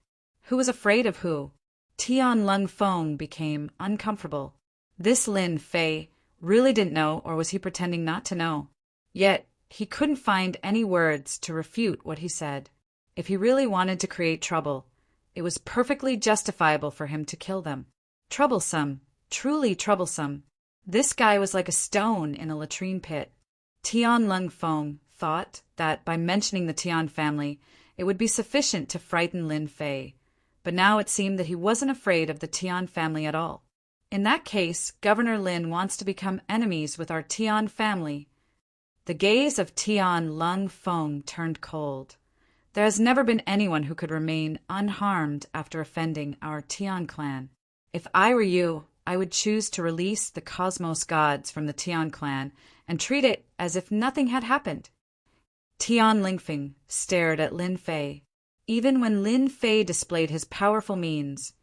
Who was afraid of who? Tian Lung Feng became uncomfortable. This Lin Fei really didn't know, or was he pretending not to know? Yet, he couldn't find any words to refute what he said. If he really wanted to create trouble, it was perfectly justifiable for him to kill them. Troublesome, truly troublesome. This guy was like a stone in a latrine pit. Tian Lung Feng thought that by mentioning the Tian family, it would be sufficient to frighten Lin Fei. But now it seemed that he wasn't afraid of the Tian family at all. In that case, Governor Lin wants to become enemies with our Tian family. The gaze of Tian Lung Feng turned cold. There has never been anyone who could remain unharmed after offending our Tian clan. If I were you, I would choose to release the cosmos gods from the Tian clan and treat it as if nothing had happened. Tian Lingfeng stared at Lin Fei. Even when Lin Fei displayed his powerful means,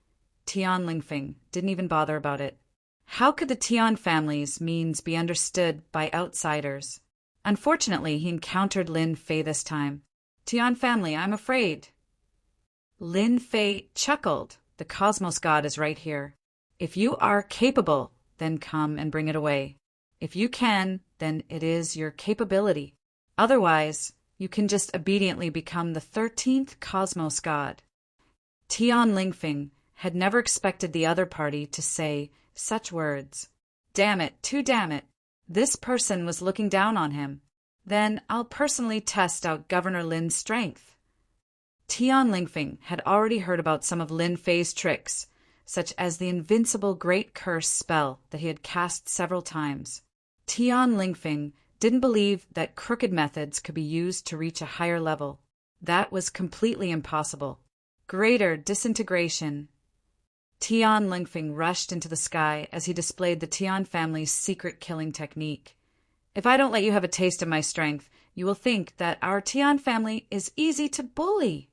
Tian Lingfeng didn't even bother about it. How could the Tian family's means be understood by outsiders? Unfortunately, he encountered Lin Fei this time. Tian family, I'm afraid. Lin Fei chuckled. The cosmos god is right here. If you are capable, then come and bring it away. If you can, then it is your capability. Otherwise, you can just obediently become the 13th cosmos god. Tian Lingfeng had never expected the other party to say such words. Damn it, too damn it. This person was looking down on him. Then I'll personally test out Governor Lin's strength. Tian Lingfeng had already heard about some of Lin Fei's tricks, such as the invincible Great Curse spell that he had cast several times. Tian Lingfeng didn't believe that crooked methods could be used to reach a higher level. That was completely impossible. Greater disintegration. Tian Lingfeng rushed into the sky as he displayed the Tian family's secret killing technique. If I don't let you have a taste of my strength, you will think that our Tian family is easy to bully.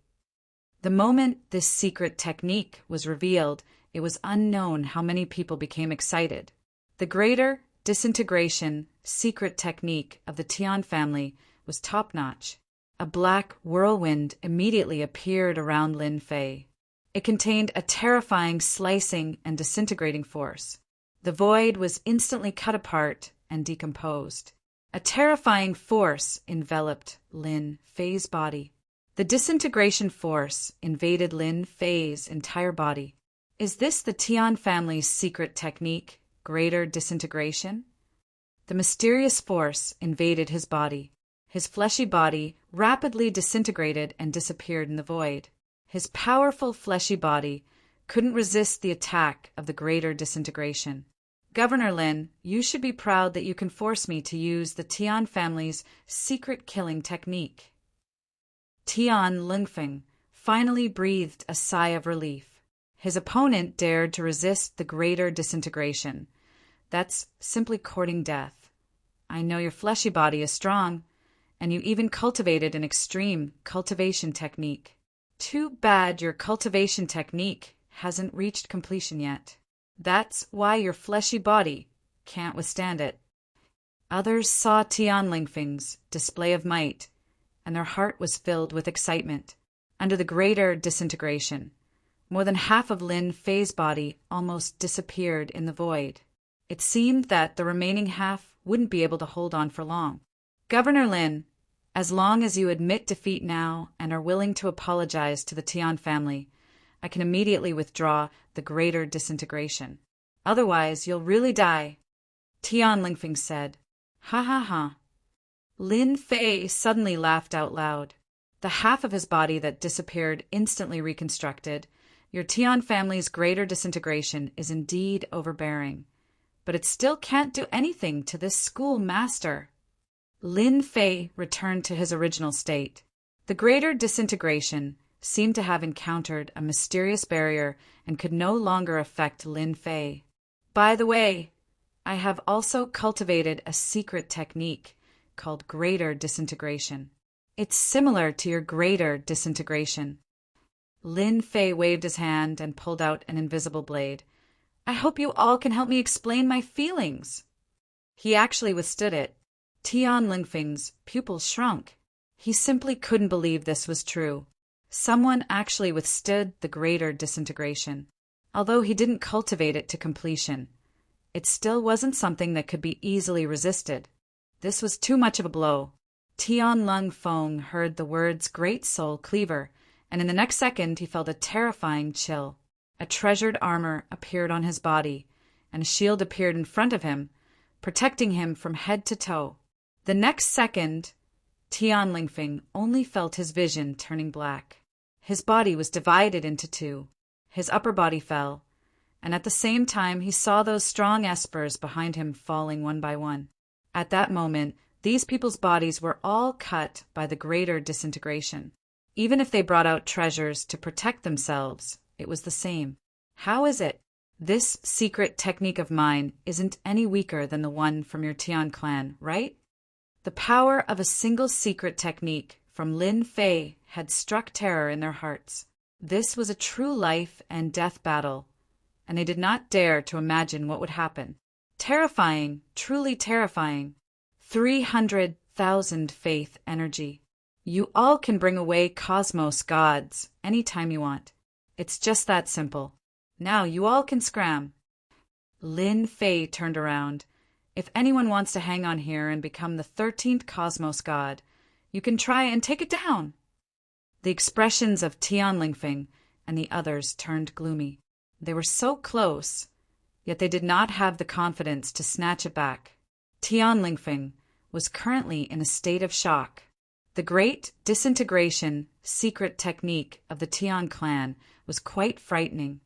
The moment this secret technique was revealed, it was unknown how many people became excited. The greater disintegration secret technique of the Tian family was top-notch. A black whirlwind immediately appeared around Lin Fei. It contained a terrifying slicing and disintegrating force. The void was instantly cut apart and decomposed. A terrifying force enveloped Lin Fei's body. The disintegration force invaded Lin Fei's entire body. Is this the Tian family's secret technique, greater disintegration? The mysterious force invaded his body. His fleshy body rapidly disintegrated and disappeared in the void. His powerful fleshy body couldn't resist the attack of the greater disintegration. Governor Lin, you should be proud that you can force me to use the Tian family's secret killing technique. Tian Lingfeng finally breathed a sigh of relief. His opponent dared to resist the greater disintegration. That's simply courting death. I know your fleshy body is strong, and you even cultivated an extreme cultivation technique. Too bad your cultivation technique hasn't reached completion yet. That's why your fleshy body can't withstand it. Others saw Tian Lingfeng's display of might, and their heart was filled with excitement. Under the greater disintegration, more than half of Lin Fei's body almost disappeared in the void. It seemed that the remaining half wouldn't be able to hold on for long. Governor Lin, as long as you admit defeat now and are willing to apologize to the Tian family, I can immediately withdraw the greater disintegration. Otherwise, you'll really die. Tian Lingfeng said. Ha ha ha. Lin Fei suddenly laughed out loud. The half of his body that disappeared instantly reconstructed. Your Tian family's greater disintegration is indeed overbearing, but it still can't do anything to this school master. Lin Fei returned to his original state. The greater disintegration seemed to have encountered a mysterious barrier and could no longer affect Lin Fei. By the way, I have also cultivated a secret technique called greater disintegration. It's similar to your greater disintegration. Lin Fei waved his hand and pulled out an invisible blade. I hope you all can help me explain my feelings. He actually withstood it. Tian Lingfeng's pupils shrunk. He simply couldn't believe this was true. Someone actually withstood the greater disintegration. Although he didn't cultivate it to completion, it still wasn't something that could be easily resisted. This was too much of a blow. Tian Lingfeng heard the words Great Soul Cleaver, and in the next second he felt a terrifying chill. A treasured armor appeared on his body, and a shield appeared in front of him, protecting him from head to toe. The next second, Tian Lingfeng only felt his vision turning black. His body was divided into two. His upper body fell, and at the same time he saw those strong espers behind him falling one by one. At that moment, these people's bodies were all cut by the greater disintegration. Even if they brought out treasures to protect themselves, it was the same. How is it? This secret technique of mine isn't any weaker than the one from your Tian clan, right? The power of a single secret technique from Lin Fei had struck terror in their hearts. This was a true life and death battle, and they did not dare to imagine what would happen. Terrifying, truly terrifying. 300,000 faith energy. You all can bring away cosmos gods anytime you want. It's just that simple. Now you all can scram. Lin Fei turned around. If anyone wants to hang on here and become the 13th cosmos god, you can try and take it down. The expressions of Tian Lingfeng and the others turned gloomy. They were so close, yet they did not have the confidence to snatch it back. Tian Lingfeng was currently in a state of shock. The great disintegration secret technique of the Tian clan was quite frightening.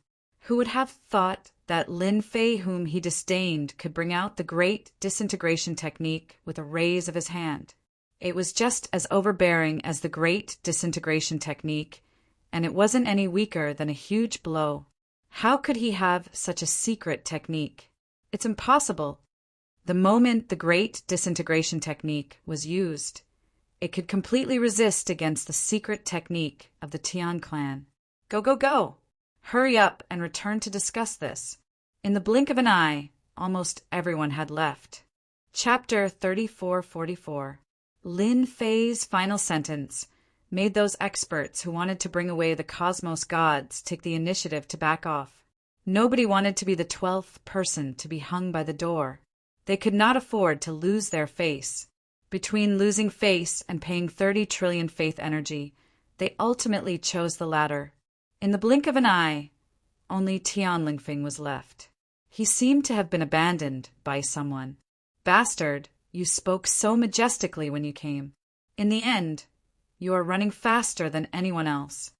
Who would have thought that Lin Fei, whom he disdained, could bring out the great disintegration technique with a raise of his hand? It was just as overbearing as the great disintegration technique, and it wasn't any weaker than a huge blow. How could he have such a secret technique? It's impossible. The moment the great disintegration technique was used, it could completely resist against the secret technique of the Tian clan. Go, go, go! Hurry up and return to discuss this. In the blink of an eye, almost everyone had left. Chapter 3444. Lin Fei's final sentence made those experts who wanted to bring away the cosmos gods take the initiative to back off. Nobody wanted to be the 12th person to be hung by the door. They could not afford to lose their face. Between losing face and paying 30 trillion faith energy, they ultimately chose the latter. In the blink of an eye, only Tian Lingfeng was left. He seemed to have been abandoned by someone. Bastard, you spoke so majestically when you came. In the end, you are running faster than anyone else.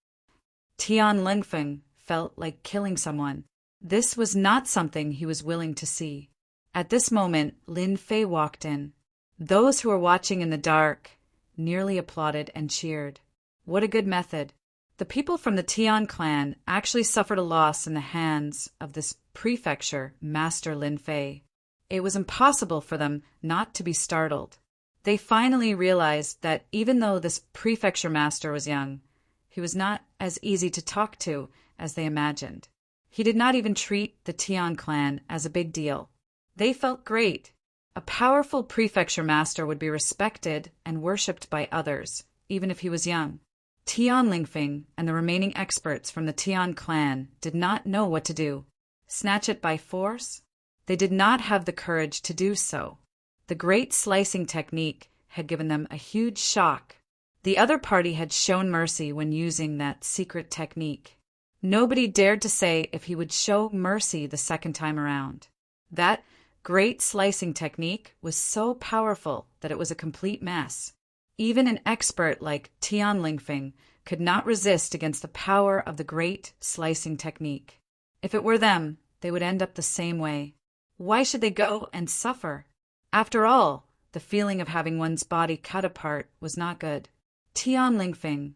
Tian Lingfeng felt like killing someone. This was not something he was willing to see. At this moment, Lin Fei walked in. Those who were watching in the dark nearly applauded and cheered. What a good method. The people from the Tian clan actually suffered a loss in the hands of this prefecture master Lin Fei. It was impossible for them not to be startled. They finally realized that even though this prefecture master was young, he was not as easy to talk to as they imagined. He did not even treat the Tian clan as a big deal. They felt great. A powerful prefecture master would be respected and worshipped by others, even if he was young. Tian Lingfeng and the remaining experts from the Tian clan did not know what to do. Snatch it by force? They did not have the courage to do so. The great slicing technique had given them a huge shock. The other party had shown mercy when using that secret technique. Nobody dared to say if he would show mercy the second time around. That great slicing technique was so powerful that it was a complete mess. Even an expert like Tian Lingfeng could not resist against the power of the great slicing technique. If it were them, they would end up the same way. Why should they go and suffer? After all, the feeling of having one's body cut apart was not good. Tian Lingfeng,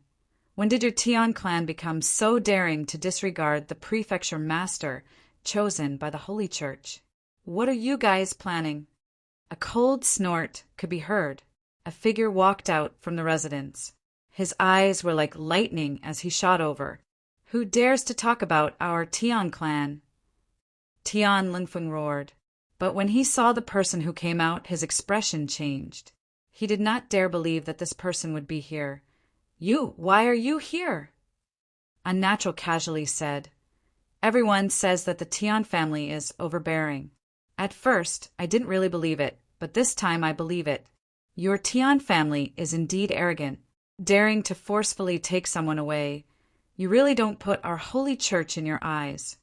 when did your Tian clan become so daring to disregard the prefecture master chosen by the Holy Church? What are you guys planning? A cold snort could be heard. A figure walked out from the residence. His eyes were like lightning as he shot over. Who dares to talk about our Tian clan? Tian Lingfeng roared. But when he saw the person who came out, his expression changed. He did not dare believe that this person would be here. Why are you here? Unnatural casually said. Everyone says that the Tian family is overbearing. At first, I didn't really believe it, but this time I believe it. Your Tian family is indeed arrogant, daring to forcefully take someone away. You really don't put our holy church in your eyes.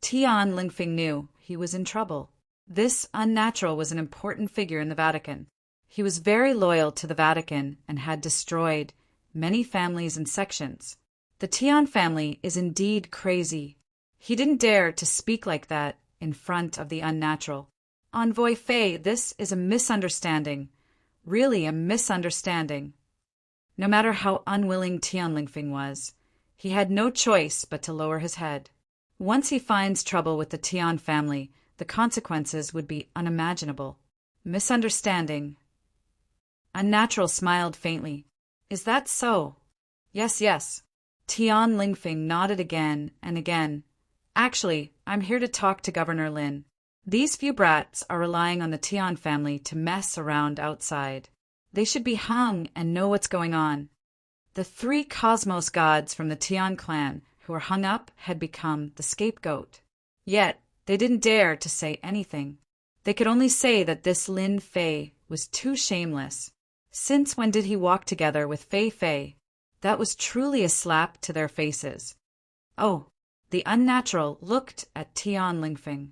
Tian Lingfeng knew he was in trouble. This unnatural was an important figure in the Vatican. He was very loyal to the Vatican and had destroyed many families and sections. The Tian family is indeed crazy. He didn't dare to speak like that in front of the unnatural. Envoy Fei, this is a misunderstanding. Really a misunderstanding. No matter how unwilling Tian Lingfeng was, he had no choice but to lower his head. Once he finds trouble with the Tian family, the consequences would be unimaginable. Misunderstanding. Unnatural smiled faintly. Is that so? Yes, yes. Tian Lingfeng nodded again and again. Actually, I'm here to talk to Governor Lin. These few brats are relying on the Tian family to mess around outside. They should be hung and know what's going on. The 3 cosmos gods from the Tian clan who were hung up had become the scapegoat. Yet, they didn't dare to say anything. They could only say that this Lin Fei was too shameless. Since when did he walk together with Fei Fei? That was truly a slap to their faces. Oh, the unnatural looked at Tian Lingfeng.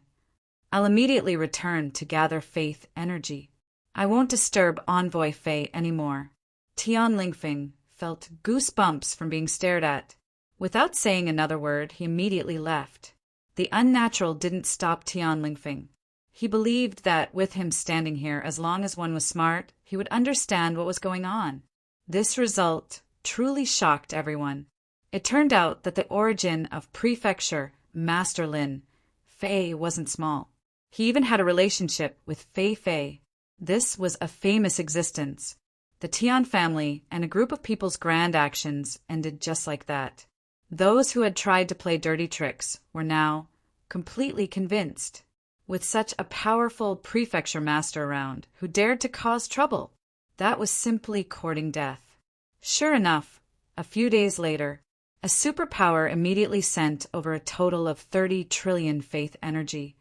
I'll immediately return to gather faith energy. I won't disturb Envoy Fei anymore. Tian Lingfeng felt goosebumps from being stared at. Without saying another word, he immediately left. The unnatural didn't stop Tian Lingfeng. He believed that with him standing here, as long as one was smart, he would understand what was going on. This result truly shocked everyone. It turned out that the origin of Prefecture Master Lin Fei wasn't small. He even had a relationship with Fei Fei. This was a famous existence. The Tian family and a group of people's grand actions ended just like that. Those who had tried to play dirty tricks were now completely convinced. With such a powerful prefecture master around who dared to cause trouble, that was simply courting death. Sure enough, a few days later, a superpower immediately sent over a total of 30 trillion faith energy,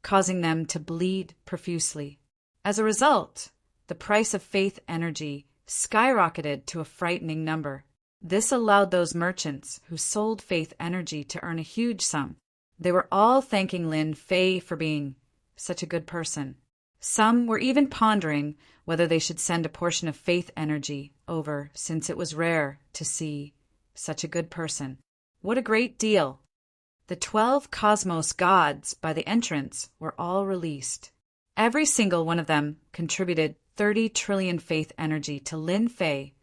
causing them to bleed profusely. As a result, the price of faith energy skyrocketed to a frightening number. This allowed those merchants who sold faith energy to earn a huge sum. They were all thanking Lin Fei for being such a good person. Some were even pondering whether they should send a portion of faith energy over, since it was rare to see such a good person. What a great deal! The 12 cosmos gods by the entrance were all released. Every single one of them contributed 30 trillion faith energy to Lin Fei,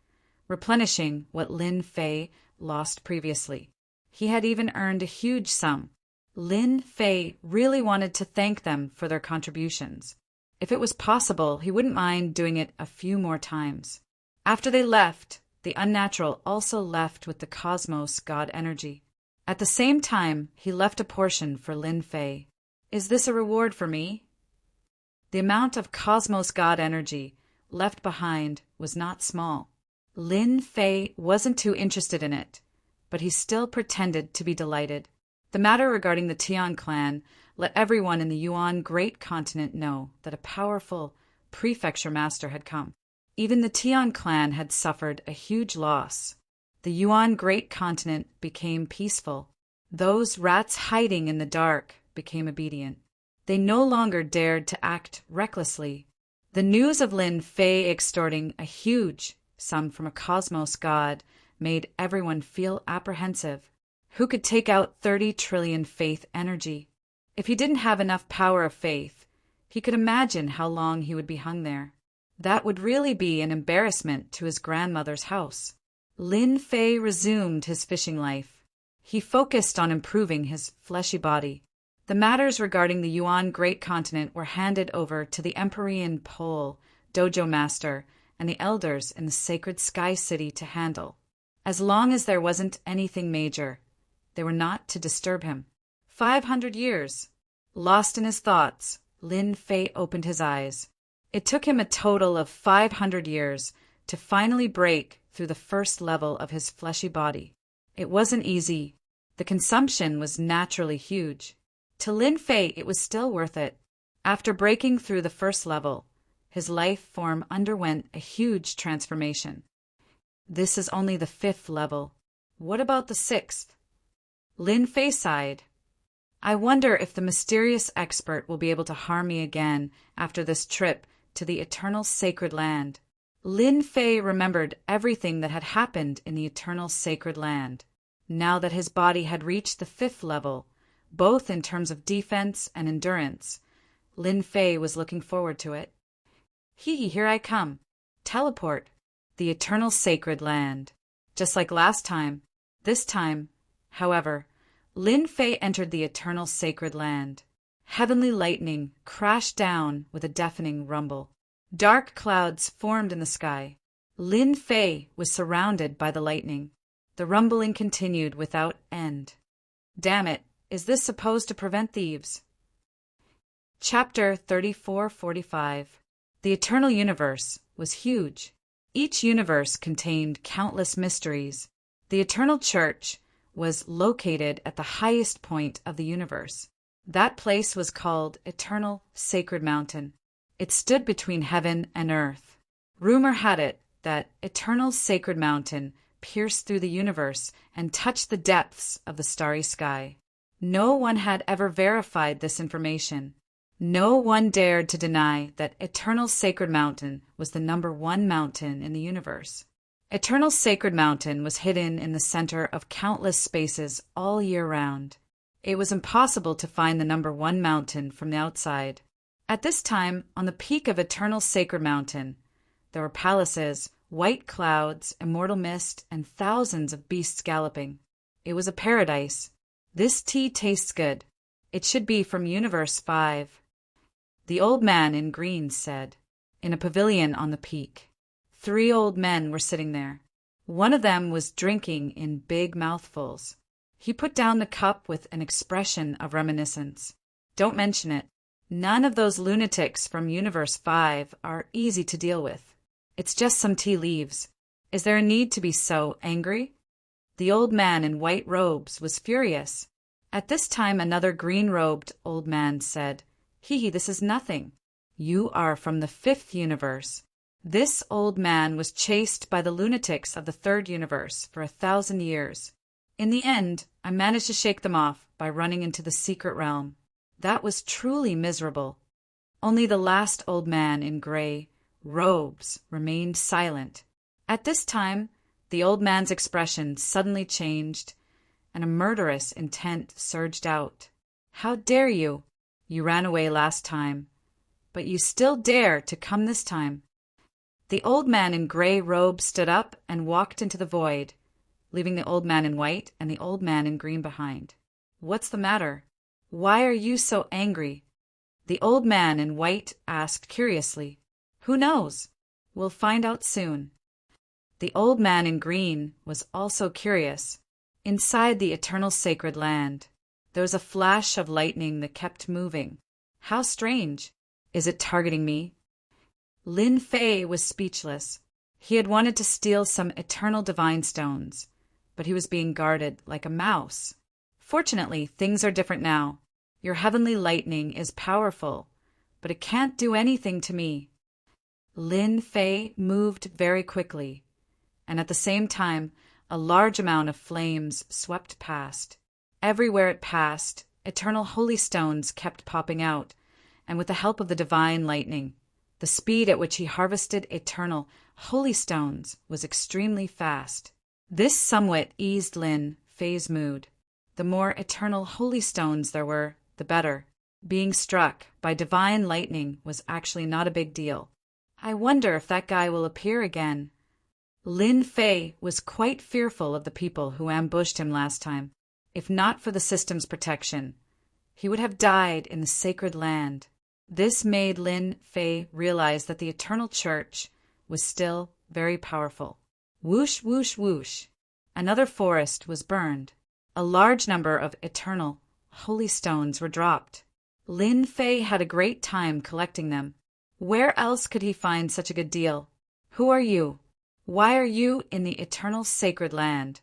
replenishing what Lin Fei lost previously. He had even earned a huge sum. Lin Fei really wanted to thank them for their contributions. If it was possible, he wouldn't mind doing it a few more times. After they left, the unnatural also left with the cosmos god energy. At the same time, he left a portion for Lin Fei. Is this a reward for me? The amount of cosmos god energy left behind was not small. Lin Fei wasn't too interested in it, but he still pretended to be delighted. The matter regarding the Tian clan let everyone in the Yuan Great Continent know that a powerful prefecture master had come. Even the Tian clan had suffered a huge loss. The Yuan Great Continent became peaceful. Those rats hiding in the dark became obedient. They no longer dared to act recklessly. The news of Lin Fei extorting a huge sum from a cosmos god made everyone feel apprehensive. Who could take out 30 trillion faith energy? If he didn't have enough power of faith, he could imagine how long he would be hung there. That would really be an embarrassment to his grandmother's house. Lin Fei resumed his fishing life. He focused on improving his fleshy body. The matters regarding the Yuan Great Continent were handed over to the Empyrean Pole, Dojo Master, and the elders in the Sacred Sky City to handle. As long as there wasn't anything major, they were not to disturb him. 500 years. Lost in his thoughts, Lin Fei opened his eyes. It took him a total of 500 years to finally break through the first level of his fleshy body. It wasn't easy. The consumption was naturally huge. To Lin Fei, it was still worth it. After breaking through the first level, his life form underwent a huge transformation. This is only the 5th level. What about the 6th? Lin Fei sighed. I wonder if the mysterious expert will be able to harm me again after this trip to the eternal sacred land. Lin Fei remembered everything that had happened in the eternal sacred land. Now that his body had reached the 5th level, both in terms of defense and endurance, Lin Fei was looking forward to it. Here I come. Teleport. The eternal sacred land. Just like last time. This time, however, Lin Fei entered the eternal sacred land. Heavenly lightning crashed down with a deafening rumble. Dark clouds formed in the sky. Lin Fei was surrounded by the lightning. The rumbling continued without end. Damn it, is this supposed to prevent thieves? Chapter 3445. The Eternal Universe was huge. Each universe contained countless mysteries. The Eternal Church was located at the highest point of the universe. That place was called Eternal Sacred Mountain. It stood between heaven and earth. Rumor had it that Eternal Sacred Mountain pierced through the universe and touched the depths of the starry sky. No one had ever verified this information. No one dared to deny that Eternal Sacred Mountain was the #1 mountain in the universe. Eternal Sacred Mountain was hidden in the center of countless spaces all year round. It was impossible to find the #1 mountain from the outside. At this time, on the peak of Eternal Sacred Mountain, there were palaces, white clouds, immortal mist, and thousands of beasts galloping. It was a paradise. This tea tastes good. It should be from Universe 5. The old man in green said, in a pavilion on the peak. 3 old men were sitting there. One of them was drinking in big mouthfuls. He put down the cup with an expression of reminiscence. Don't mention it. None of those lunatics from Universe 5 are easy to deal with. It's just some tea leaves. Is there a need to be so angry? The old man in white robes was furious. At this time another green-robed old man said, Hee, this is nothing. You are from the 5th universe. This old man was chased by the lunatics of the 3rd universe for 1,000 years. In the end, I managed to shake them off by running into the secret realm. That was truly miserable. Only the last old man in gray robes remained silent. At this time, the old man's expression suddenly changed, and a murderous intent surged out. How dare you? You ran away last time, but you still dare to come this time. The old man in gray robes stood up and walked into the void, leaving the old man in white and the old man in green behind. What's the matter? Why are you so angry? The old man in white asked curiously. Who knows? We'll find out soon. The old man in green was also curious. Inside the eternal sacred land, there was a flash of lightning that kept moving. How strange. Is it targeting me? Lin Fei was speechless. He had wanted to steal some eternal divine stones, but he was being guarded like a mouse. Fortunately, things are different now. Your heavenly lightning is powerful, but it can't do anything to me. Lin Fei moved very quickly, and at the same time, a large amount of flames swept past. Everywhere it passed, eternal holy stones kept popping out, and with the help of the divine lightning, the speed at which he harvested eternal holy stones was extremely fast. This somewhat eased Lin Fei's mood. The more eternal holy stones there were, the better. Being struck by divine lightning was actually not a big deal. I wonder if that guy will appear again. Lin Fei was quite fearful of the people who ambushed him last time. If not for the system's protection, he would have died in the sacred land. This made Lin Fei realize that the Eternal Church was still very powerful. Whoosh, whoosh, whoosh. Another forest was burned. A large number of eternal holy stones were dropped. Lin Fei had a great time collecting them. Where else could he find such a good deal? Who are you? Why are you in the eternal sacred land?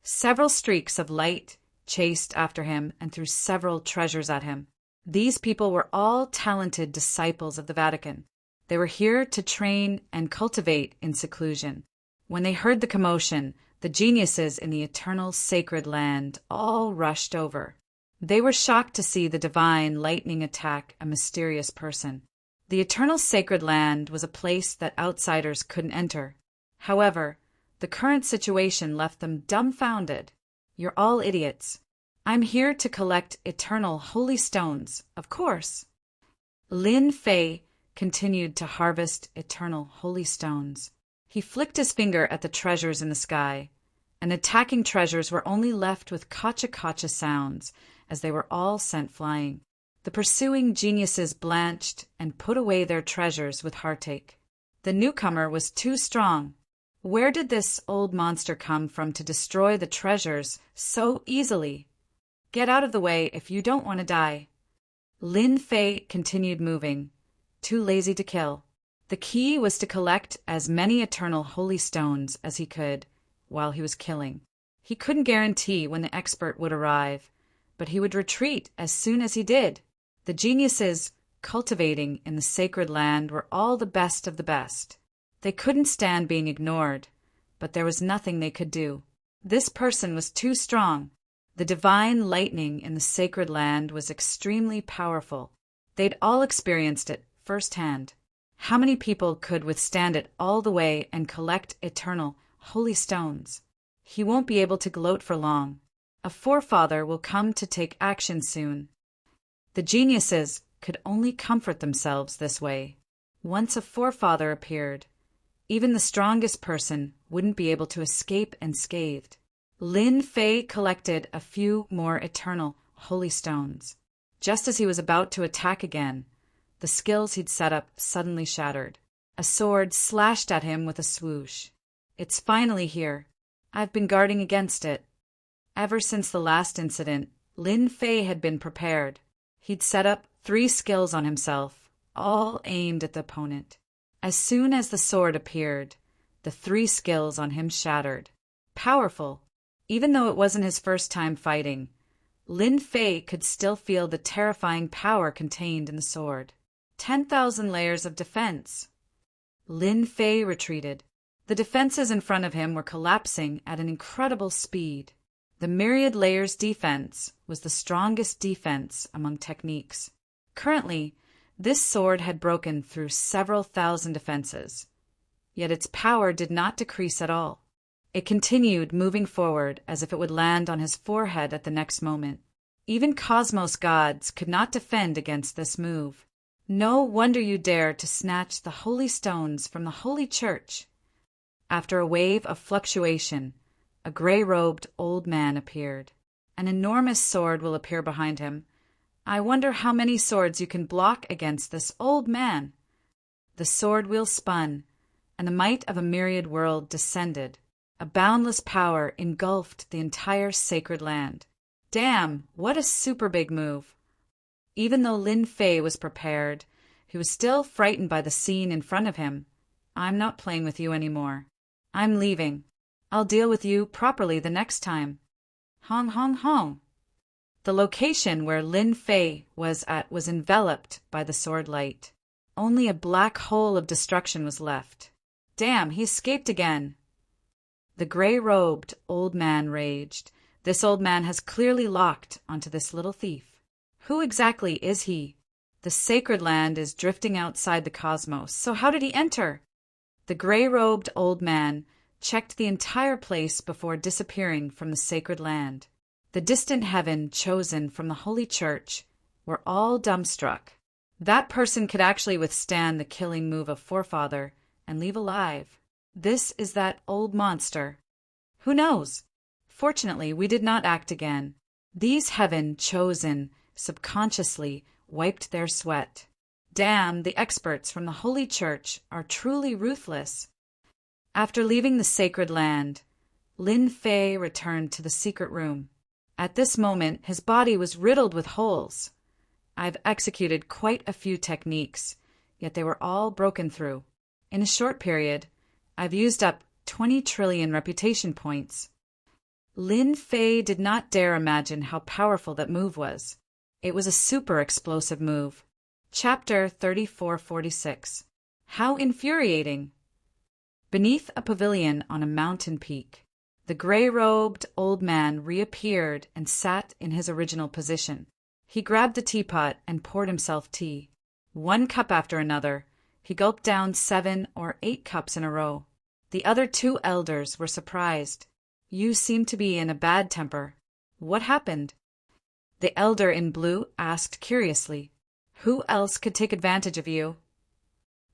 Several streaks of light chased after him and threw several treasures at him. These people were all talented disciples of the Vatican. They were here to train and cultivate in seclusion. When they heard the commotion, the geniuses in the eternal sacred land all rushed over. They were shocked to see the divine lightning attack a mysterious person. The eternal sacred land was a place that outsiders couldn't enter. However, the current situation left them dumbfounded. You're all idiots. I'm here to collect eternal holy stones, of course. Lin Fei continued to harvest eternal holy stones. He flicked his finger at the treasures in the sky, and attacking treasures were only left with kacha-kacha sounds as they were all sent flying. The pursuing geniuses blanched and put away their treasures with heartache. The newcomer was too strong. Where did this old monster come from to destroy the treasures so easily? Get out of the way if you don't want to die. Lin Fei continued moving, too lazy to kill. The key was to collect as many eternal holy stones as he could while he was killing. He couldn't guarantee when the expert would arrive, but he would retreat as soon as he did. The geniuses cultivating in the sacred land were all the best of the best. They couldn't stand being ignored, but there was nothing they could do. This person was too strong. The divine lightning in the sacred land was extremely powerful. They'd all experienced it firsthand. How many people could withstand it all the way and collect eternal holy stones? He won't be able to gloat for long. A forefather will come to take action soon. The geniuses could only comfort themselves this way. Once a forefather appeared, even the strongest person wouldn't be able to escape unscathed. Lin Fei collected a few more eternal holy stones. Just as he was about to attack again, the skills he'd set up suddenly shattered. A sword slashed at him with a swoosh. It's finally here. I've been guarding against it. Ever since the last incident, Lin Fei had been prepared. He'd set up 3 skills on himself, all aimed at the opponent. As soon as the sword appeared, the 3 skills on him shattered. Powerful. Even though it wasn't his first time fighting, Lin Fei could still feel the terrifying power contained in the sword. 10,000 layers of defense. Lin Fei retreated. The defenses in front of him were collapsing at an incredible speed. The myriad layers defense was the strongest defense among techniques. Currently, this sword had broken through several thousand defenses. Yet its power did not decrease at all. It continued moving forward as if it would land on his forehead at the next moment. Even cosmos gods could not defend against this move. No wonder you dare to snatch the holy stones from the holy church. After a wave of fluctuation, a gray-robed old man appeared. An enormous sword will appear behind him. I wonder how many swords you can block against this old man. The sword wheel spun, and the might of a myriad world descended. A boundless power engulfed the entire sacred land. Damn, what a super big move. Even though Lin Fei was prepared, he was still frightened by the scene in front of him. I'm not playing with you anymore. I'm leaving. I'll deal with you properly the next time. Hong hong hong. The location where Lin Fei was at was enveloped by the sword light. Only a black hole of destruction was left. Damn, he escaped again. The gray-robed old man raged. This old man has clearly locked onto this little thief. Who exactly is he? The sacred land is drifting outside the cosmos, so how did he enter? The gray-robed old man checked the entire place before disappearing from the sacred land. The distant heaven chosen from the Holy Church were all dumbstruck. That person could actually withstand the killing move of Forefather and leave alive. This is that old monster. Who knows? Fortunately, we did not act again. These heaven chosen subconsciously wiped their sweat. Damn, the experts from the Holy Church are truly ruthless. After leaving the sacred land, Lin Fei returned to the secret room. At this moment, his body was riddled with holes. I've executed quite a few techniques, yet they were all broken through. In a short period, I've used up 20 trillion reputation points. Lin Fei did not dare imagine how powerful that move was. It was a super explosive move. Chapter 3446. How infuriating! Beneath a pavilion on a mountain peak, the gray-robed old man reappeared and sat in his original position. He grabbed a teapot and poured himself tea. 1 cup after another, he gulped down 7 or 8 cups in a row. The other 2 elders were surprised. You seem to be in a bad temper. What happened? The elder in blue asked curiously. Who else could take advantage of you?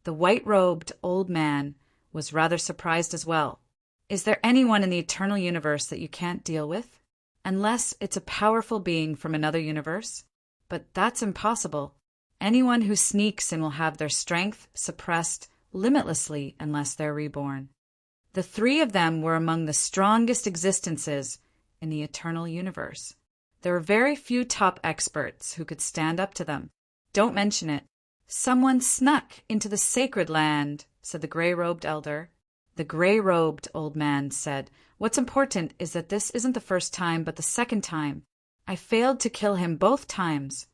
The white-robed old man was rather surprised as well. Is there anyone in the eternal universe that you can't deal with? Unless it's a powerful being from another universe? But that's impossible. Anyone who sneaks in will have their strength suppressed limitlessly unless they're reborn. The three of them were among the strongest existences in the eternal universe. There were very few top experts who could stand up to them. Don't mention it. Someone snuck into the sacred land, said the gray-robed elder. The gray-robed old man said, "What's important is that this isn't the first time but the second time. I failed to kill him both times."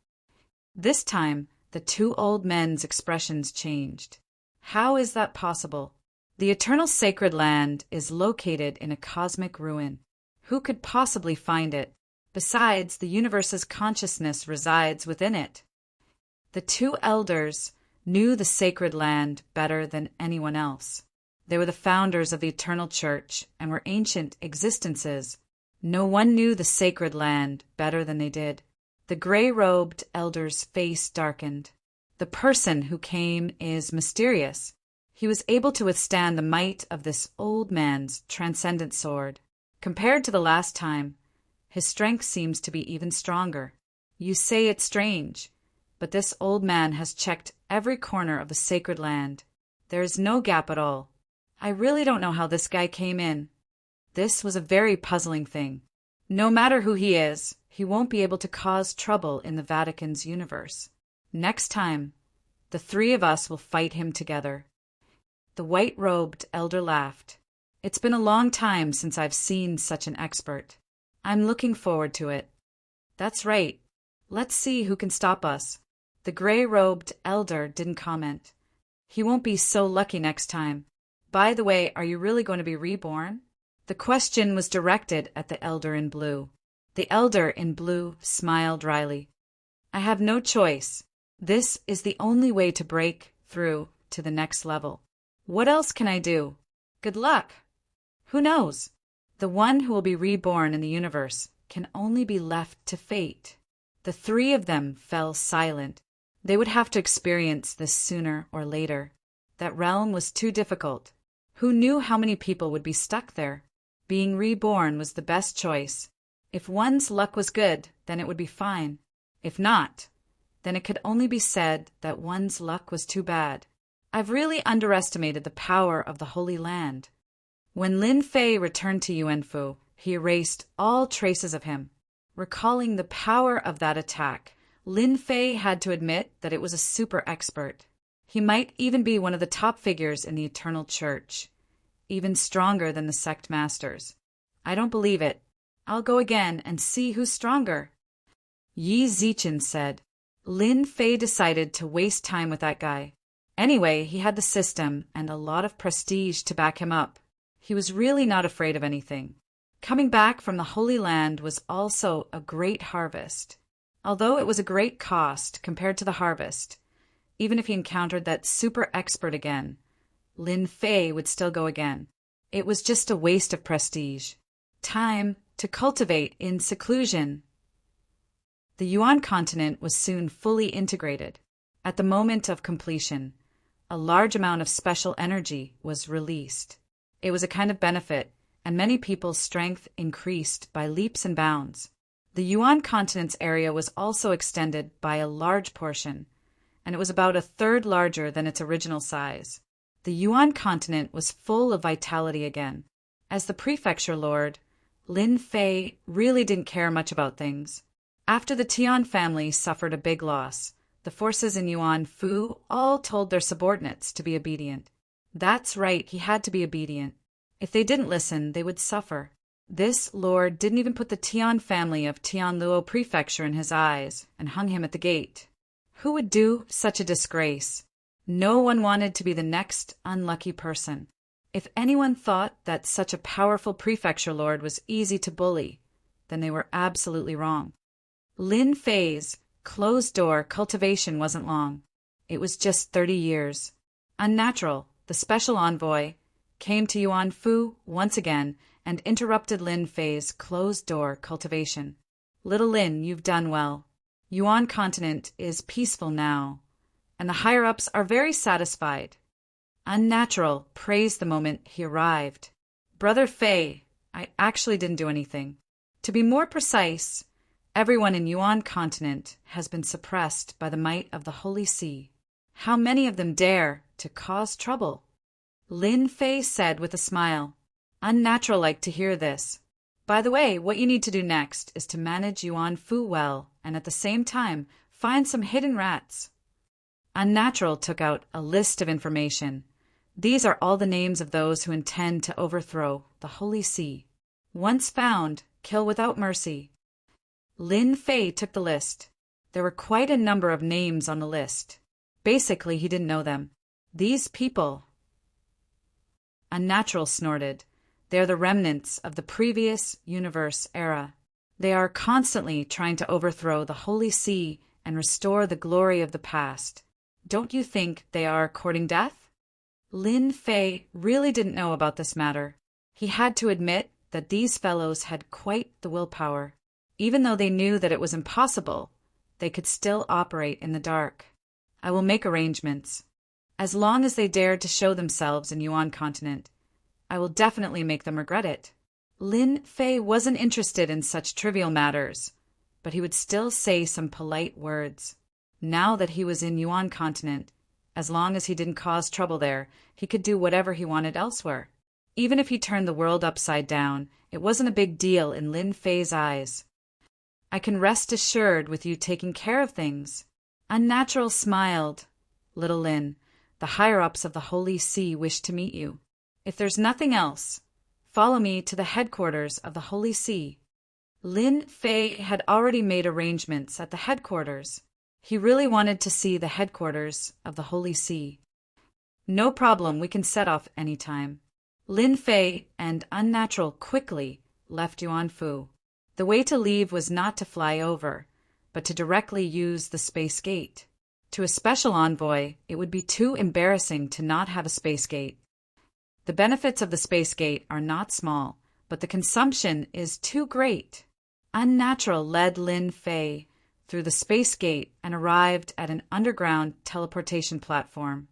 This time, the two old men's expressions changed. How is that possible? The eternal sacred land is located in a cosmic ruin. Who could possibly find it? Besides, the universe's consciousness resides within it. The two elders knew the sacred land better than anyone else. They were the founders of the eternal church and were ancient existences. No one knew the sacred land better than they did. The gray-robed elder's face darkened. The person who came is mysterious. He was able to withstand the might of this old man's transcendent sword. Compared to the last time, his strength seems to be even stronger. You say it's strange, but this old man has checked every corner of the sacred land. There is no gap at all. I really don't know how this guy came in. This was a very puzzling thing. No matter who he is, he won't be able to cause trouble in the Vatican's universe. Next time, the three of us will fight him together. The white-robed elder laughed. It's been a long time since I've seen such an expert. I'm looking forward to it. That's right. Let's see who can stop us. The gray-robed elder didn't comment. He won't be so lucky next time. By the way, are you really going to be reborn? The question was directed at the elder in blue. The elder in blue smiled dryly. I have no choice. This is the only way to break through to the next level. What else can I do? Good luck. Who knows? The one who will be reborn in the universe can only be left to fate. The three of them fell silent. They would have to experience this sooner or later. That realm was too difficult. Who knew how many people would be stuck there? Being reborn was the best choice. If one's luck was good, then it would be fine. If not, then it could only be said that one's luck was too bad. I've really underestimated the power of the Holy Land. When Lin Fei returned to Yuanfu, he erased all traces of him. Recalling the power of that attack, Lin Fei had to admit that it was a super expert. He might even be one of the top figures in the Eternal Church, even stronger than the sect masters. I don't believe it. I'll go again and see who's stronger. Yi Zichen said. Lin Fei decided to waste time with that guy. Anyway, he had the system and a lot of prestige to back him up. He was really not afraid of anything. Coming back from the Holy Land was also a great harvest. Although it was a great cost compared to the harvest, even if he encountered that super expert again, Lin Fei would still go again. It was just a waste of prestige. Time to cultivate in seclusion. The Yuan continent was soon fully integrated. At the moment of completion, a large amount of special energy was released. It was a kind of benefit, and many people's strength increased by leaps and bounds. The Yuan continent's area was also extended by a large portion, and it was about a third larger than its original size. The Yuan continent was full of vitality again. As the prefecture lord, Lin Fei really didn't care much about things. After the Tian family suffered a big loss, the forces in Yuanfu all told their subordinates to be obedient. That's right, he had to be obedient. If they didn't listen, they would suffer. This lord didn't even put the Tian family of Tianluo prefecture in his eyes and hung him at the gate. Who would do such a disgrace? No one wanted to be the next unlucky person. If anyone thought that such a powerful prefecture lord was easy to bully, then they were absolutely wrong. Lin Fei's closed-door cultivation wasn't long. It was just 30 years. Unnatural, the special envoy, came to Yuanfu once again and interrupted Lin Fei's closed-door cultivation. Little Lin, you've done well. Yuan continent is peaceful now, and the higher-ups are very satisfied. Unnatural praised the moment he arrived. Brother Fei, I actually didn't do anything. To be more precise, everyone in Yuan continent has been suppressed by the might of the Holy See. How many of them dare to cause trouble? Lin Fei said with a smile. Unnatural-like to hear this. By the way, what you need to do next is to manage Yuan Fu well, and at the same time, find some hidden rats. Unnatural took out a list of information. These are all the names of those who intend to overthrow the Holy See. Once found, kill without mercy. Lin Fei took the list. There were quite a number of names on the list. Basically, he didn't know them. These people... Unnatural snorted. They are the remnants of the previous universe era. They are constantly trying to overthrow the Holy See and restore the glory of the past. Don't you think they are courting death? Lin Fei really didn't know about this matter. He had to admit that these fellows had quite the willpower. Even though they knew that it was impossible, they could still operate in the dark. I will make arrangements. As long as they dared to show themselves in Yuan continent, I will definitely make them regret it. Lin Fei wasn't interested in such trivial matters, but he would still say some polite words. Now that he was in Yuan continent, as long as he didn't cause trouble there, he could do whatever he wanted elsewhere. Even if he turned the world upside down, it wasn't a big deal in Lin Fei's eyes. I can rest assured with you taking care of things. Unnatural smiled. Little Lin, the higher-ups of the Holy See wish to meet you. If there's nothing else, follow me to the headquarters of the Holy See. Lin Fei had already made arrangements at the headquarters. He really wanted to see the headquarters of the Holy See. No problem, we can set off any time. Lin Fei and Unnatural quickly left Yuanfu. The way to leave was not to fly over, but to directly use the space gate. To a special envoy, it would be too embarrassing to not have a space gate. The benefits of the space gate are not small, but the consumption is too great. Unnatural led Lin Fei through the space gate and arrived at an underground teleportation platform.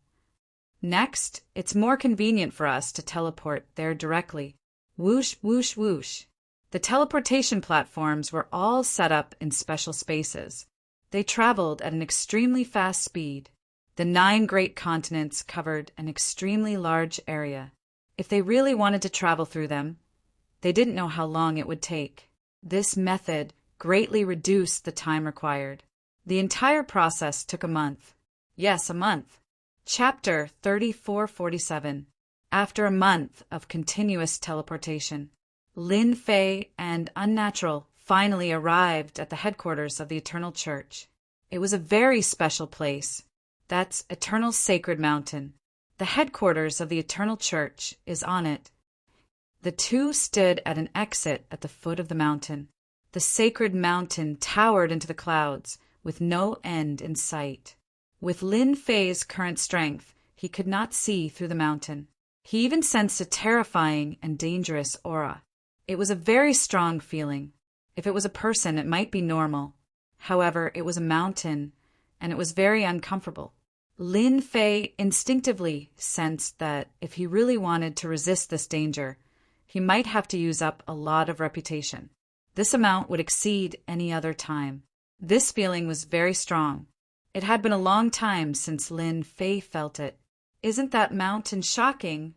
Next, it's more convenient for us to teleport there directly. Whoosh, whoosh, whoosh. The teleportation platforms were all set up in special spaces. They traveled at an extremely fast speed. The 9 great continents covered an extremely large area. If they really wanted to travel through them, they didn't know how long it would take. This method greatly reduced the time required. The entire process took a month. Yes, a month. Chapter 3447. After a month of continuous teleportation, Lin Fei and Unnatural finally arrived at the headquarters of the Eternal Church. It was a very special place. That's Eternal Sacred Mountain. The headquarters of the Eternal Church is on it. The two stood at an exit at the foot of the mountain. The sacred mountain towered into the clouds, with no end in sight. With Lin Fei's current strength, he could not see through the mountain. He even sensed a terrifying and dangerous aura. It was a very strong feeling. If it was a person, it might be normal. However, it was a mountain, and it was very uncomfortable. Lin Fei instinctively sensed that if he really wanted to resist this danger, he might have to use up a lot of reputation. This amount would exceed any other time. This feeling was very strong. It had been a long time since Lin Fei felt it. Isn't that mountain shocking?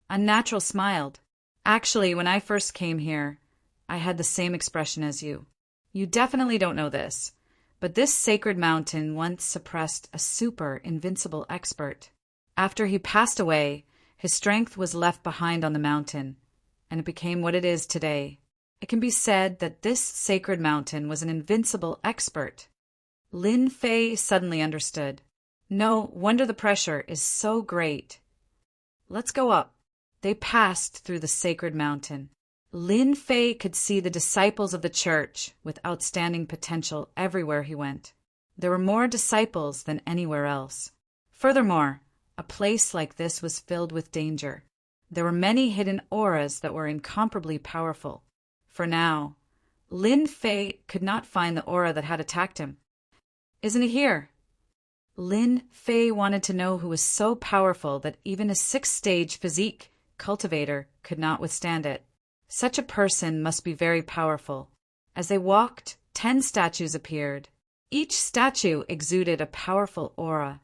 Unnatural smiled. Actually, when I first came here, I had the same expression as you. You definitely don't know this, but this sacred mountain once suppressed a super invincible expert. After he passed away, his strength was left behind on the mountain, and it became what it is today. It can be said that this sacred mountain was an invincible expert. Lin Fei suddenly understood. No wonder the pressure is so great. Let's go up. They passed through the sacred mountain. Lin Fei could see the disciples of the church with outstanding potential everywhere he went. There were more disciples than anywhere else. Furthermore, a place like this was filled with danger. There were many hidden auras that were incomparably powerful. For now, Lin Fei could not find the aura that had attacked him. Isn't it here? Lin Fei wanted to know who was so powerful that even a 6th stage physique cultivator could not withstand it. Such a person must be very powerful. As they walked, 10 statues appeared. Each statue exuded a powerful aura.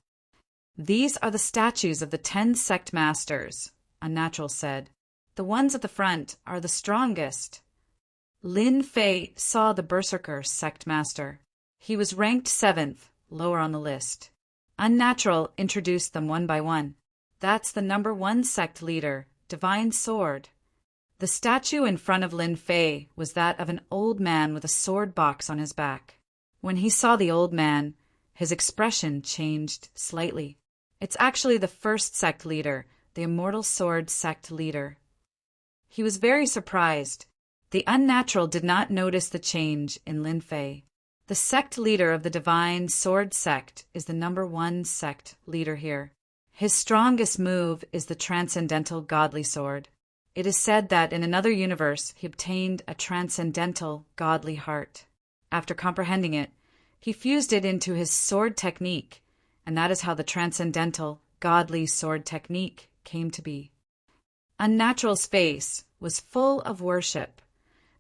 These are the statues of the 10 sect masters, Unnatural said. The ones at the front are the strongest. Lin Fei saw the Berserker sect master. He was ranked 7th, lower on the list. Unnatural introduced them one by one. That's the number 1 sect leader, Divine Sword. The statue in front of Lin Fei was that of an old man with a sword box on his back. When he saw the old man, his expression changed slightly. It's actually the 1st sect leader, the Immortal Sword sect leader. He was very surprised. The Unnatural did not notice the change in Lin Fei. The sect leader of the Divine Sword sect is the number 1 sect leader here. His strongest move is the Transcendental Godly Sword. It is said that in another universe he obtained a transcendental godly heart. After comprehending it, he fused it into his sword technique, and that is how the Transcendental Godly Sword technique came to be. Unnatural's face was full of worship.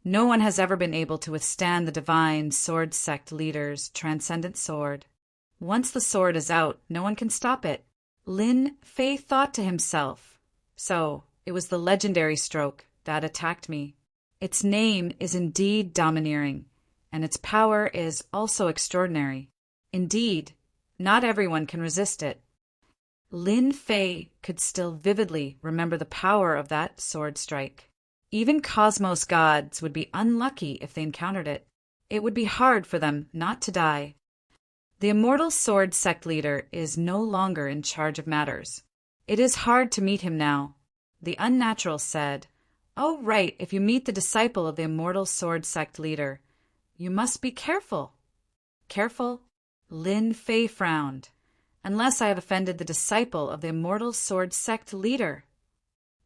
No one has ever been able to withstand the Divine Sword sect leader's transcendent sword. Once the sword is out, no one can stop it. Lin Fei thought to himself, so it was the legendary stroke that attacked me. Its name is indeed domineering, and its power is also extraordinary. Indeed, not everyone can resist it. Lin Fei could still vividly remember the power of that sword strike. Even cosmos gods would be unlucky if they encountered it. It would be hard for them not to die. The Immortal Sword sect leader is no longer in charge of matters. It is hard to meet him now. The Unnatural said, "Oh, right, if you meet the disciple of the Immortal Sword sect leader, you must be careful." Careful? Lin Fei frowned. Unless I have offended the disciple of the Immortal Sword sect leader.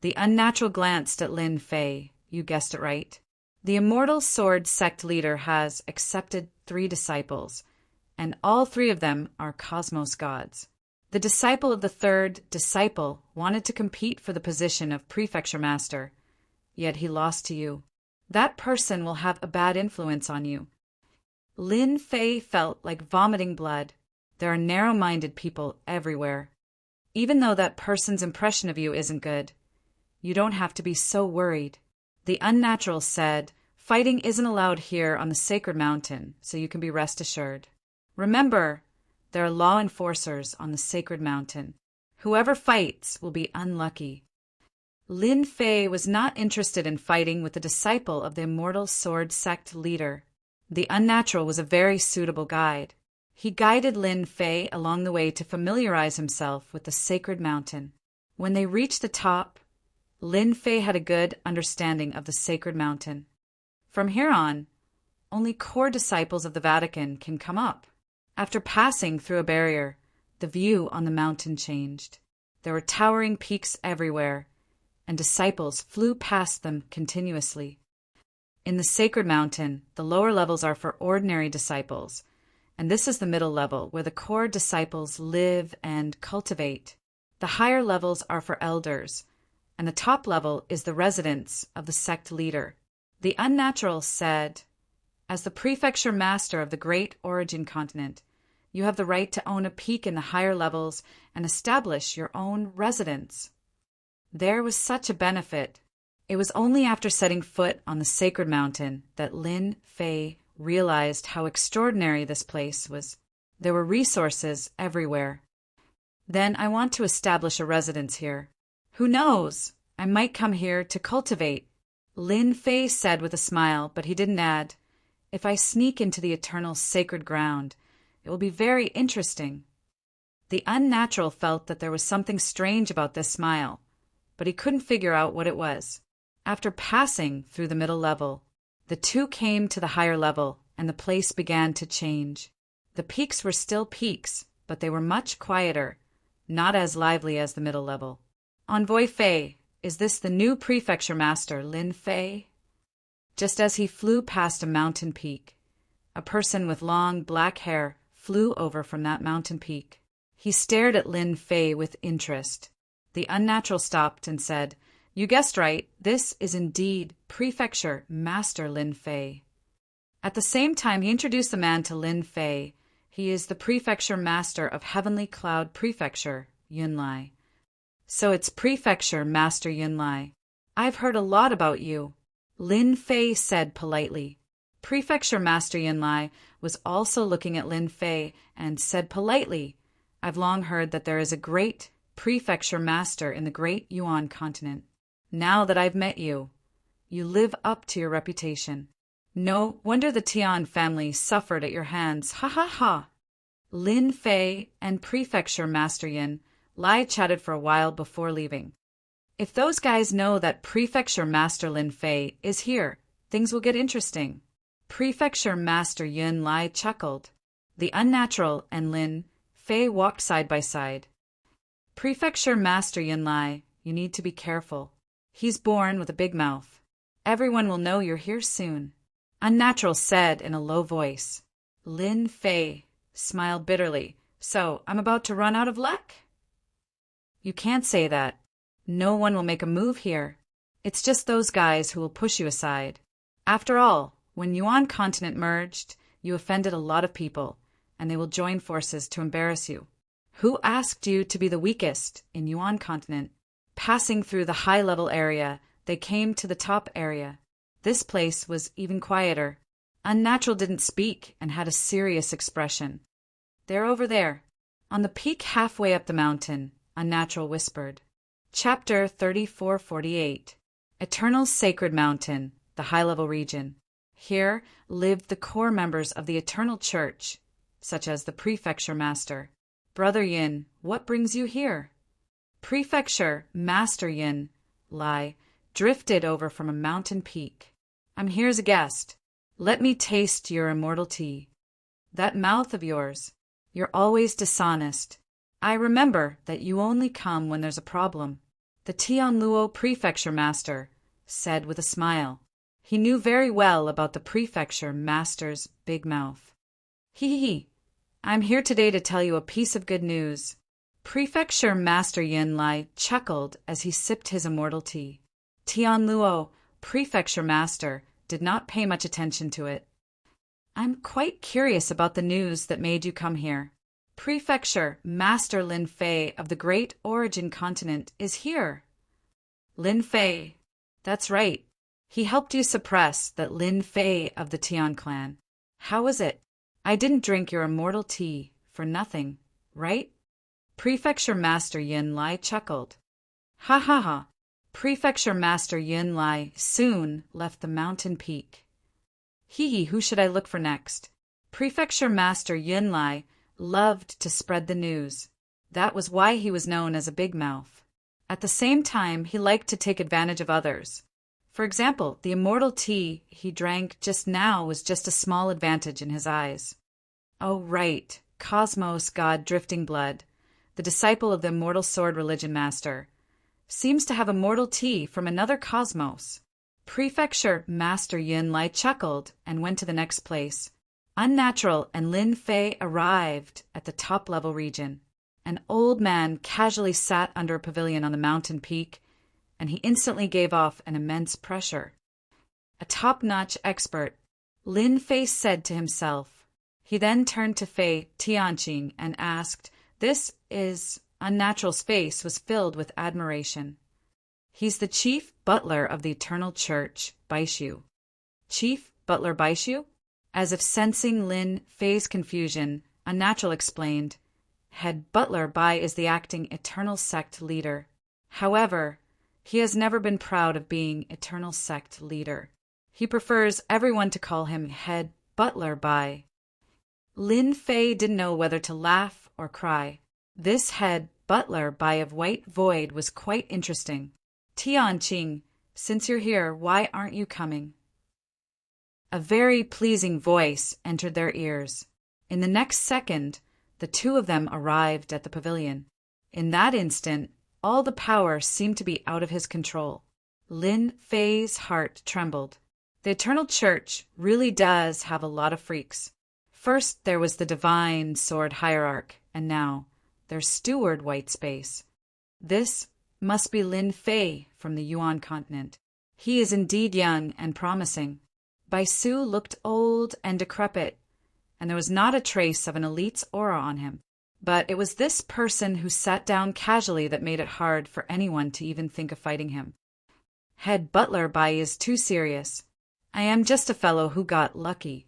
The Unnatural glanced at Lin Fei. You guessed it right. The Immortal Sword sect leader has accepted 3 disciples, and all 3 of them are cosmos gods. The disciple of the 3rd disciple wanted to compete for the position of prefecture master, yet he lost to you. That person will have a bad influence on you. Lin Fei felt like vomiting blood. There are narrow-minded people everywhere. Even though that person's impression of you isn't good, you don't have to be so worried. The Unnatural said, "Fighting isn't allowed here on the Sacred Mountain, so you can be rest assured. Remember, there are law enforcers on the Sacred Mountain. Whoever fights will be unlucky." Lin Fei was not interested in fighting with the disciple of the Immortal Sword sect leader. The Unnatural was a very suitable guide. He guided Lin Fei along the way to familiarize himself with the Sacred Mountain. When they reached the top, Lin Fei had a good understanding of the Sacred Mountain. From here on, only core disciples of the Vatican can come up. After passing through a barrier, the view on the mountain changed. There were towering peaks everywhere, and disciples flew past them continuously. In the Sacred Mountain, the lower levels are for ordinary disciples, and this is the middle level where the core disciples live and cultivate. The higher levels are for elders, and the top level is the residence of the sect leader. The Unnatural said, "As the prefecture master of the great origin continent, you have the right to own a peak in the higher levels and establish your own residence." There was such a benefit. It was only after setting foot on the Sacred Mountain that Lin Fei realized how extraordinary this place was. There were resources everywhere. "Then I want to establish a residence here. Who knows? I might come here to cultivate," Lin Fei said with a smile, but he didn't add, "If I sneak into the eternal sacred ground, it will be very interesting." The Unnatural felt that there was something strange about this smile, but he couldn't figure out what it was. After passing through the middle level, the 2 came to the higher level, and the place began to change. The peaks were still peaks, but they were much quieter, not as lively as the middle level. "Envoy Fei, is this the new prefecture master, Lin Fei?" Just as he flew past a mountain peak, a person with long black hair flew over from that mountain peak. He stared at Lin Fei with interest. The Unnatural stopped and said, You guessed right, this is indeed Prefecture Master Lin Fei. At the same time, he introduced the man to Lin Fei. He is the Prefecture Master of Heavenly Cloud Prefecture, Yunlai. So it's Prefecture Master Yunlai. I've heard a lot about you, Lin Fei said politely. Prefecture Master Yunlai was also looking at Lin Fei and said politely, I've long heard that there is a great Prefecture Master in the great Yuan continent. Now that I've met you, you live up to your reputation. No wonder the Tian family suffered at your hands. Ha ha ha. Lin Fei and Prefecture Master Yin Lai chatted for a while before leaving. If those guys know that Prefecture Master Lin Fei is here, things will get interesting. Prefecture Master Yun Lai chuckled. The Unnatural and Lin Fei walked side by side. Prefecture Master Yun Lai, you need to be careful. He's born with a big mouth. Everyone will know you're here soon. Unnatural said in a low voice. Lin Fei smiled bitterly. So, I'm about to run out of luck? You can't say that. No one will make a move here. It's just those guys who will push you aside. After all, when Yuan continent merged, you offended a lot of people, and they will join forces to embarrass you. Who asked you to be the weakest in Yuan continent? Passing through the high-level area, they came to the top area. This place was even quieter. Unnatural didn't speak and had a serious expression. They're over there, on the peak halfway up the mountain, Unnatural whispered. Chapter 3448. Eternal Sacred Mountain, the high-level region. Here lived the core members of the Eternal Church, such as the Prefecture Master. Brother Yin, what brings you here? Prefecture Master Yin Lai drifted over from a mountain peak. I'm here as a guest. Let me taste your immortal tea. That mouth of yours. You're always dishonest. I remember that you only come when there's a problem. The Tianluo Prefecture Master said with a smile. He knew very well about the Prefecture Master's big mouth. Hee. I'm here today to tell you a piece of good news. Prefecture Master Yin Lai chuckled as he sipped his immortal tea. Tianluo, Prefecture Master, did not pay much attention to it. I'm quite curious about the news that made you come here. Prefecture Master Lin Fei of the Great Origin Continent is here. Lin Fei. That's right. He helped you suppress that Lin Fei of the Tian clan. How was it? I didn't drink your immortal tea for nothing, right? Prefecture Master Yin Lai chuckled. Ha ha ha. Prefecture Master Yin Lai soon left the mountain peak. Hee, who should I look for next? Prefecture Master Yin Lai loved to spread the news. That was why he was known as a big mouth. At the same time, he liked to take advantage of others. For example, the immortal tea he drank just now was just a small advantage in his eyes. Oh, right, Cosmos God Drifting Blood, the disciple of the Immortal Sword Religion Master, seems to have immortal tea from another cosmos. Prefecture Master Yin Lai chuckled and went to the next place. Unnatural and Lin Fei arrived at the top-level region. An old man casually sat under a pavilion on the mountain peak, and he instantly gave off an immense pressure. A top-notch expert, Lin Fei said to himself. He then turned to Fei Tianqing and asked, This is... Unnatural's face was filled with admiration. He's the chief butler of the Eternal Church, Baishu. Chief Butler Baishu? As if sensing Lin Fei's confusion, Unnatural explained, Head Butler Bai is the acting Eternal Sect leader. However, he has never been proud of being Eternal Sect leader. He prefers everyone to call him Head Butler Bai. Lin Fei didn't know whether to laugh or cry. This Head Butler Bai of White Void was quite interesting. Tianqing, since you're here, why aren't you coming? A very pleasing voice entered their ears. In the next second, the two of them arrived at the pavilion. In that instant, all the power seemed to be out of his control. Lin Fei's heart trembled. The Eternal Church really does have a lot of freaks. First, there was the Divine Sword Hierarch, and now there's Steward White Space. This Must be Lin Fei from the Yuan continent. He is indeed young and promising. Bai Su looked old and decrepit, and there was not a trace of an elite's aura on him. But it was this person who sat down casually that made it hard for anyone to even think of fighting him. Head butler Bai is too serious. I am just a fellow who got lucky.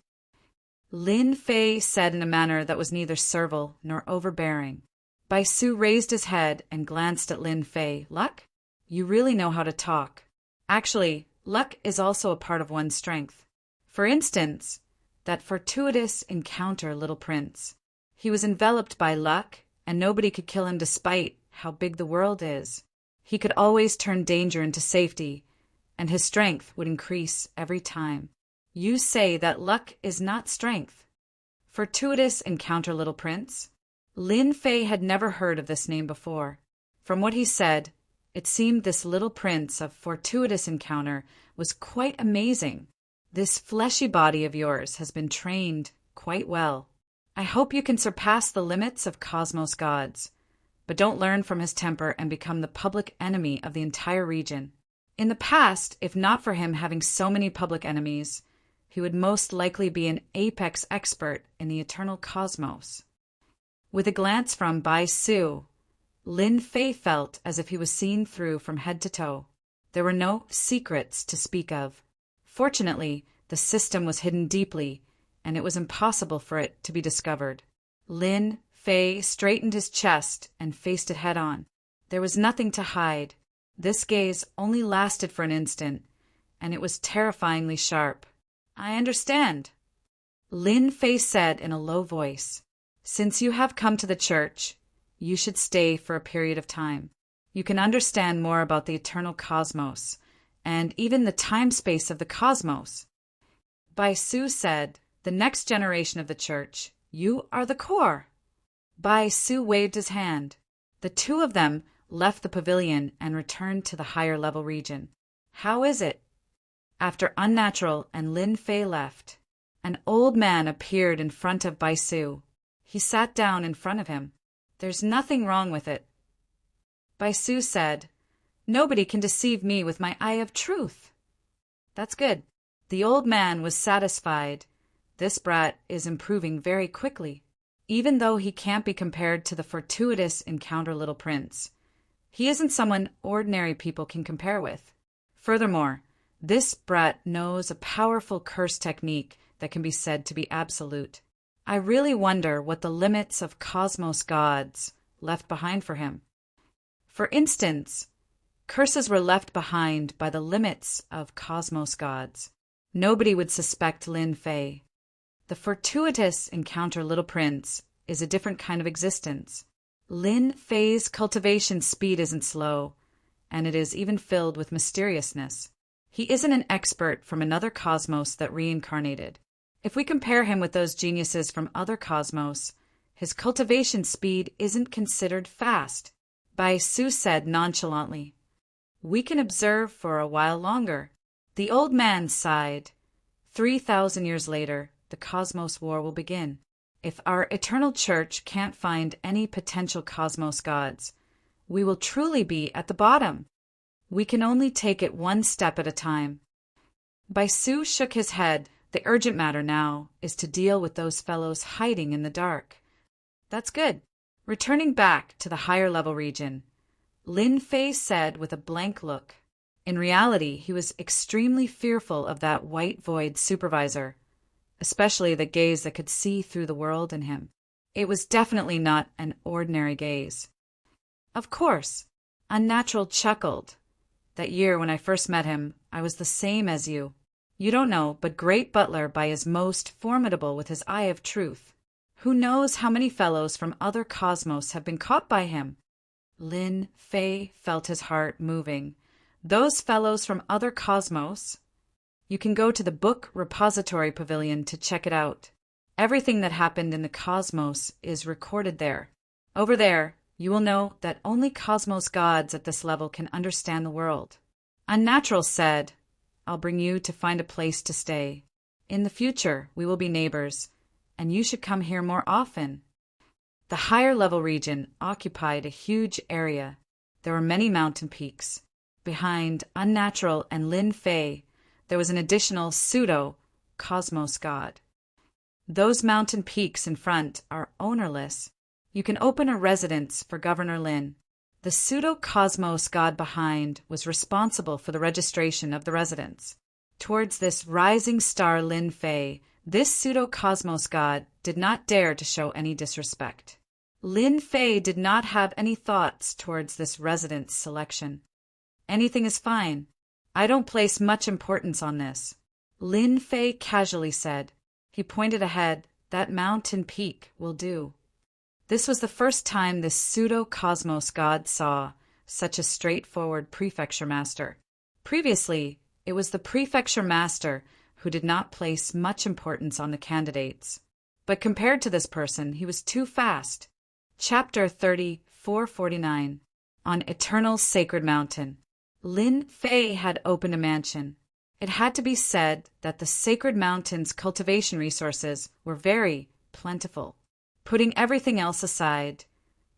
Lin Fei said in a manner that was neither servile nor overbearing. Bai Su raised his head and glanced at Lin Fei. Luck? You really know how to talk. Actually, luck is also a part of one's strength. For instance, that fortuitous encounter, little prince. He was enveloped by luck, and nobody could kill him despite how big the world is. He could always turn danger into safety, and his strength would increase every time. You say that luck is not strength. Fortuitous encounter, little prince? Lin Fei had never heard of this name before. From what he said, it seemed this little prince of fortuitous encounter was quite amazing. This fleshy body of yours has been trained quite well. I hope you can surpass the limits of cosmos gods, but don't learn from his temper and become the public enemy of the entire region. In the past, if not for him having so many public enemies, he would most likely be an apex expert in the eternal cosmos. With a glance from Bai Su, Lin Fei felt as if he was seen through from head to toe. There were no secrets to speak of. Fortunately, the system was hidden deeply, and it was impossible for it to be discovered. Lin Fei straightened his chest and faced it head-on. There was nothing to hide. This gaze only lasted for an instant, and it was terrifyingly sharp. I understand, Lin Fei said in a low voice. Since you have come to the church, you should stay for a period of time. You can understand more about the eternal cosmos, and even the time-space of the cosmos. Bai Su said, the next generation of the church, you are the core. Bai Su waved his hand. The two of them left the pavilion and returned to the higher-level region. How is it? After Unnatural and Lin Fei left, an old man appeared in front of Bai Su. He sat down in front of him. There's nothing wrong with it. Bai Su said, nobody can deceive me with my eye of truth. That's good. The old man was satisfied. This brat is improving very quickly. Even though he can't be compared to the fortuitous encounter little prince, he isn't someone ordinary people can compare with. Furthermore, this brat knows a powerful curse technique that can be said to be absolute. I really wonder what the limits of cosmos gods left behind for him. For instance, curses were left behind by the limits of cosmos gods. Nobody would suspect Lin Fei. The fortuitous encounter little prince is a different kind of existence. Lin Fei's cultivation speed isn't slow, and it is even filled with mysteriousness. He isn't an expert from another cosmos that reincarnated. If we compare him with those geniuses from other cosmos, his cultivation speed isn't considered fast. Bai Su said nonchalantly, we can observe for a while longer. The old man sighed. 3,000 years later, the cosmos war will begin. If our eternal church can't find any potential cosmos gods, we will truly be at the bottom. We can only take it one step at a time. Bai Su shook his head. The urgent matter now is to deal with those fellows hiding in the dark. That's good. Returning back to the higher-level region, Lin Fei said with a blank look. In reality, he was extremely fearful of that white void supervisor, especially the gaze that could see through the world in him. It was definitely not an ordinary gaze. Of course, Unnatural chuckled. That year when I first met him, I was the same as you. You don't know, but Great Butler Bai is most formidable with his eye of truth. Who knows how many fellows from other cosmos have been caught by him? Lin Fei felt his heart moving. Those fellows from other cosmos? You can go to the Book Repository Pavilion to check it out. Everything that happened in the cosmos is recorded there. Over there, you will know that only cosmos gods at this level can understand the world. Unnatural said, I'll bring you to find a place to stay. In the future, we will be neighbors, and you should come here more often. The higher level region occupied a huge area. there were many mountain peaks. Behind Unnatural and Lin Fei, there was an additional pseudo-cosmos god. Those mountain peaks in front are ownerless. You can open a residence for Governor Lin. The pseudo-cosmos god behind was responsible for the registration of the residence. Towards this rising star Lin Fei, this pseudo-cosmos god did not dare to show any disrespect. Lin Fei did not have any thoughts towards this residence selection. Anything is fine. I don't place much importance on this, Lin Fei casually said. He pointed ahead. That mountain peak will do. This was the first time this pseudo-cosmos god saw such a straightforward prefecture master. Previously, it was the prefecture master who did not place much importance on the candidates. But compared to this person, he was too fast. Chapter 3449 On Eternal Sacred Mountain. Lin Fei had opened a mansion. It had to be said that the Sacred Mountain's cultivation resources were very plentiful. Putting everything else aside,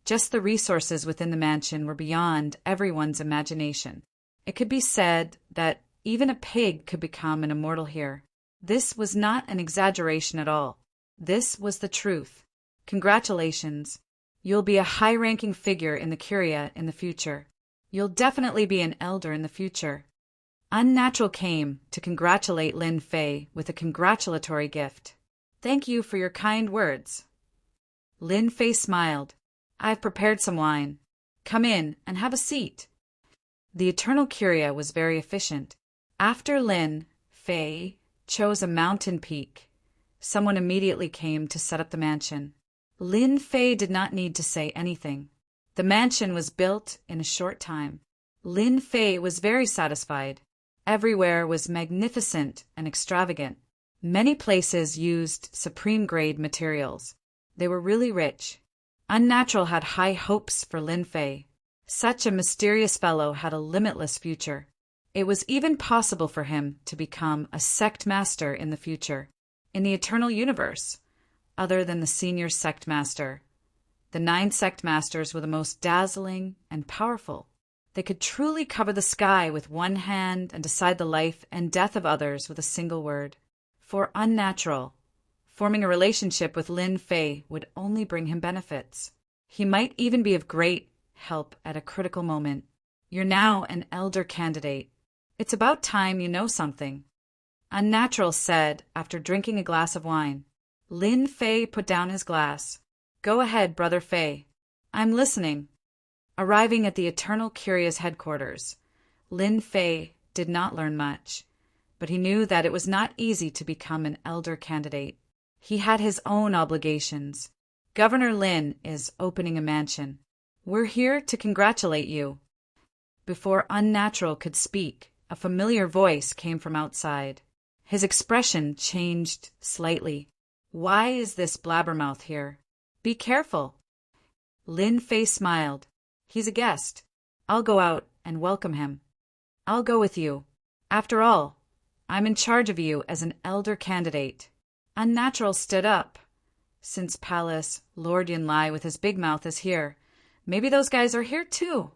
just the resources within the mansion were beyond everyone's imagination. It could be said that even a pig could become an immortal here. This was not an exaggeration at all. This was the truth. Congratulations. You'll be a high-ranking figure in the Curia in the future. You'll definitely be an elder in the future. Unnatural came to congratulate Lin Fei with a congratulatory gift. Thank you for your kind words. Lin Fei smiled. I've prepared some wine. Come in and have a seat. The Eternal Curia was very efficient. After Lin Fei chose a mountain peak, someone immediately came to set up the mansion. Lin Fei did not need to say anything. The mansion was built in a short time. Lin Fei was very satisfied. Everywhere was magnificent and extravagant. Many places used supreme-grade materials. They were really rich. Unnatural had high hopes for Lin Fei. Such a mysterious fellow had a limitless future. It was even possible for him to become a sect master in the future, in the eternal universe, other than the senior sect master. The 9 sect masters were the most dazzling and powerful. They could truly cover the sky with one hand and decide the life and death of others with a single word. For Unnatural, forming a relationship with Lin Fei would only bring him benefits. He might even be of great help at a critical moment. You're now an elder candidate. It's about time you know something. Unnatural said after drinking a glass of wine. Lin Fei put down his glass. Go ahead, Brother Fei. I'm listening. Arriving at the Eternal Curia's headquarters, Lin Fei did not learn much, but he knew that it was not easy to become an elder candidate. He had his own obligations. Governor Lin is opening a mansion. We're here to congratulate you. Before Unnatural could speak, a familiar voice came from outside. His expression changed slightly. Why is this blabbermouth here? Be careful. Lin Fei smiled. He's a guest. I'll go out and welcome him. I'll go with you. After all, I'm in charge of you as an elder candidate. Unnatural stood up. Since Palace, Lord Yunlai with his big mouth is here, maybe those guys are here too.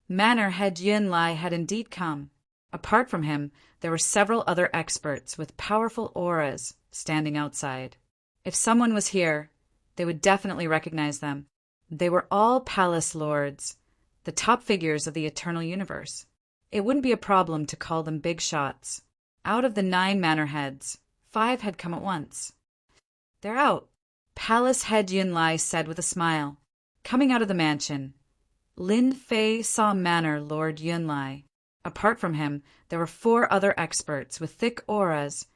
Manor head Yunlai had indeed come. Apart from him, there were several other experts with powerful auras standing outside. If someone was here, they would definitely recognize them. They were all palace lords, the top figures of the eternal universe. It wouldn't be a problem to call them big shots. Out of the 9 manor heads, 5 had come at once. They're out, Palace head Yunlai said with a smile. Coming out of the mansion, Lin Fei saw Manor Lord Yunlai. Apart from him, there were 4 other experts with thick auras,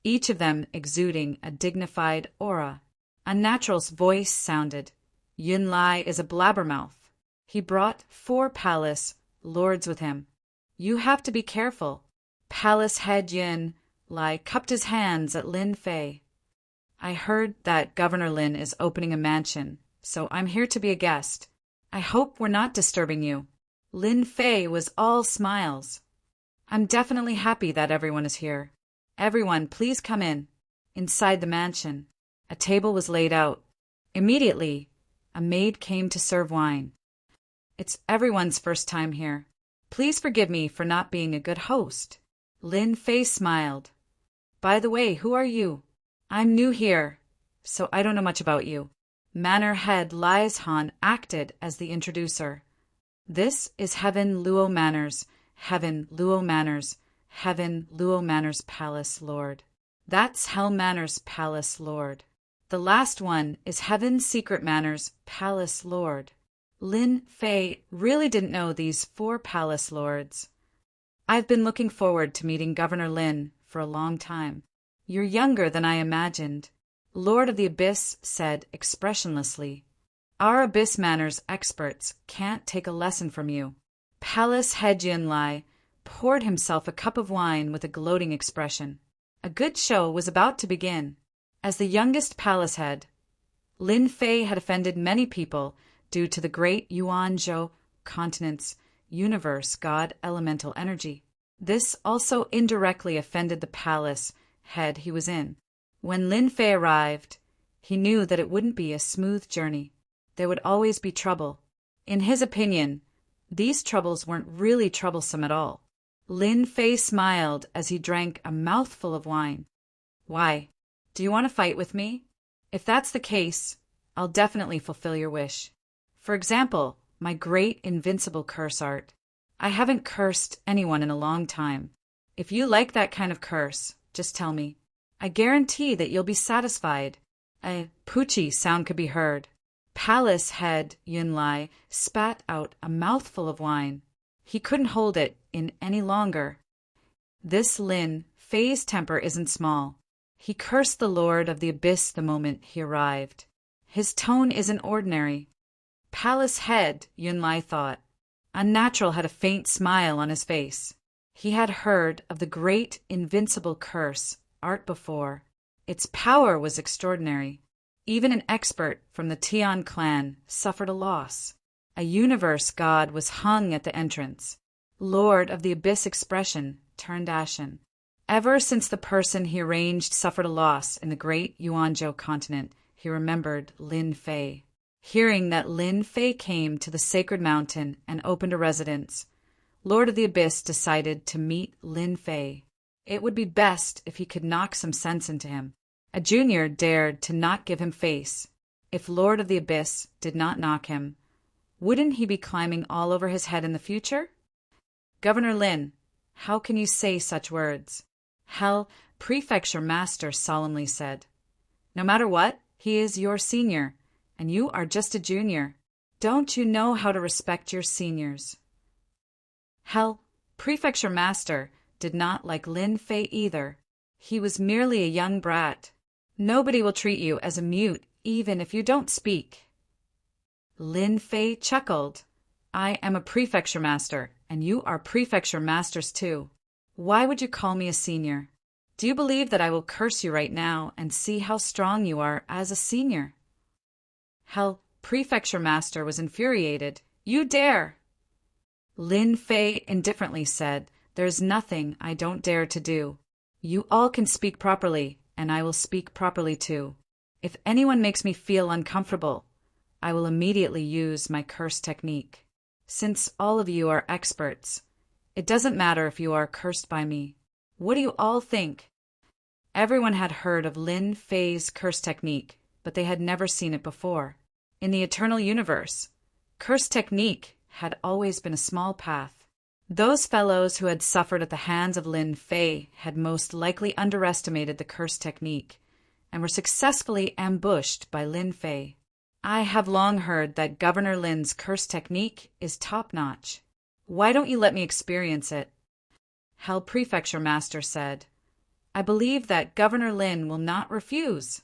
each of them exuding a dignified aura. Unnatural's voice sounded. Yunlai is a blabbermouth. He brought 4 palace lords with him. You have to be careful. Palace head Yunlai cupped his hands at Lin Fei. I heard that Governor Lin is opening a mansion, so I'm here to be a guest. I hope we're not disturbing you. Lin Fei was all smiles. I'm definitely happy that everyone is here. Everyone, please come in. Inside the mansion, a table was laid out. Immediately, a maid came to serve wine. It's everyone's first time here. Please forgive me for not being a good host." Lin Fei smiled. "By the way, who are you?" "I'm new here, so I don't know much about you." Manor head Lies Han acted as the introducer. "This is Heaven Luo Manor's, Heaven Luo Manor's, Heaven Luo Manor's Palace Lord. That's Hell Manor's Palace Lord. The last one is Heaven Secret Manor's Palace Lord." Lin Fei really didn't know these 4 palace lords. "I've been looking forward to meeting Governor Lin for a long time." "You're younger than I imagined," Lord of the Abyss said expressionlessly. "Our Abyss Manor's experts can't take a lesson from you." Palace head Yunlai poured himself a cup of wine with a gloating expression. A good show was about to begin. As the youngest palace head, Lin Fei had offended many people due to the great Yuanzhou continent's universe god elemental energy. This also indirectly offended the palace head he was in. When Lin Fei arrived, he knew that it wouldn't be a smooth journey. There would always be trouble. In his opinion, these troubles weren't really troublesome at all. Lin Fei smiled as he drank a mouthful of wine. "Why? Do you want to fight with me? If that's the case, I'll definitely fulfill your wish. For example, my great invincible curse art. I haven't cursed anyone in a long time. If you like that kind of curse, just tell me. I guarantee that you'll be satisfied." A poochie sound could be heard. Palace head Yunlai spat out a mouthful of wine. He couldn't hold it in any longer. This Lin Fei's temper isn't small. He cursed the Lord of the Abyss the moment he arrived. His tone isn't ordinary. Palace head, Yunlai thought. Unnatural had a faint smile on his face. He had heard of the great invincible curse art before. Its power was extraordinary. Even an expert from the Tian clan suffered a loss. A universe god was hung at the entrance. Lord of the Abyss expression turned ashen. Ever since the person he arranged suffered a loss in the great Yuanzhou continent, he remembered Lin Fei. Hearing that Lin Fei came to the sacred mountain and opened a residence, Lord of the Abyss decided to meet Lin Fei. It would be best if he could knock some sense into him. A junior dared to not give him face. If Lord of the Abyss did not knock him, wouldn't he be climbing all over his head in the future? "Governor Lin, how can you say such words?" Hell Prefecture Master solemnly said. "No matter what, he is your senior, and you are just a junior. Don't you know how to respect your seniors?" Hell Prefecture Master did not like Lin Fei either. He was merely a young brat. Nobody will treat you as a mute even if you don't speak. Lin Fei chuckled. "I am a prefecture master, and you are prefecture masters too. Why would you call me a senior? Do you believe that I will curse you right now and see how strong you are as a senior?" Hell Prefecture Master was infuriated. "You dare!" Lin Fei indifferently said, "There's nothing I don't dare to do. You all can speak properly, and I will speak properly too. If anyone makes me feel uncomfortable, I will immediately use my curse technique. Since all of you are experts, it doesn't matter if you are cursed by me. What do you all think?" Everyone had heard of Lin Fei's curse technique, but they had never seen it before. In the eternal universe, curse technique had always been a small path. Those fellows who had suffered at the hands of Lin Fei had most likely underestimated the curse technique and were successfully ambushed by Lin Fei. "I have long heard that Governor Lin's curse technique is top-notch. Why don't you let me experience it?" Hell Prefecture Master said. "I believe that Governor Lin will not refuse."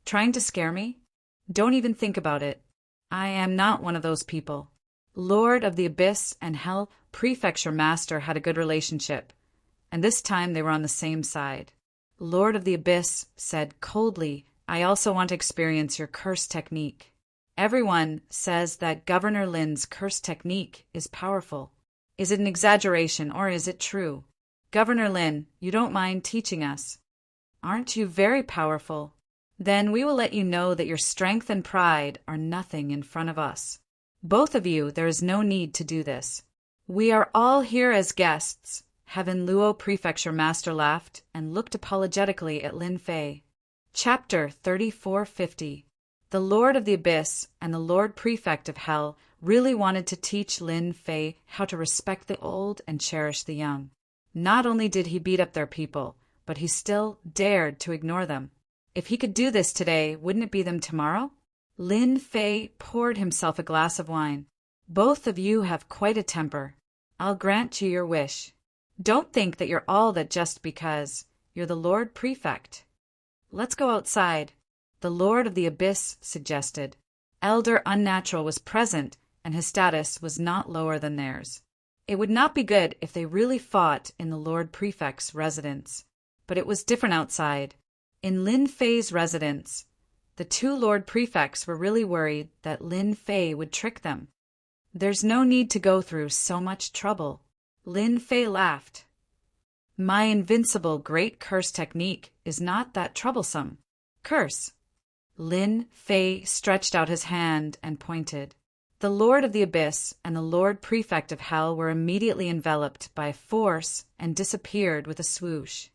"Trying to scare me? Don't even think about it. I am not one of those people." Lord of the Abyss and Hell Prefecture Master had a good relationship, and this time they were on the same side. Lord of the Abyss said coldly, "I also want to experience your curse technique. Everyone says that Governor Lin's curse technique is powerful. Is it an exaggeration or is it true? Governor Lin, you don't mind teaching us? Aren't you very powerful? Then we will let you know that your strength and pride are nothing in front of us." Both of you, there is no need to do this. We are all here as guests. Heaven Luo Prefecture Master laughed and looked apologetically at Lin Fei. Chapter 3450. The Lord of the Abyss and the Lord Prefect of Hell really wanted to teach Lin Fei how to respect the old and cherish the young. Not only did he beat up their people, but he still dared to ignore them. If he could do this today, wouldn't it be them tomorrow? Lin Fei poured himself a glass of wine. Both of you have quite a temper. I'll grant you your wish. Don't think that you're all that just because you're the Lord Prefect. Let's go outside, the Lord of the Abyss suggested. Elder Unnatural was present, and his status was not lower than theirs. It would not be good if they really fought in the Lord Prefect's residence. But it was different outside. In Lin Fei's residence, the two Lord Prefects were really worried that Lin Fei would trick them. There's no need to go through so much trouble. Lin Fei laughed. My invincible great curse technique is not that troublesome. Curse. Lin Fei stretched out his hand and pointed. The Lord of the Abyss and the Lord Prefect of Hell were immediately enveloped by force and disappeared with a swoosh.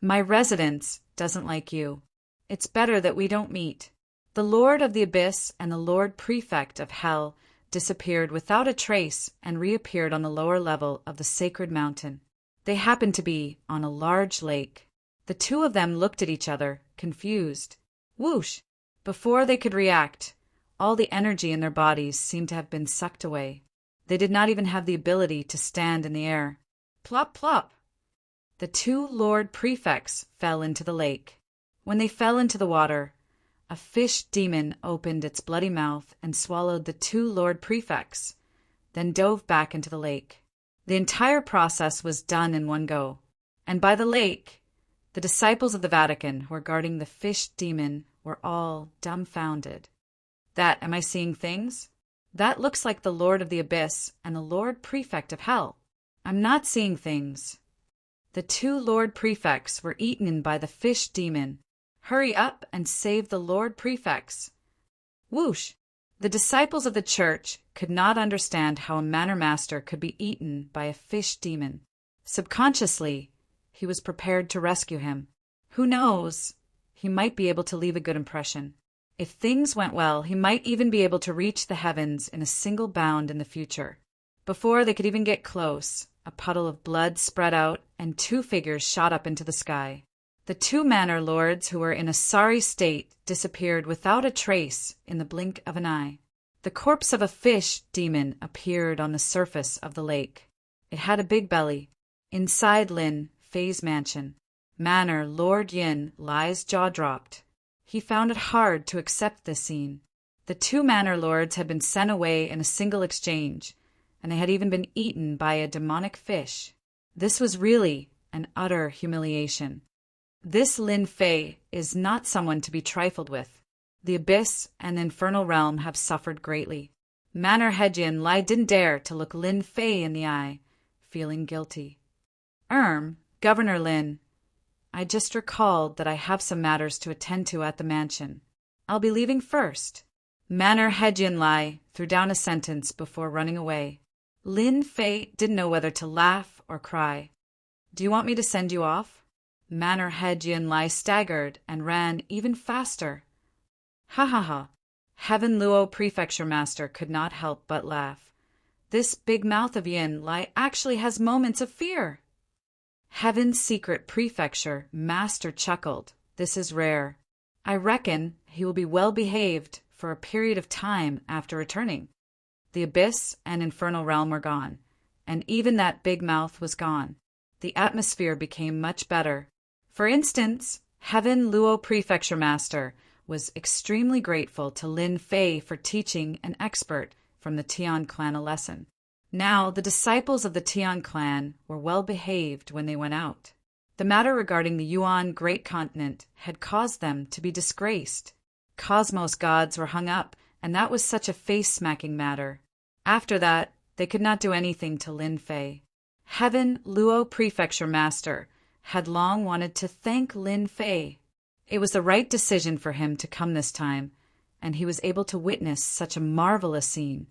My residence doesn't like you. It's better that we don't meet. The Lord of the Abyss and the Lord Prefect of Hell disappeared without a trace and reappeared on the lower level of the sacred mountain. They happened to be on a large lake. The two of them looked at each other, confused. Whoosh! Before they could react, all the energy in their bodies seemed to have been sucked away. They did not even have the ability to stand in the air. Plop, plop! The two Lord Prefects fell into the lake. When they fell into the water, a fish demon opened its bloody mouth and swallowed the two Lord Prefects, then dove back into the lake. The entire process was done in one go, and by the lake, the disciples of the Vatican who were guarding the fish demon were all dumbfounded. Am I seeing things? That looks like the Lord of the Abyss and the Lord Prefect of Hell. I'm not seeing things. The two Lord Prefects were eaten by the fish demon. Hurry up and save the Lord Prefects. Whoosh! The disciples of the church could not understand how a manor master could be eaten by a fish demon. Subconsciously, he was prepared to rescue him. Who knows? He might be able to leave a good impression. If things went well, he might even be able to reach the heavens in a single bound in the future. Before they could even get close, a puddle of blood spread out and two figures shot up into the sky. The two manor lords who were in a sorry state disappeared without a trace in the blink of an eye. The corpse of a fish demon appeared on the surface of the lake. It had a big belly. Inside Lin Fei's mansion, Manor Lord Yin Lai's jaw dropped. He found it hard to accept this scene. The two manor lords had been sent away in a single exchange, and they had even been eaten by a demonic fish. This was really an utter humiliation. This Lin Fei is not someone to be trifled with. The Abyss and the Infernal Realm have suffered greatly. Manor Head Yin Lai didn't dare to look Lin Fei in the eye, feeling guilty. Governor Lin, I just recalled that I have some matters to attend to at the mansion. I'll be leaving first. Manor Head Yin Lai threw down a sentence before running away. Lin Fei didn't know whether to laugh or cry. Do you want me to send you off? Manor Head Yin Lai staggered and ran even faster. Ha ha ha. Heaven Luo Prefecture Master could not help but laugh. This big mouth of Yin Lai actually has moments of fear. Heaven's Secret Prefecture Master chuckled. This is rare. I reckon he will be well behaved for a period of time after returning. The Abyss and Infernal Realm were gone, and even that big mouth was gone. The atmosphere became much better. For instance, Heaven Luo Prefecture Master was extremely grateful to Lin Fei for teaching an expert from the Tian clan a lesson. Now, the disciples of the Tian clan were well behaved when they went out. The matter regarding the Yuan Great Continent had caused them to be disgraced. Cosmos gods were hung up, and that was such a face-smacking matter. After that, they could not do anything to Lin Fei. Heaven Luo Prefecture Master had long wanted to thank Lin Fei. It was the right decision for him to come this time, and he was able to witness such a marvelous scene.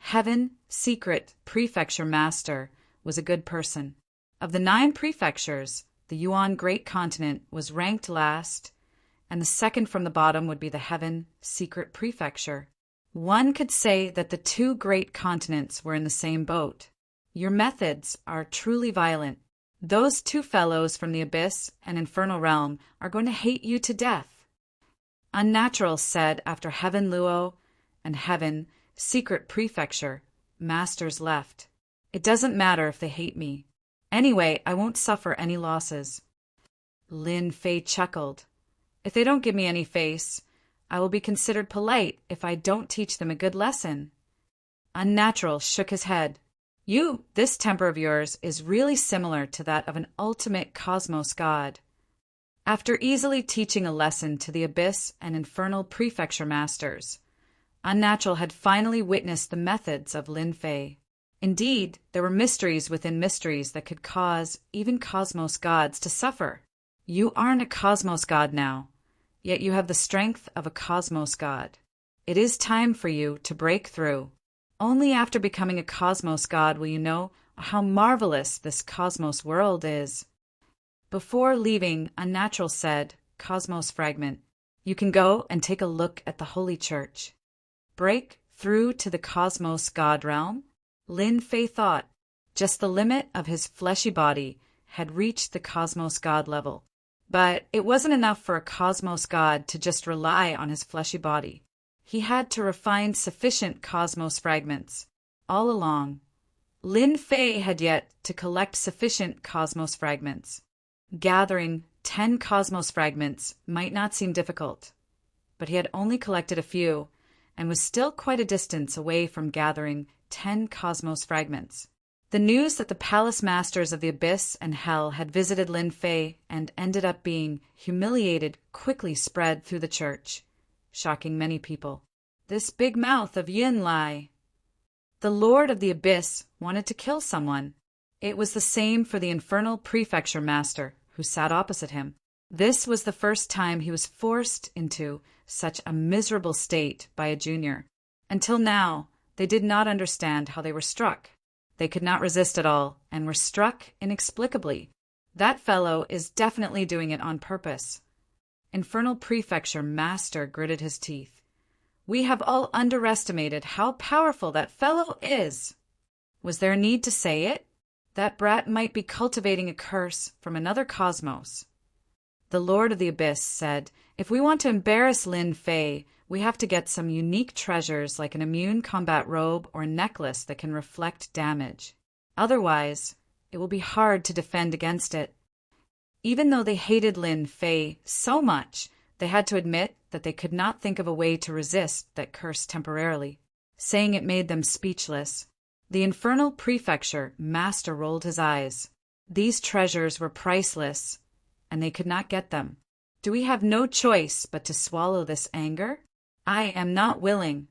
Heaven Secret Prefecture Master was a good person. Of the 9 prefectures, the Yuan Great Continent was ranked last, and the second from the bottom would be the Heaven Secret Prefecture. One could say that the 2 great continents were in the same boat. Your methods are truly violent. Those 2 fellows from the Abyss and Infernal Realm are going to hate you to death. Unnatural said after Heaven Luo and Heaven Secret Prefecture Masters left. It doesn't matter if they hate me. Anyway, I won't suffer any losses. Lin Fei chuckled. If they don't give me any face, I will be considered polite if I don't teach them a good lesson. Unnatural shook his head. This temper of yours is really similar to that of an ultimate cosmos god. After easily teaching a lesson to the Abyss and Infernal Prefecture Masters, Unnatural had finally witnessed the methods of Lin Fei. Indeed, there were mysteries within mysteries that could cause even cosmos gods to suffer. You aren't a cosmos god now, yet you have the strength of a cosmos god. It is time for you to break through. Only after becoming a cosmos god will you know how marvelous this cosmos world is. Before leaving, Unnatural said, Cosmos Fragment, you can go and take a look at the Holy Church. Break through to the cosmos god realm? Lin Fei thought. Just the limit of his fleshy body had reached the cosmos god level. But it wasn't enough for a cosmos god to just rely on his fleshy body. He had to refine sufficient cosmos fragments. All along, Lin Fei had yet to collect sufficient cosmos fragments. Gathering 10 cosmos fragments might not seem difficult, but he had only collected a few and was still quite a distance away from gathering 10 cosmos fragments. The news that the palace masters of the Abyss and Hell had visited Lin Fei and ended up being humiliated quickly spread through the church, shocking many people. This big mouth of Yin Lai. The Lord of the Abyss wanted to kill someone. It was the same for the Infernal Prefecture Master, who sat opposite him. This was the first time he was forced into such a miserable state by a junior. Until now, they did not understand how they were struck. They could not resist at all, and were struck inexplicably. That fellow is definitely doing it on purpose. Infernal Prefecture Master gritted his teeth. We have all underestimated how powerful that fellow is. Was there a need to say it? That brat might be cultivating a curse from another cosmos. The Lord of the Abyss said, if we want to embarrass Lin Fei, we have to get some unique treasures like an immune combat robe or necklace that can reflect damage. Otherwise, it will be hard to defend against it. Even though they hated Lin Fei so much, they had to admit that they could not think of a way to resist that curse temporarily, saying it made them speechless. The Infernal Prefecture Master rolled his eyes. These treasures were priceless, and they could not get them. Do we have no choice but to swallow this anger? I am not willing.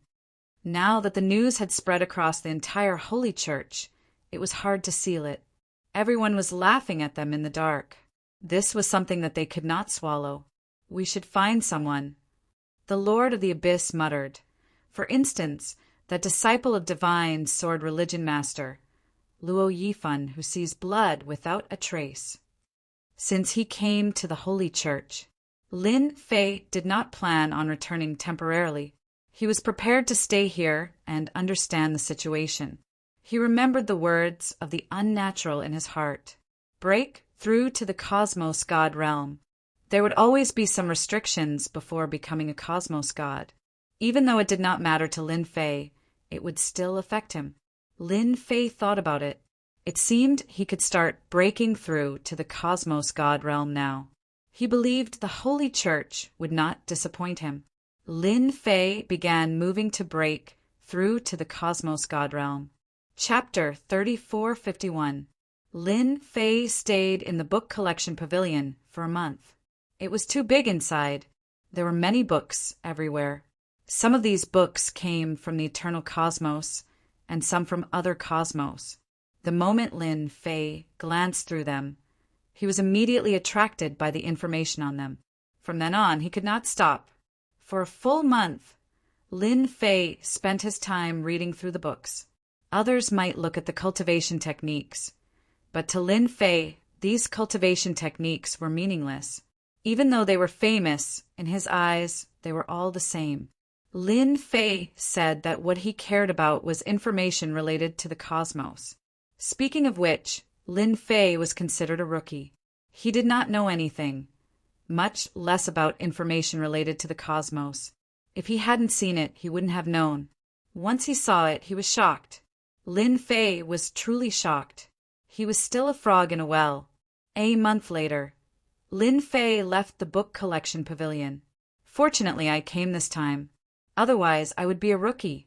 Now that the news had spread across the entire Holy Church, it was hard to seal it. Everyone was laughing at them in the dark. This was something that they could not swallow. We should find someone. The Lord of the Abyss muttered. For instance, that disciple of divine sword religion master, Luo Yifan, who sees blood without a trace. Since he came to the Holy Church, Lin Fei did not plan on returning temporarily. He was prepared to stay here and understand the situation. He remembered the words of the unnatural in his heart. Break through to the cosmos god realm. There would always be some restrictions before becoming a cosmos god. Even though it did not matter to Lin Fei, it would still affect him. Lin Fei thought about it. It seemed he could start breaking through to the cosmos god realm now. He believed the Holy Church would not disappoint him. Lin Fei began moving to break through to the cosmos god realm. Chapter 3451. Lin Fei stayed in the book collection pavilion for a month. It was too big inside. There were many books everywhere. Some of these books came from the eternal cosmos, and some from other cosmos. The moment Lin Fei glanced through them, he was immediately attracted by the information on them. From then on, he could not stop. For a full month, Lin Fei spent his time reading through the books. Others might look at the cultivation techniques, but to Lin Fei, these cultivation techniques were meaningless. Even though they were famous, in his eyes, they were all the same. Lin Fei said that what he cared about was information related to the cosmos. Speaking of which, Lin Fei was considered a rookie. He did not know anything, much less about information related to the cosmos. If he hadn't seen it, he wouldn't have known. Once he saw it, he was shocked. Lin Fei was truly shocked. He was still a frog in a well. A month later, Lin Fei left the book collection pavilion. Fortunately, I came this time. Otherwise, I would be a rookie.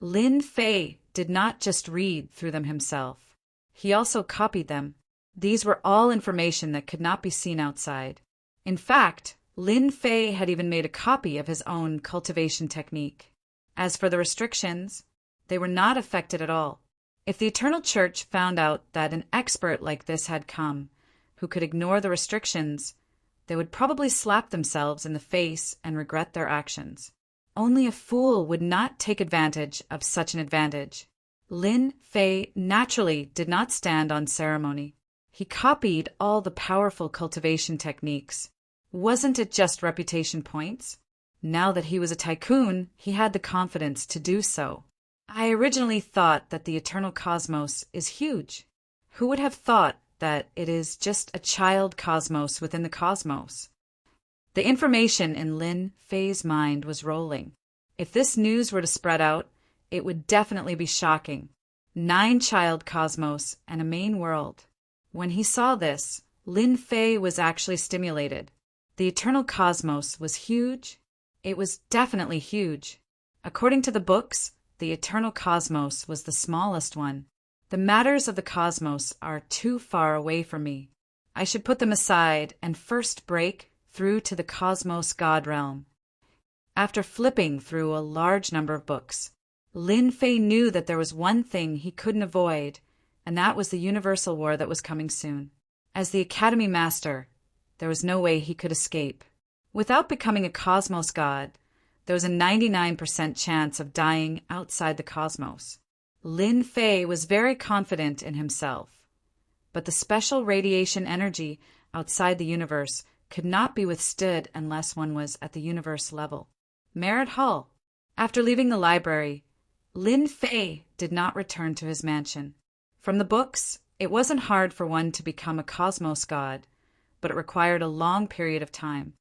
Lin Fei did not just read through them himself. He also copied them. These were all information that could not be seen outside. In fact, Lin Fei had even made a copy of his own cultivation technique. As for the restrictions, they were not affected at all. If the Eternal Church found out that an expert like this had come, who could ignore the restrictions, they would probably slap themselves in the face and regret their actions. Only a fool would not take advantage of such an advantage. Lin Fei naturally did not stand on ceremony. He copied all the powerful cultivation techniques. Wasn't it just reputation points? Now that he was a tycoon, he had the confidence to do so. I originally thought that the eternal cosmos is huge. Who would have thought that it is just a child cosmos within the cosmos? The information in Lin Fei's mind was rolling. If this news were to spread out, it would definitely be shocking. 9 child cosmos and a main world. When he saw this, Lin Fei was actually stimulated. The eternal cosmos was huge. It was definitely huge. According to the books, the eternal cosmos was the smallest one. The matters of the cosmos are too far away from me. I should put them aside and first break through to the cosmos God realm. After flipping through a large number of books, Lin Fei knew that there was one thing he couldn't avoid, and that was the universal war that was coming soon. As the Academy Master, there was no way he could escape. Without becoming a cosmos god, there was a 99% chance of dying outside the cosmos. Lin Fei was very confident in himself, but the special radiation energy outside the universe could not be withstood unless one was at the universe level. Merit Hall. After leaving the library, Lin Fei did not return to his mansion. From the books, it wasn't hard for one to become a cosmos god, but it required a long period of time.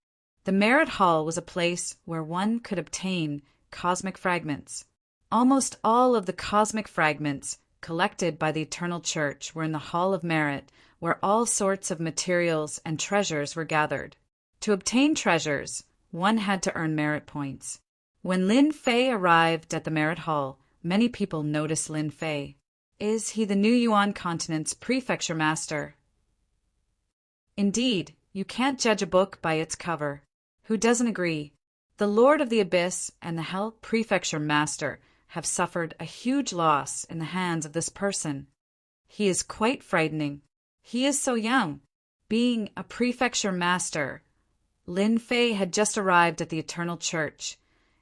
The Merit Hall was a place where one could obtain cosmic fragments. Almost all of the cosmic fragments collected by the Eternal Church were in the Hall of Merit, where all sorts of materials and treasures were gathered. To obtain treasures, one had to earn merit points. When Lin Fei arrived at the Merit Hall, many people noticed Lin Fei. Is he the New Yuan continent's prefecture master? Indeed, you can't judge a book by its cover. Who doesn't agree? The Lord of the Abyss and the Hell Prefecture Master have suffered a huge loss in the hands of this person. He is quite frightening. He is so young. Being a prefecture master, Lin Fei had just arrived at the Eternal Church,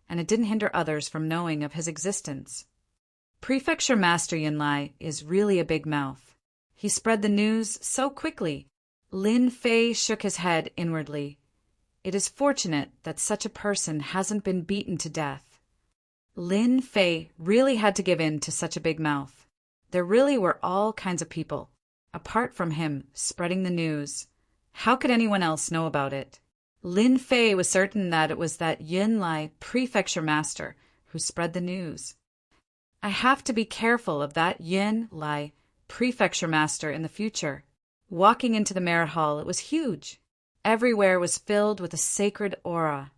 and it didn't hinder others from knowing of his existence. Prefecture Master Yunlai is really a big mouth. He spread the news so quickly. Lin Fei shook his head inwardly. It is fortunate that such a person hasn't been beaten to death. Lin Fei really had to give in to such a big mouth. There really were all kinds of people, apart from him, spreading the news. How could anyone else know about it? Lin Fei was certain that it was that Yunlai prefecture master who spread the news. I have to be careful of that Yunlai prefecture master in the future. Walking into the Merit Hall, it was huge. Everywhere was filled with a sacred aura,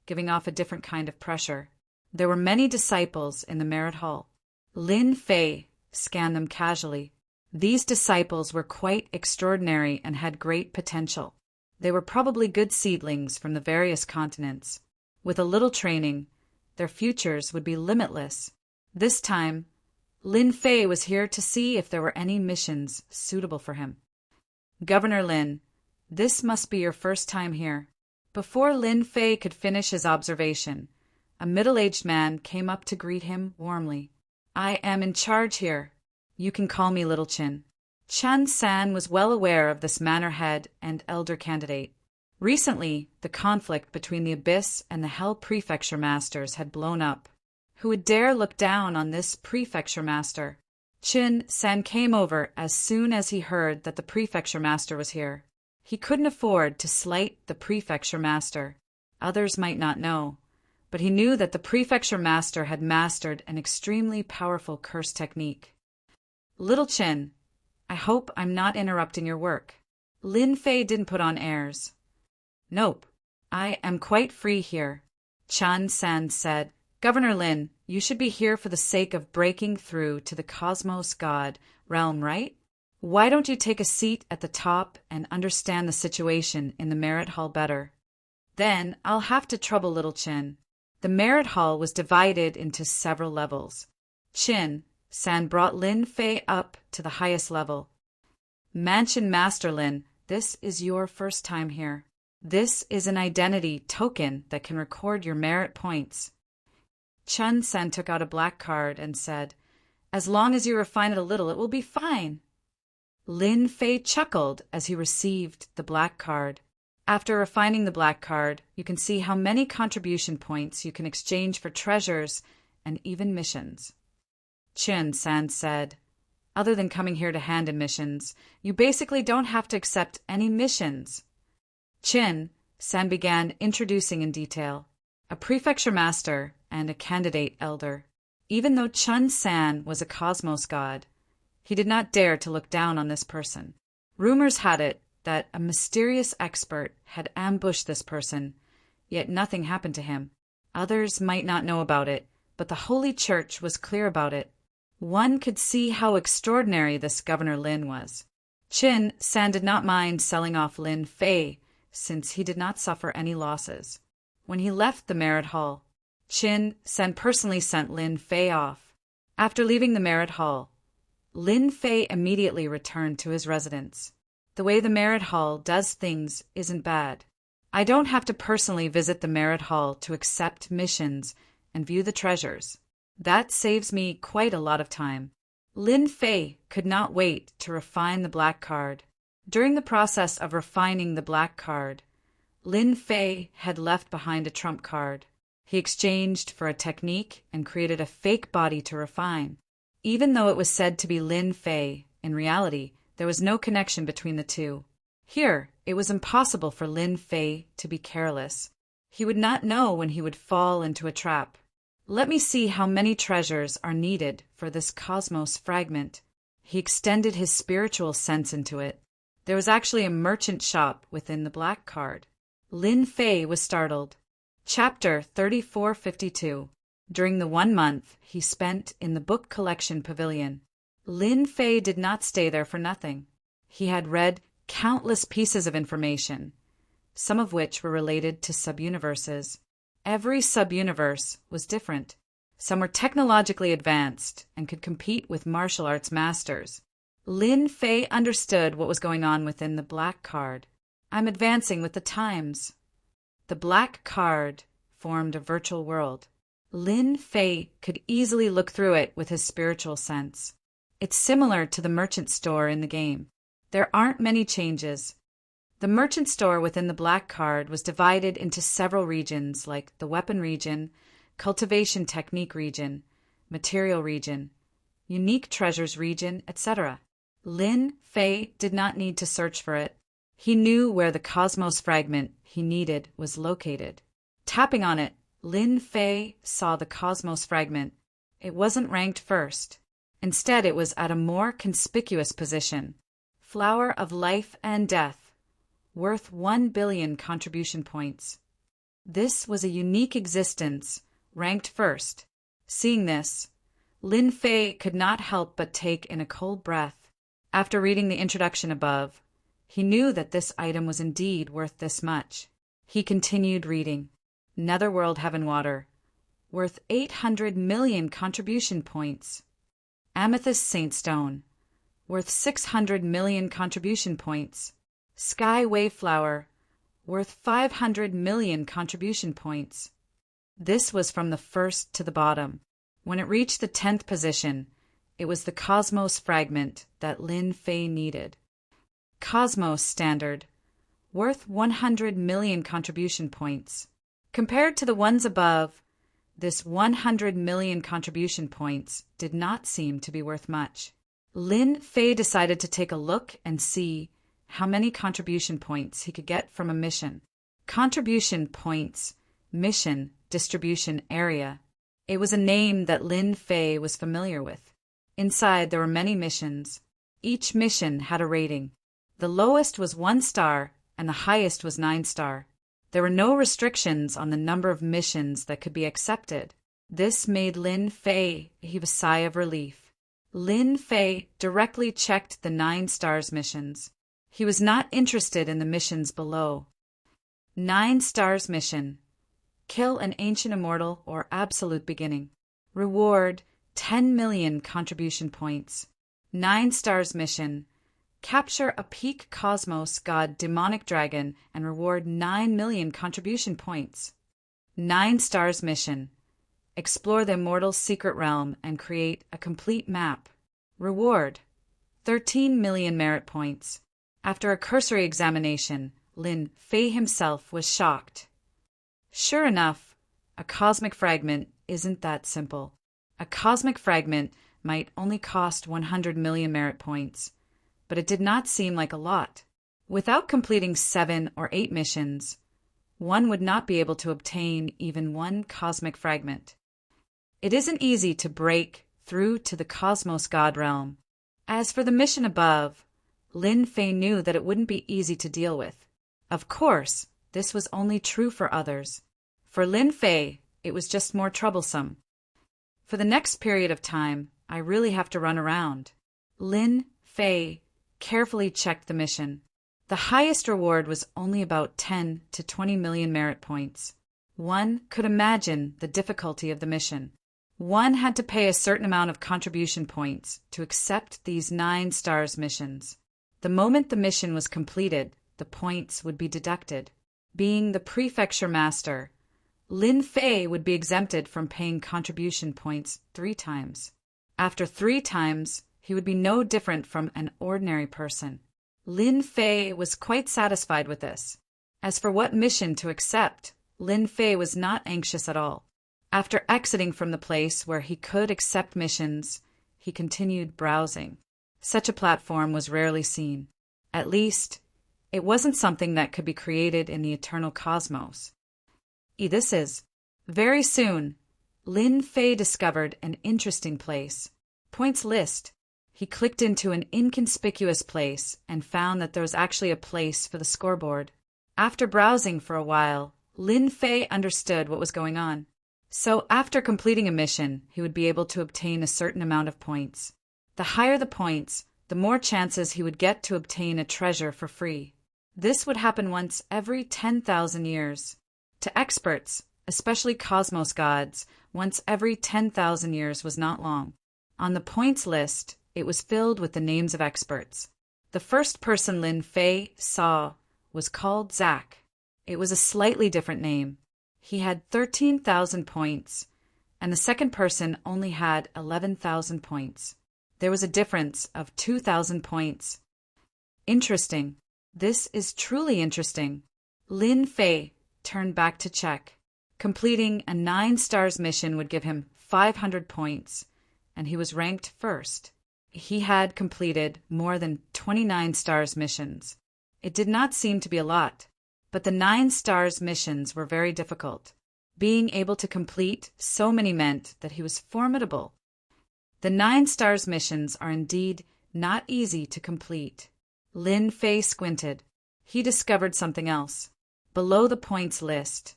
giving off a different kind of pressure. There were many disciples in the Merit Hall. Lin Fei scanned them casually. These disciples were quite extraordinary and had great potential. They were probably good seedlings from the various continents. With a little training, their futures would be limitless. This time, Lin Fei was here to see if there were any missions suitable for him. Governor Lin, this must be your first time here. Before Lin Fei could finish his observation, A middle-aged man came up to greet him warmly. "I am in charge here. You can call me Little Chin." Chun San was well aware of this manor head and elder candidate. Recently, the conflict between the Abyss and the Hell Prefecture Masters had blown up. Who would dare look down on this Prefecture Master? Chun San came over as soon as he heard that the Prefecture Master was here. He couldn't afford to slight the Prefecture Master. Others might not know, but he knew that the Prefecture Master had mastered an extremely powerful curse technique. "Little Chin, I hope I'm not interrupting your work." Lin Fei didn't put on airs. "Nope, I am quite free here," Chun San said. "Governor Lin, you should be here for the sake of breaking through to the Cosmos God realm, right? Why don't you take a seat at the top and understand the situation in the Merit Hall better? Then I'll have to trouble Little Chin." The Merit Hall was divided into several levels. Chin San brought Lin Fei up to the highest level. "Mansion Master Lin, this is your first time here. This is an identity token that can record your merit points." Chun San took out a black card and said, "As long as you refine it a little, it will be fine." Lin Fei chuckled as he received the black card. After refining the black card, you can see how many contribution points you can exchange for treasures and even missions. Chun San said, "Other than coming here to hand in missions, you basically don't have to accept any missions." Chun San began introducing in detail a prefecture master and a candidate elder. Even though Chun San was a cosmos god, he did not dare to look down on this person. Rumors had it that a mysterious expert had ambushed this person, yet nothing happened to him. Others might not know about it, but the Holy Church was clear about it. One could see how extraordinary this Governor Lin was. Chun San did not mind selling off Lin Fei, since he did not suffer any losses. When he left the Merit Hall, Chun San personally sent Lin Fei off. After leaving the Merit Hall, Lin Fei immediately returned to his residence. The way the Merit Hall does things isn't bad. I don't have to personally visit the Merit Hall to accept missions and view the treasures. That saves me quite a lot of time. Lin Fei could not wait to refine the black card. During the process of refining the black card, Lin Fei had left behind a trump card. He exchanged for a technique and created a fake body to refine. Even though it was said to be Lin Fei, in reality, there was no connection between the two. Here, it was impossible for Lin Fei to be careless. He would not know when he would fall into a trap. Let me see how many treasures are needed for this cosmos fragment. He extended his spiritual sense into it. There was actually a merchant shop within the black card. Lin Fei was startled. Chapter 3452. During the 1 month he spent in the book collection pavilion, Lin Fei did not stay there for nothing. He had read countless pieces of information, some of which were related to subuniverses. Every subuniverse was different. Some were technologically advanced and could compete with martial arts masters. Lin Fei understood what was going on within the black card. I'm advancing with the times. The black card formed a virtual world. Lin Fei could easily look through it with his spiritual sense. It's similar to the merchant store in the game. There aren't many changes. The merchant store within the black card was divided into several regions like the weapon region, cultivation technique region, material region, unique treasures region, etc. Lin Fei did not need to search for it. He knew where the cosmos fragment he needed was located. Tapping on it, Lin Fei saw the cosmos fragment. It wasn't ranked first. Instead, it was at a more conspicuous position. Flower of Life and Death, worth 1 billion contribution points. This was a unique existence, ranked first. Seeing this, Lin Fei could not help but take in a cold breath. After reading the introduction above, he knew that this item was indeed worth this much. He continued reading. Netherworld Heaven Water, worth 800 million contribution points. Amethyst Saint Stone, worth 600 million contribution points. Sky Waveflower, worth 500 million contribution points. This was from the first to the bottom. When it reached the 10th position, it was the Cosmos fragment that Lin Fei needed. Cosmos Standard, worth 100 million contribution points. Compared to the ones above, this 100 million contribution points did not seem to be worth much. Lin Fei decided to take a look and see how many contribution points he could get from a mission. Contribution points, mission, distribution area. It was a name that Lin Fei was familiar with. Inside there were many missions. Each mission had a rating. The lowest was 1 star and the highest was 9 star. There were no restrictions on the number of missions that could be accepted. This made Lin Fei heave a sigh of relief. Lin Fei directly checked the 9 stars missions. He was not interested in the missions below. 9 stars mission. Kill an ancient immortal or absolute beginning. Reward 10 million contribution points. 9 stars mission. Capture a peak cosmos god demonic dragon and reward 9 million contribution points. 9 stars mission. Explore the immortal's secret realm and create a complete map. Reward 13 million merit points. After a cursory examination, Lin Fei himself was shocked. Sure enough, a cosmic fragment isn't that simple. A cosmic fragment might only cost 100 million merit points, but it did not seem like a lot. Without completing 7 or 8 missions, one would not be able to obtain even one cosmic fragment. It isn't easy to break through to the cosmos god realm. As for the mission above, Lin Fei knew that it wouldn't be easy to deal with. Of course, this was only true for others. For Lin Fei, it was just more troublesome. For the next period of time, I really have to run around. Lin Fei carefully checked the mission. The highest reward was only about 10 to 20 million merit points. One could imagine the difficulty of the mission. One had to pay a certain amount of contribution points to accept these 9 stars missions. The moment the mission was completed, the points would be deducted. Being the prefecture master, Lin Fei would be exempted from paying contribution points 3 times. After 3 times, he would be no different from an ordinary person. Lin Fei was quite satisfied with this. As for what mission to accept, Lin Fei was not anxious at all. After exiting from the place where he could accept missions, he continued browsing. Such a platform was rarely seen. At least, it wasn't something that could be created in the eternal cosmos. This is. Very soon, Lin Fei discovered an interesting place. Points list. He clicked into an inconspicuous place and found that there was actually a place for the scoreboard. After browsing for a while, Lin Fei understood what was going on. So after completing a mission, he would be able to obtain a certain amount of points. The higher the points, the more chances he would get to obtain a treasure for free. This would happen once every 10,000 years. To experts, especially cosmos gods, once every 10,000 years was not long. On the points list, it was filled with the names of experts. The first person Lin Fei saw was called Zach. It was a slightly different name. He had 13,000 points, and the second person only had 11,000 points. There was a difference of 2,000 points. Interesting. This is truly interesting. Lin Fei turned back to check. Completing a 9 stars mission would give him 500 points, and he was ranked first. He had completed more than 29 stars missions. It did not seem to be a lot, but the 9 stars missions were very difficult. Being able to complete so many meant that he was formidable. The 9 stars missions are indeed not easy to complete. Lin Fei squinted. He discovered something else. Below the points list,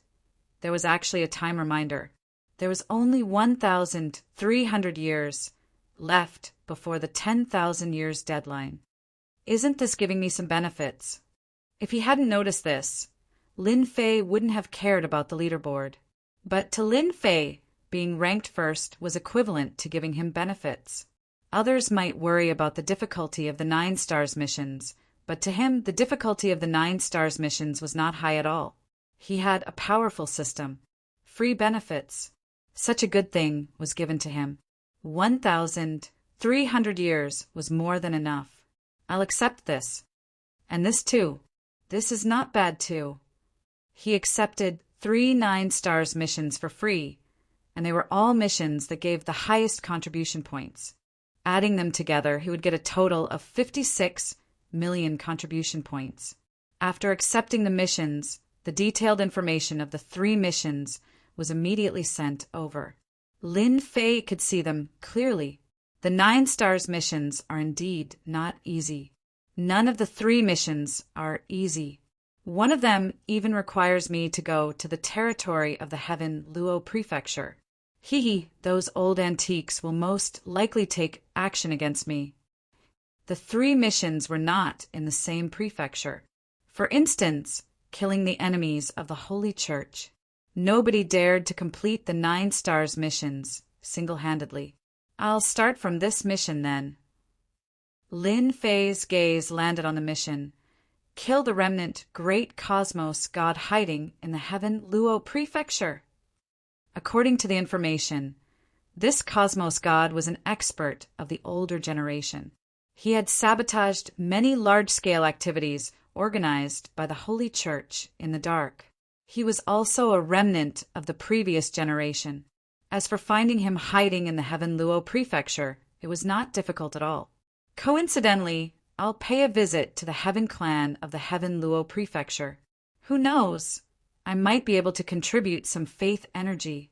there was actually a time reminder. There was only 1,300 years left before the 10,000 years deadline. Isn't this giving me some benefits? If he hadn't noticed this, Lin Fei wouldn't have cared about the leaderboard. But to Lin Fei, being ranked first was equivalent to giving him benefits. Others might worry about the difficulty of the 9 stars missions, but to him the difficulty of the 9 stars missions was not high at all. He had a powerful system. free benefits. Such a good thing was given to him. 1,300 years was more than enough. I'll accept this. And this too. This is not bad too. He accepted 3 9-stars missions for free, and they were all missions that gave the highest contribution points. Adding them together, he would get a total of 56 million contribution points. After accepting the missions, the detailed information of the 3 missions was immediately sent over. Lin Fei could see them clearly. The 9-stars missions are indeed not easy. None of the 3 missions are easy. One of them even requires me to go to the territory of the Heaven Luo Prefecture. Those old antiques will most likely take action against me. The 3 missions were not in the same prefecture. For instance, killing the enemies of the Holy Church. Nobody dared to complete the 9-stars missions single-handedly. I'll start from this mission then. Lin Fei's gaze landed on the mission. Kill the remnant great cosmos god hiding in the Heaven Luo Prefecture. According to the information, this cosmos god was an expert of the older generation. He had sabotaged many large-scale activities organized by the Holy Church in the dark. He was also a remnant of the previous generation. As for finding him hiding in the Heaven Luo Prefecture, it was not difficult at all. Coincidentally, I'll pay a visit to the Heaven Clan of the Heaven Luo Prefecture. Who knows? I might be able to contribute some faith energy.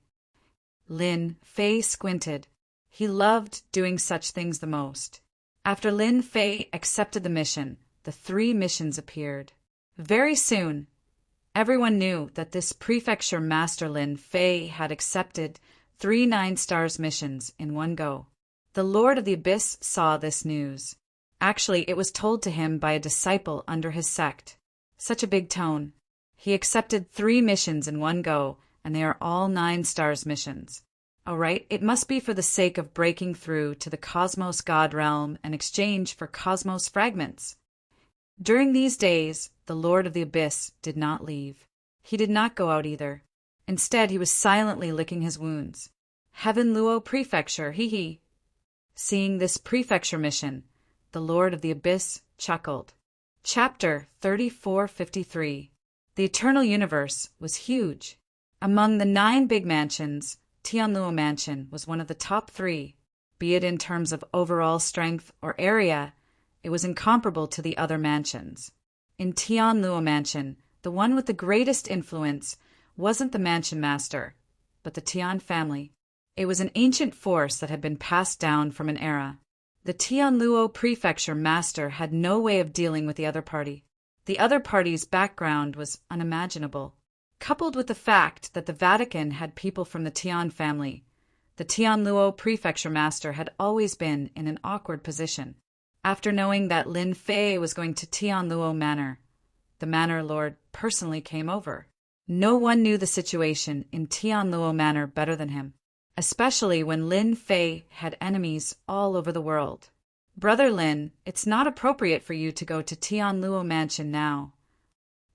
Lin Fei squinted. He loved doing such things the most. After Lin Fei accepted the mission, the 3 missions appeared. Very soon, everyone knew that this prefecture master Lin Fei had accepted 3 9-stars missions in one go. The Lord of the Abyss saw this news. Actually, it was told to him by a disciple under his sect. Such a big tone. He accepted 3 missions in one go, and they are all 9-stars missions. All right, it must be for the sake of breaking through to the Cosmos God realm in exchange for Cosmos fragments. During these days, the Lord of the Abyss did not leave. He did not go out either. Instead, he was silently licking his wounds. Heaven Luo Prefecture, Seeing this prefecture mission, the Lord of the Abyss chuckled. Chapter 3453. The Eternal Universe was huge. Among the 9 big mansions, Tianluo Mansion was one of the top 3. Be it in terms of overall strength or area, it was incomparable to the other mansions. In Tianluo Mansion, the one with the greatest influence wasn't the mansion master, but the Tian family. It was an ancient force that had been passed down from an era. The Tianluo Prefecture master had no way of dealing with the other party. The other party's background was unimaginable. Coupled with the fact that the Vatican had people from the Tian family, the Tianluo Prefecture master had always been in an awkward position. After knowing that Lin Fei was going to Tianluo Manor, the manor lord personally came over. No one knew the situation in Tianluo Manor better than him, especially when Lin Fei had enemies all over the world. Brother Lin, it's not appropriate for you to go to Tianluo Mansion now.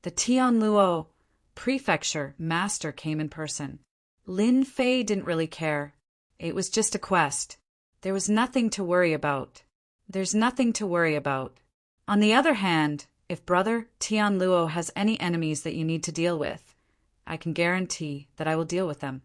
The Tianluo Prefecture master came in person. Lin Fei didn't really care. It was just a quest. There was nothing to worry about. There's nothing to worry about. On the other hand, if Brother Tianluo has any enemies that you need to deal with, I can guarantee that I will deal with them.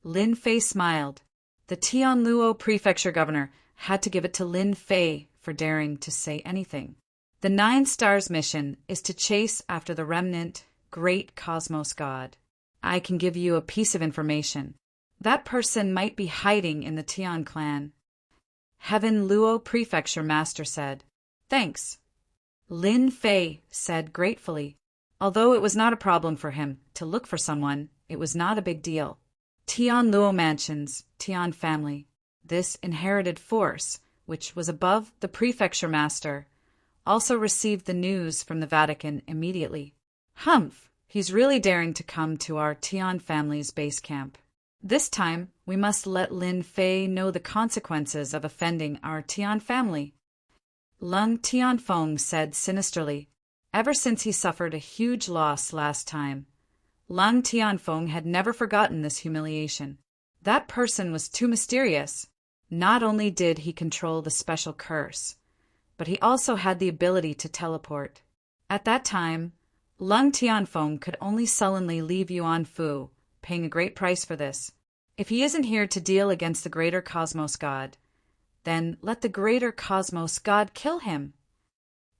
Lin Fei smiled. The Tianluo Prefecture governor had to give it to Lin Fei for daring to say anything. The 9-stars mission is to chase after the remnant great cosmos god. I can give you a piece of information. That person might be hiding in the Tian clan. Heaven Luo Prefecture master said. Thanks. Lin Fei said gratefully. Although it was not a problem for him to look for someone, it was not a big deal. Tianluo Mansion's Tian family, this inherited force, which was above the prefecture master, also received the news from the Vatican immediately. Humph, he's really daring to come to our Tian family's base camp. This time, we must let Lin Fei know the consequences of offending our Tian family. Lung Tianfeng said sinisterly. Ever since he suffered a huge loss last time, Lang Tianfeng had never forgotten this humiliation. That person was too mysterious. Not only did he control the special curse, but he also had the ability to teleport. At that time, Lung Tianfeng could only sullenly leave Yuan Fu, paying a great price for this. If he isn't here to deal against the greater Cosmos God, then let the greater Cosmos God kill him.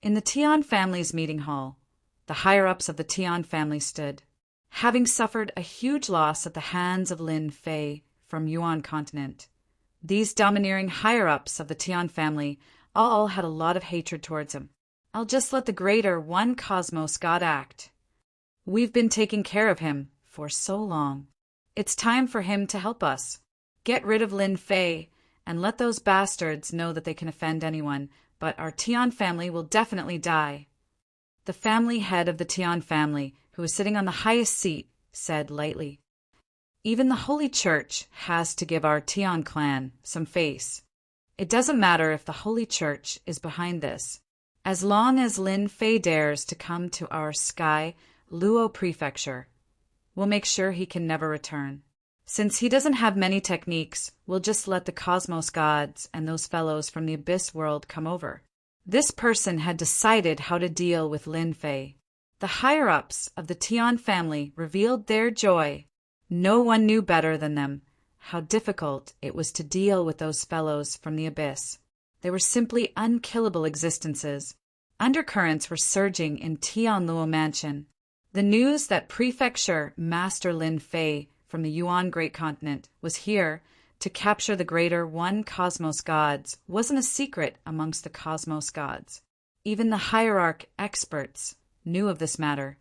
In the Tian family's meeting hall, the higher-ups of the Tian family stood. Having suffered a huge loss at the hands of Lin Fei from Yuan continent, these domineering higher-ups of the Tian family all had a lot of hatred towards him. I'll just let the greater one Cosmos God act. We've been taking care of him for so long. It's time for him to help us. Get rid of Lin Fei and let those bastards know that they can offend anyone, but our Tian family will definitely die. The family head of the Tian family, who was sitting on the highest seat, said lightly, "Even the Holy Church has to give our Tian clan some face. It doesn't matter if the Holy Church is behind this. As long as Lin Fei dares to come to our Sky Luo Prefecture, we'll make sure he can never return. Since he doesn't have many techniques, we'll just let the Cosmos Gods and those fellows from the Abyss world come over." This person had decided how to deal with Lin Fei. The higher-ups of the Tian family revealed their joy. No one knew better than them how difficult it was to deal with those fellows from the Abyss. They were simply unkillable existences. Undercurrents were surging in Tianluo Mansion. The news that Prefecture Master Lin Fei from the Yuan Great Continent was here to capture the greater one Cosmos Gods wasn't a secret amongst the Cosmos Gods. Even the hierarch experts knew of this matter.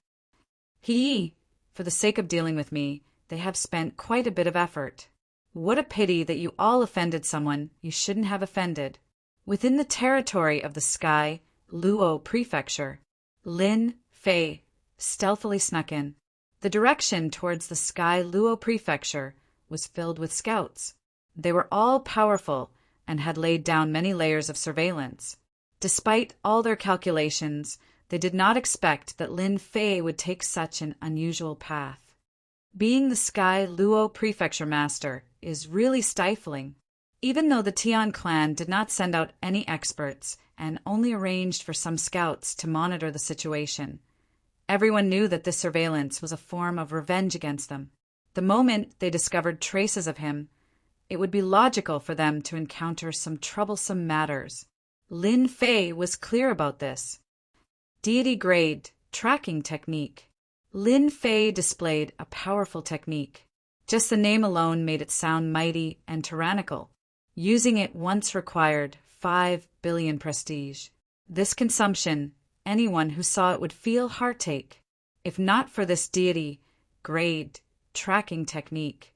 For the sake of dealing with me, they have spent quite a bit of effort. What a pity that you all offended someone you shouldn't have offended. Within the territory of the Sky Luo Prefecture, Lin Fei stealthily snuck in. The direction towards the Sky Luo Prefecture was filled with scouts. They were all powerful and had laid down many layers of surveillance. Despite all their calculations, they did not expect that Lin Fei would take such an unusual path. Being the Sky Luo Prefecture Master is really stifling. Even though the Tian clan did not send out any experts and only arranged for some scouts to monitor the situation, everyone knew that this surveillance was a form of revenge against them. The moment they discovered traces of him, it would be logical for them to encounter some troublesome matters. Lin Fei was clear about this. Deity Grade Tracking Technique. Lin Fei displayed a powerful technique. Just the name alone made it sound mighty and tyrannical. Using it once required 5 billion prestige. This consumption, anyone who saw it would feel heartache. If not for this deity grade tracking technique,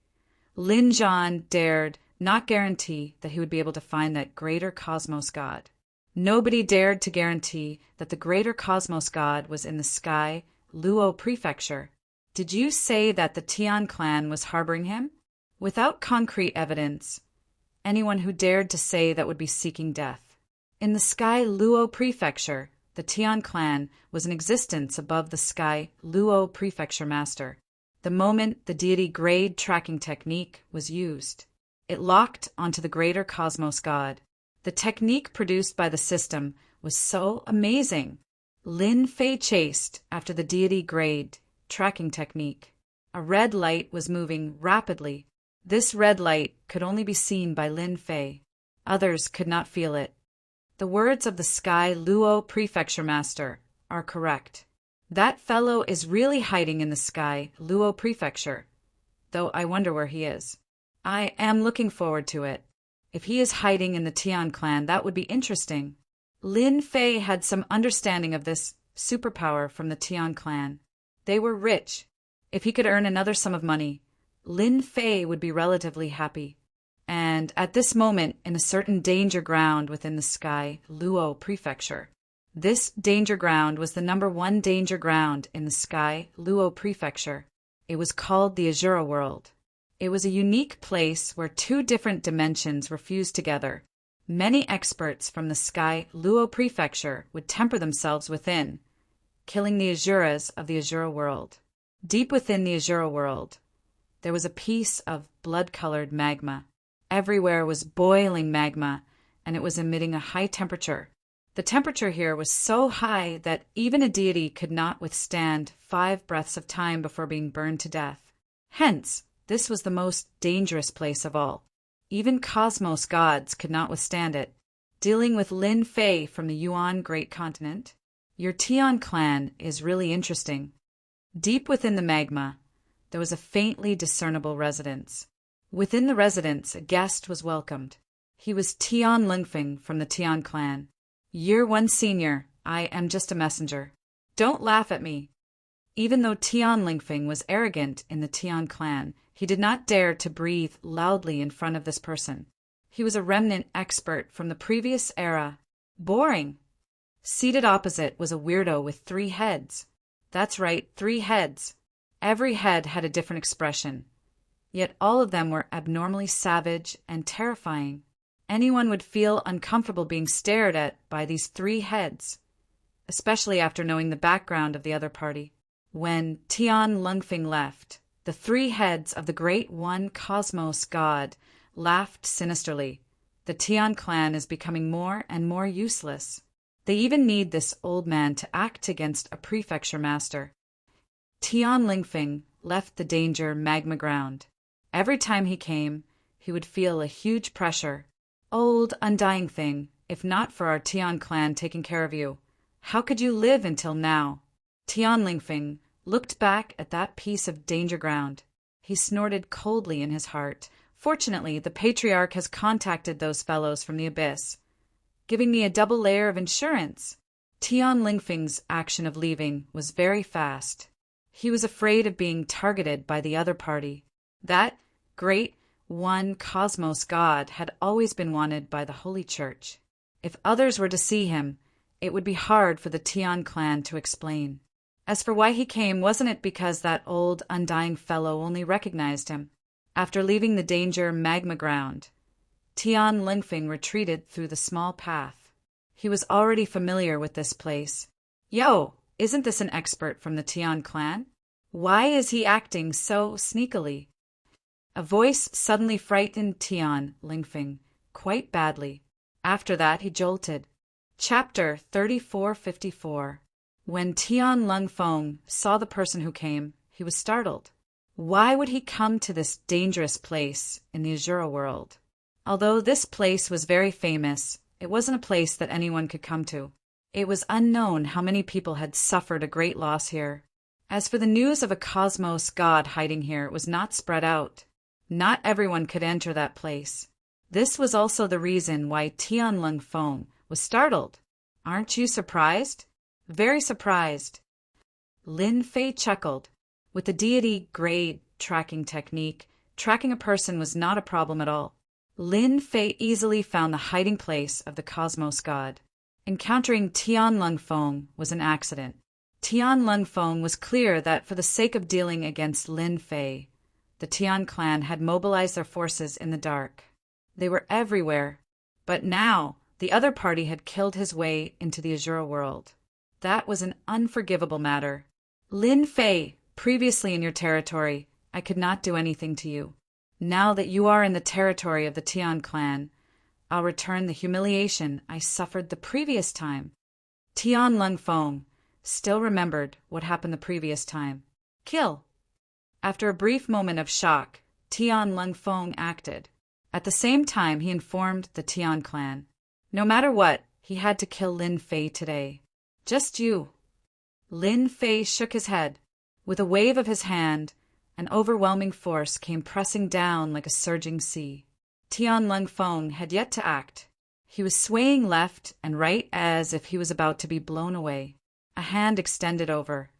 Lin Zhan dared not guarantee that he would be able to find that greater Cosmos God. Nobody dared to guarantee that the greater Cosmos God was in the Sky Luo Prefecture. Did you say that the Tian clan was harboring him? Without concrete evidence, anyone who dared to say that would be seeking death. In the Sky Luo Prefecture, the Tian clan was in existence above the Sky Luo Prefecture Master. The moment the deity grade tracking technique was used, it locked onto the greater Cosmos God. The technique produced by the system was so amazing. Lin Fei chased after the deity grade tracking technique. A red light was moving rapidly. This red light could only be seen by Lin Fei. Others could not feel it. The words of the Sky Luo Prefecture Master are correct. That fellow is really hiding in the Sky Luo Prefecture, though I wonder where he is. I am looking forward to it. If he is hiding in the Tian clan, that would be interesting. Lin Fei had some understanding of this superpower from the Tian clan. They were rich. If he could earn another sum of money, Lin Fei would be relatively happy. And at this moment, in a certain danger ground within the Sky Luo Prefecture. This danger ground was the #1 danger ground in the Sky Luo Prefecture. It was called the Azura World. It was a unique place where 2 different dimensions were fused together. Many experts from the Sky Luo Prefecture would temper themselves within, killing the Azuras of the Azura World. Deep within the Azura world, there was a piece of blood-colored magma. Everywhere was boiling magma, and it was emitting a high temperature. The temperature here was so high that even a deity could not withstand 5 breaths of time before being burned to death. Hence, this was the most dangerous place of all. Even cosmos gods could not withstand it. Dealing with Lin Fei from the Yuan Great Continent, your Tian clan is really interesting. Deep within the magma, there was a faintly discernible residence. Within the residence, a guest was welcomed. He was Tian Lingfeng from the Tian clan. Year 1 senior, I am just a messenger. Don't laugh at me. Even though Tian Lingfeng was arrogant in the Tian clan, he did not dare to breathe loudly in front of this person. He was a remnant expert from the previous era. Boring. Seated opposite was a weirdo with 3 heads. That's right, 3 heads. Every head had a different expression. Yet all of them were abnormally savage and terrifying. Anyone would feel uncomfortable being stared at by these 3 heads, especially after knowing the background of the other party. When Tian Lingfeng left, the 3 heads of the Great One Cosmos God laughed sinisterly. The Tian clan is becoming more and more useless. They even need this old man to act against a prefecture master. Tian Lingfeng left the danger magma ground. Every time he came, he would feel a huge pressure. Old, undying thing, if not for our Tian clan taking care of you, how could you live until now? Tian Lingfeng looked back at that piece of danger ground. He snorted coldly in his heart. Fortunately, the patriarch has contacted those fellows from the abyss, giving me a double layer of insurance. Tian Lingfeng's action of leaving was very fast. He was afraid of being targeted by the other party. That Great One Cosmos God had always been wanted by the Holy Church. If others were to see him, it would be hard for the Tian clan to explain. As for why he came, wasn't it because that old, undying fellow only recognized him? After leaving the danger magma ground, Tian Lingfeng retreated through the small path. He was already familiar with this place. Yo, isn't this an expert from the Tian clan? Why is he acting so sneakily? A voice suddenly frightened Tian Lingfeng quite badly. After that, he jolted. Chapter 3454. When Tian Lingfeng saw the person who came, he was startled. Why would he come to this dangerous place in the Azura world? Although this place was very famous, it wasn't a place that anyone could come to. It was unknown how many people had suffered a great loss here. As for the news of a cosmos god hiding here, it was not spread out. Not everyone could enter that place. This was also the reason why Tian Lingfeng was startled. Aren't you surprised? Very surprised. Lin Fei chuckled. With the deity grade tracking technique, tracking a person was not a problem at all. Lin Fei easily found the hiding place of the cosmos god. Encountering Tian Lingfeng was an accident. Tian Lingfeng was clear that for the sake of dealing against Lin Fei, the Tian clan had mobilized their forces in the dark. They were everywhere, but now the other party had killed his way into the Azura world. That was an unforgivable matter. Lin Fei, previously in your territory, I could not do anything to you. Now that you are in the territory of the Tian clan, I'll return the humiliation I suffered the previous time. Tian Lingfeng still remembered what happened the previous time. Kill. After a brief moment of shock, Tian Lingfeng acted. At the same time, he informed the Tian clan. No matter what, he had to kill Lin Fei today. Just you. Lin Fei shook his head. With a wave of his hand, an overwhelming force came pressing down like a surging sea. Tian Lingfeng had yet to act. He was swaying left and right as if he was about to be blown away. A hand extended over,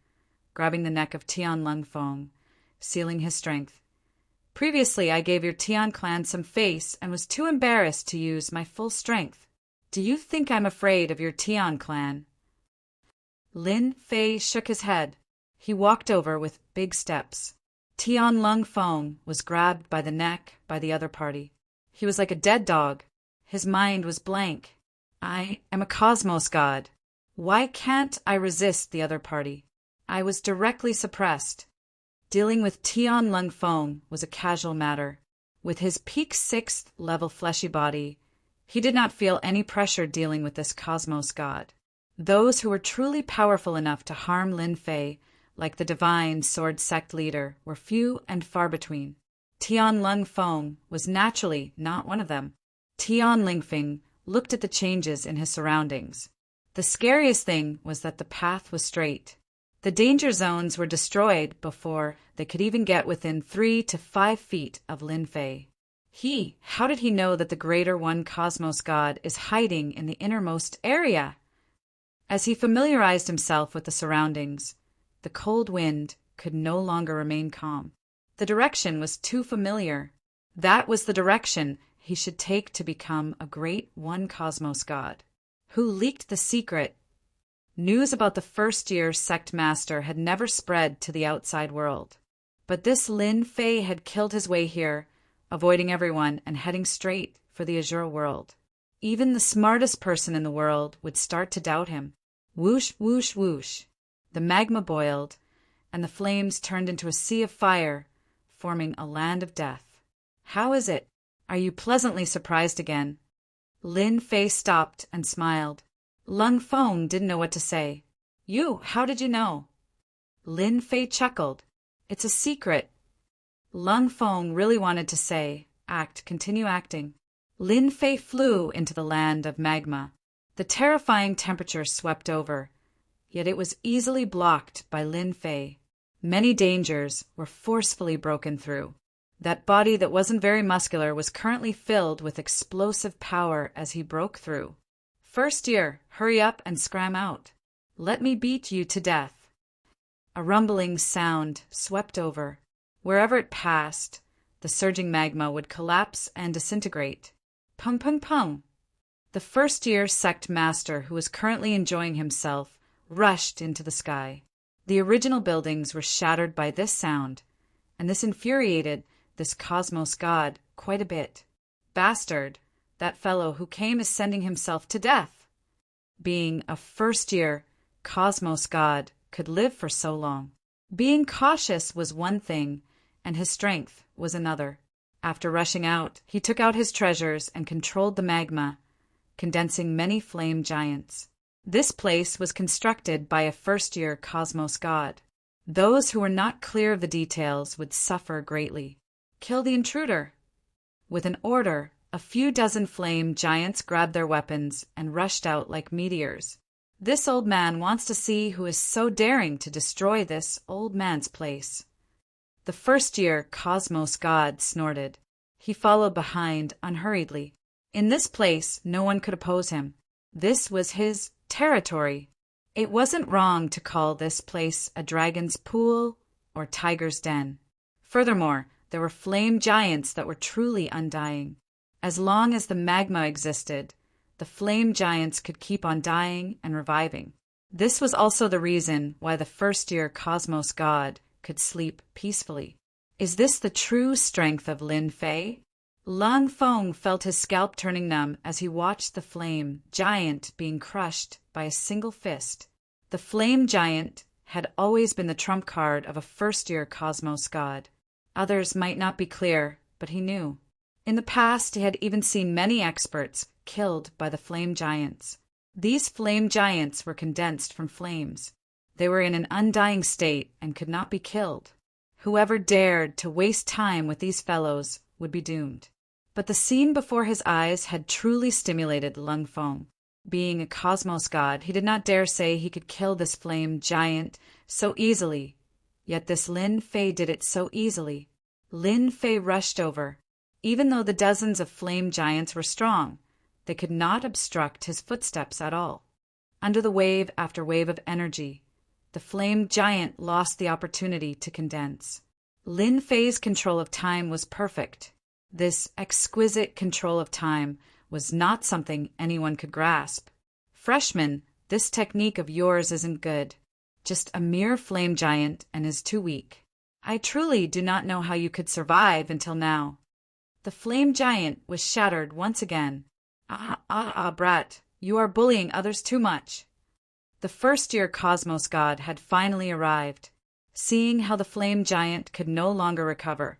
grabbing the neck of Tian Lingfeng, sealing his strength. Previously, I gave your Tian clan some face and was too embarrassed to use my full strength. Do you think I'm afraid of your Tian clan? Lin Fei shook his head. He walked over with big steps. Tian Lingfeng was grabbed by the neck by the other party. He was like a dead dog. His mind was blank. I am a cosmos god. Why can't I resist the other party? I was directly suppressed. Dealing with Tian Lung Feng was a casual matter. With his peak 6th level fleshy body, he did not feel any pressure dealing with this cosmos god. Those who were truly powerful enough to harm Lin Fei, like the divine sword sect leader, were few and far between. Tian Lung Feng was naturally not one of them. Tian Lingfeng looked at the changes in his surroundings. The scariest thing was that the path was straight. The danger zones were destroyed before they could even get within 3 to 5 feet of Lin Fei. How did he know that the Greater One Cosmos God is hiding in the innermost area? As he familiarized himself with the surroundings, the cold wind could no longer remain calm. The direction was too familiar. That was the direction he should take to become a Great One Cosmos God. Who leaked the secret? News about the first-year sect master had never spread to the outside world. But this Lin Fei had killed his way here, avoiding everyone and heading straight for the Azure world. Even the smartest person in the world would start to doubt him. Whoosh, whoosh, whoosh. The magma boiled, and the flames turned into a sea of fire, forming a land of death. How is it? Are you pleasantly surprised again? Lin Fei stopped and smiled. Lung Feng didn't know what to say. How did you know? Lin Fei chuckled. It's a secret. Lung Feng really wanted to say, continue acting. Lin Fei flew into the land of magma. The terrifying temperature swept over, yet it was easily blocked by Lin Fei. Many dangers were forcefully broken through. That body that wasn't very muscular was currently filled with explosive power as he broke through. First year, hurry up and scram out. Let me beat you to death. A rumbling sound swept over. Wherever it passed, the surging magma would collapse and disintegrate. Pung pung pung. The first-year sect master, who was currently enjoying himself, rushed into the sky. The original buildings were shattered by this sound, and this infuriated this cosmos god quite a bit. Bastard, that fellow who came is sending himself to death. Being a first-year cosmos god could live for so long. Being cautious was one thing, and his strength was another. After rushing out, he took out his treasures and controlled the magma, condensing many flame giants. This place was constructed by a first-year cosmos god. Those who were not clear of the details would suffer greatly. Kill the intruder. With an order, a few dozen flame giants grabbed their weapons and rushed out like meteors. This old man wants to see who is so daring to destroy this old man's place. The first-year cosmos god snorted. He followed behind unhurriedly. In this place, no one could oppose him. This was his territory. It wasn't wrong to call this place a dragon's pool or tiger's den. Furthermore, there were flame giants that were truly undying. As long as the magma existed, the flame giants could keep on dying and reviving. This was also the reason why the first-year cosmos god could sleep peacefully. Is this the true strength of Lin Fei? Lung Feng felt his scalp turning numb as he watched the flame giant being crushed by a single fist. The flame giant had always been the trump card of a first-year cosmos god. Others might not be clear, but he knew. In the past, he had even seen many experts killed by the flame giants. These flame giants were condensed from flames. They were in an undying state and could not be killed. Whoever dared to waste time with these fellows would be doomed. But the scene before his eyes had truly stimulated Lung Feng. Being a cosmos god, he did not dare say he could kill this flame giant so easily. Yet this Lin Fei did it so easily. Lin Fei rushed over. Even though the dozens of flame giants were strong, they could not obstruct his footsteps at all. Under the wave after wave of energy, the flame giant lost the opportunity to condense. Lin Fei's control of time was perfect. This exquisite control of time was not something anyone could grasp. Freshman, this technique of yours isn't good. Just a mere flame giant and is too weak. I truly do not know how you could survive until now. The flame giant was shattered once again. Brat, you are bullying others too much. The first-year cosmos god had finally arrived. Seeing how the flame giant could no longer recover,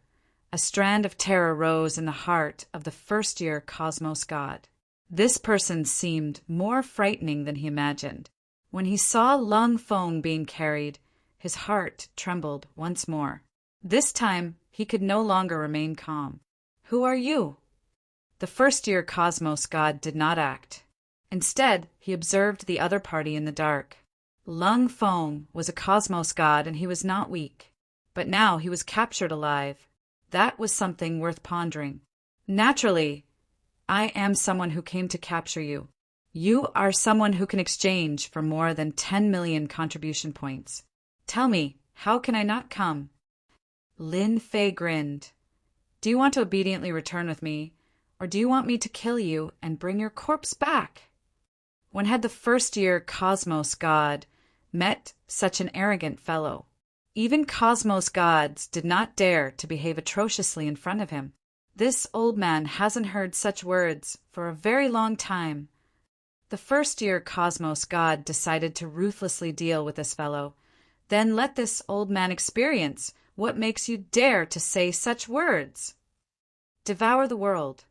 a strand of terror rose in the heart of the first-year Cosmos god. This person seemed more frightening than he imagined. When he saw Lung Feng being carried, his heart trembled once more. This time, he could no longer remain calm. "Who are you?" The first-year Cosmos god did not act. Instead, he observed the other party in the dark. Lung Feng was a Cosmos god and he was not weak. But now he was captured alive. That was something worth pondering. "Naturally, I am someone who came to capture you. You are someone who can exchange for more than 10 million contribution points. Tell me, how can I not come?" Lin Fei grinned. "Do you want to obediently return with me, or do you want me to kill you and bring your corpse back?" When had the first-year Cosmos god met such an arrogant fellow? Even Cosmos gods did not dare to behave atrociously in front of him. This old man hasn't heard such words for a very long time. The first-year Cosmos god decided to ruthlessly deal with this fellow. Then let this old man experience what makes you dare to say such words. Devour the world.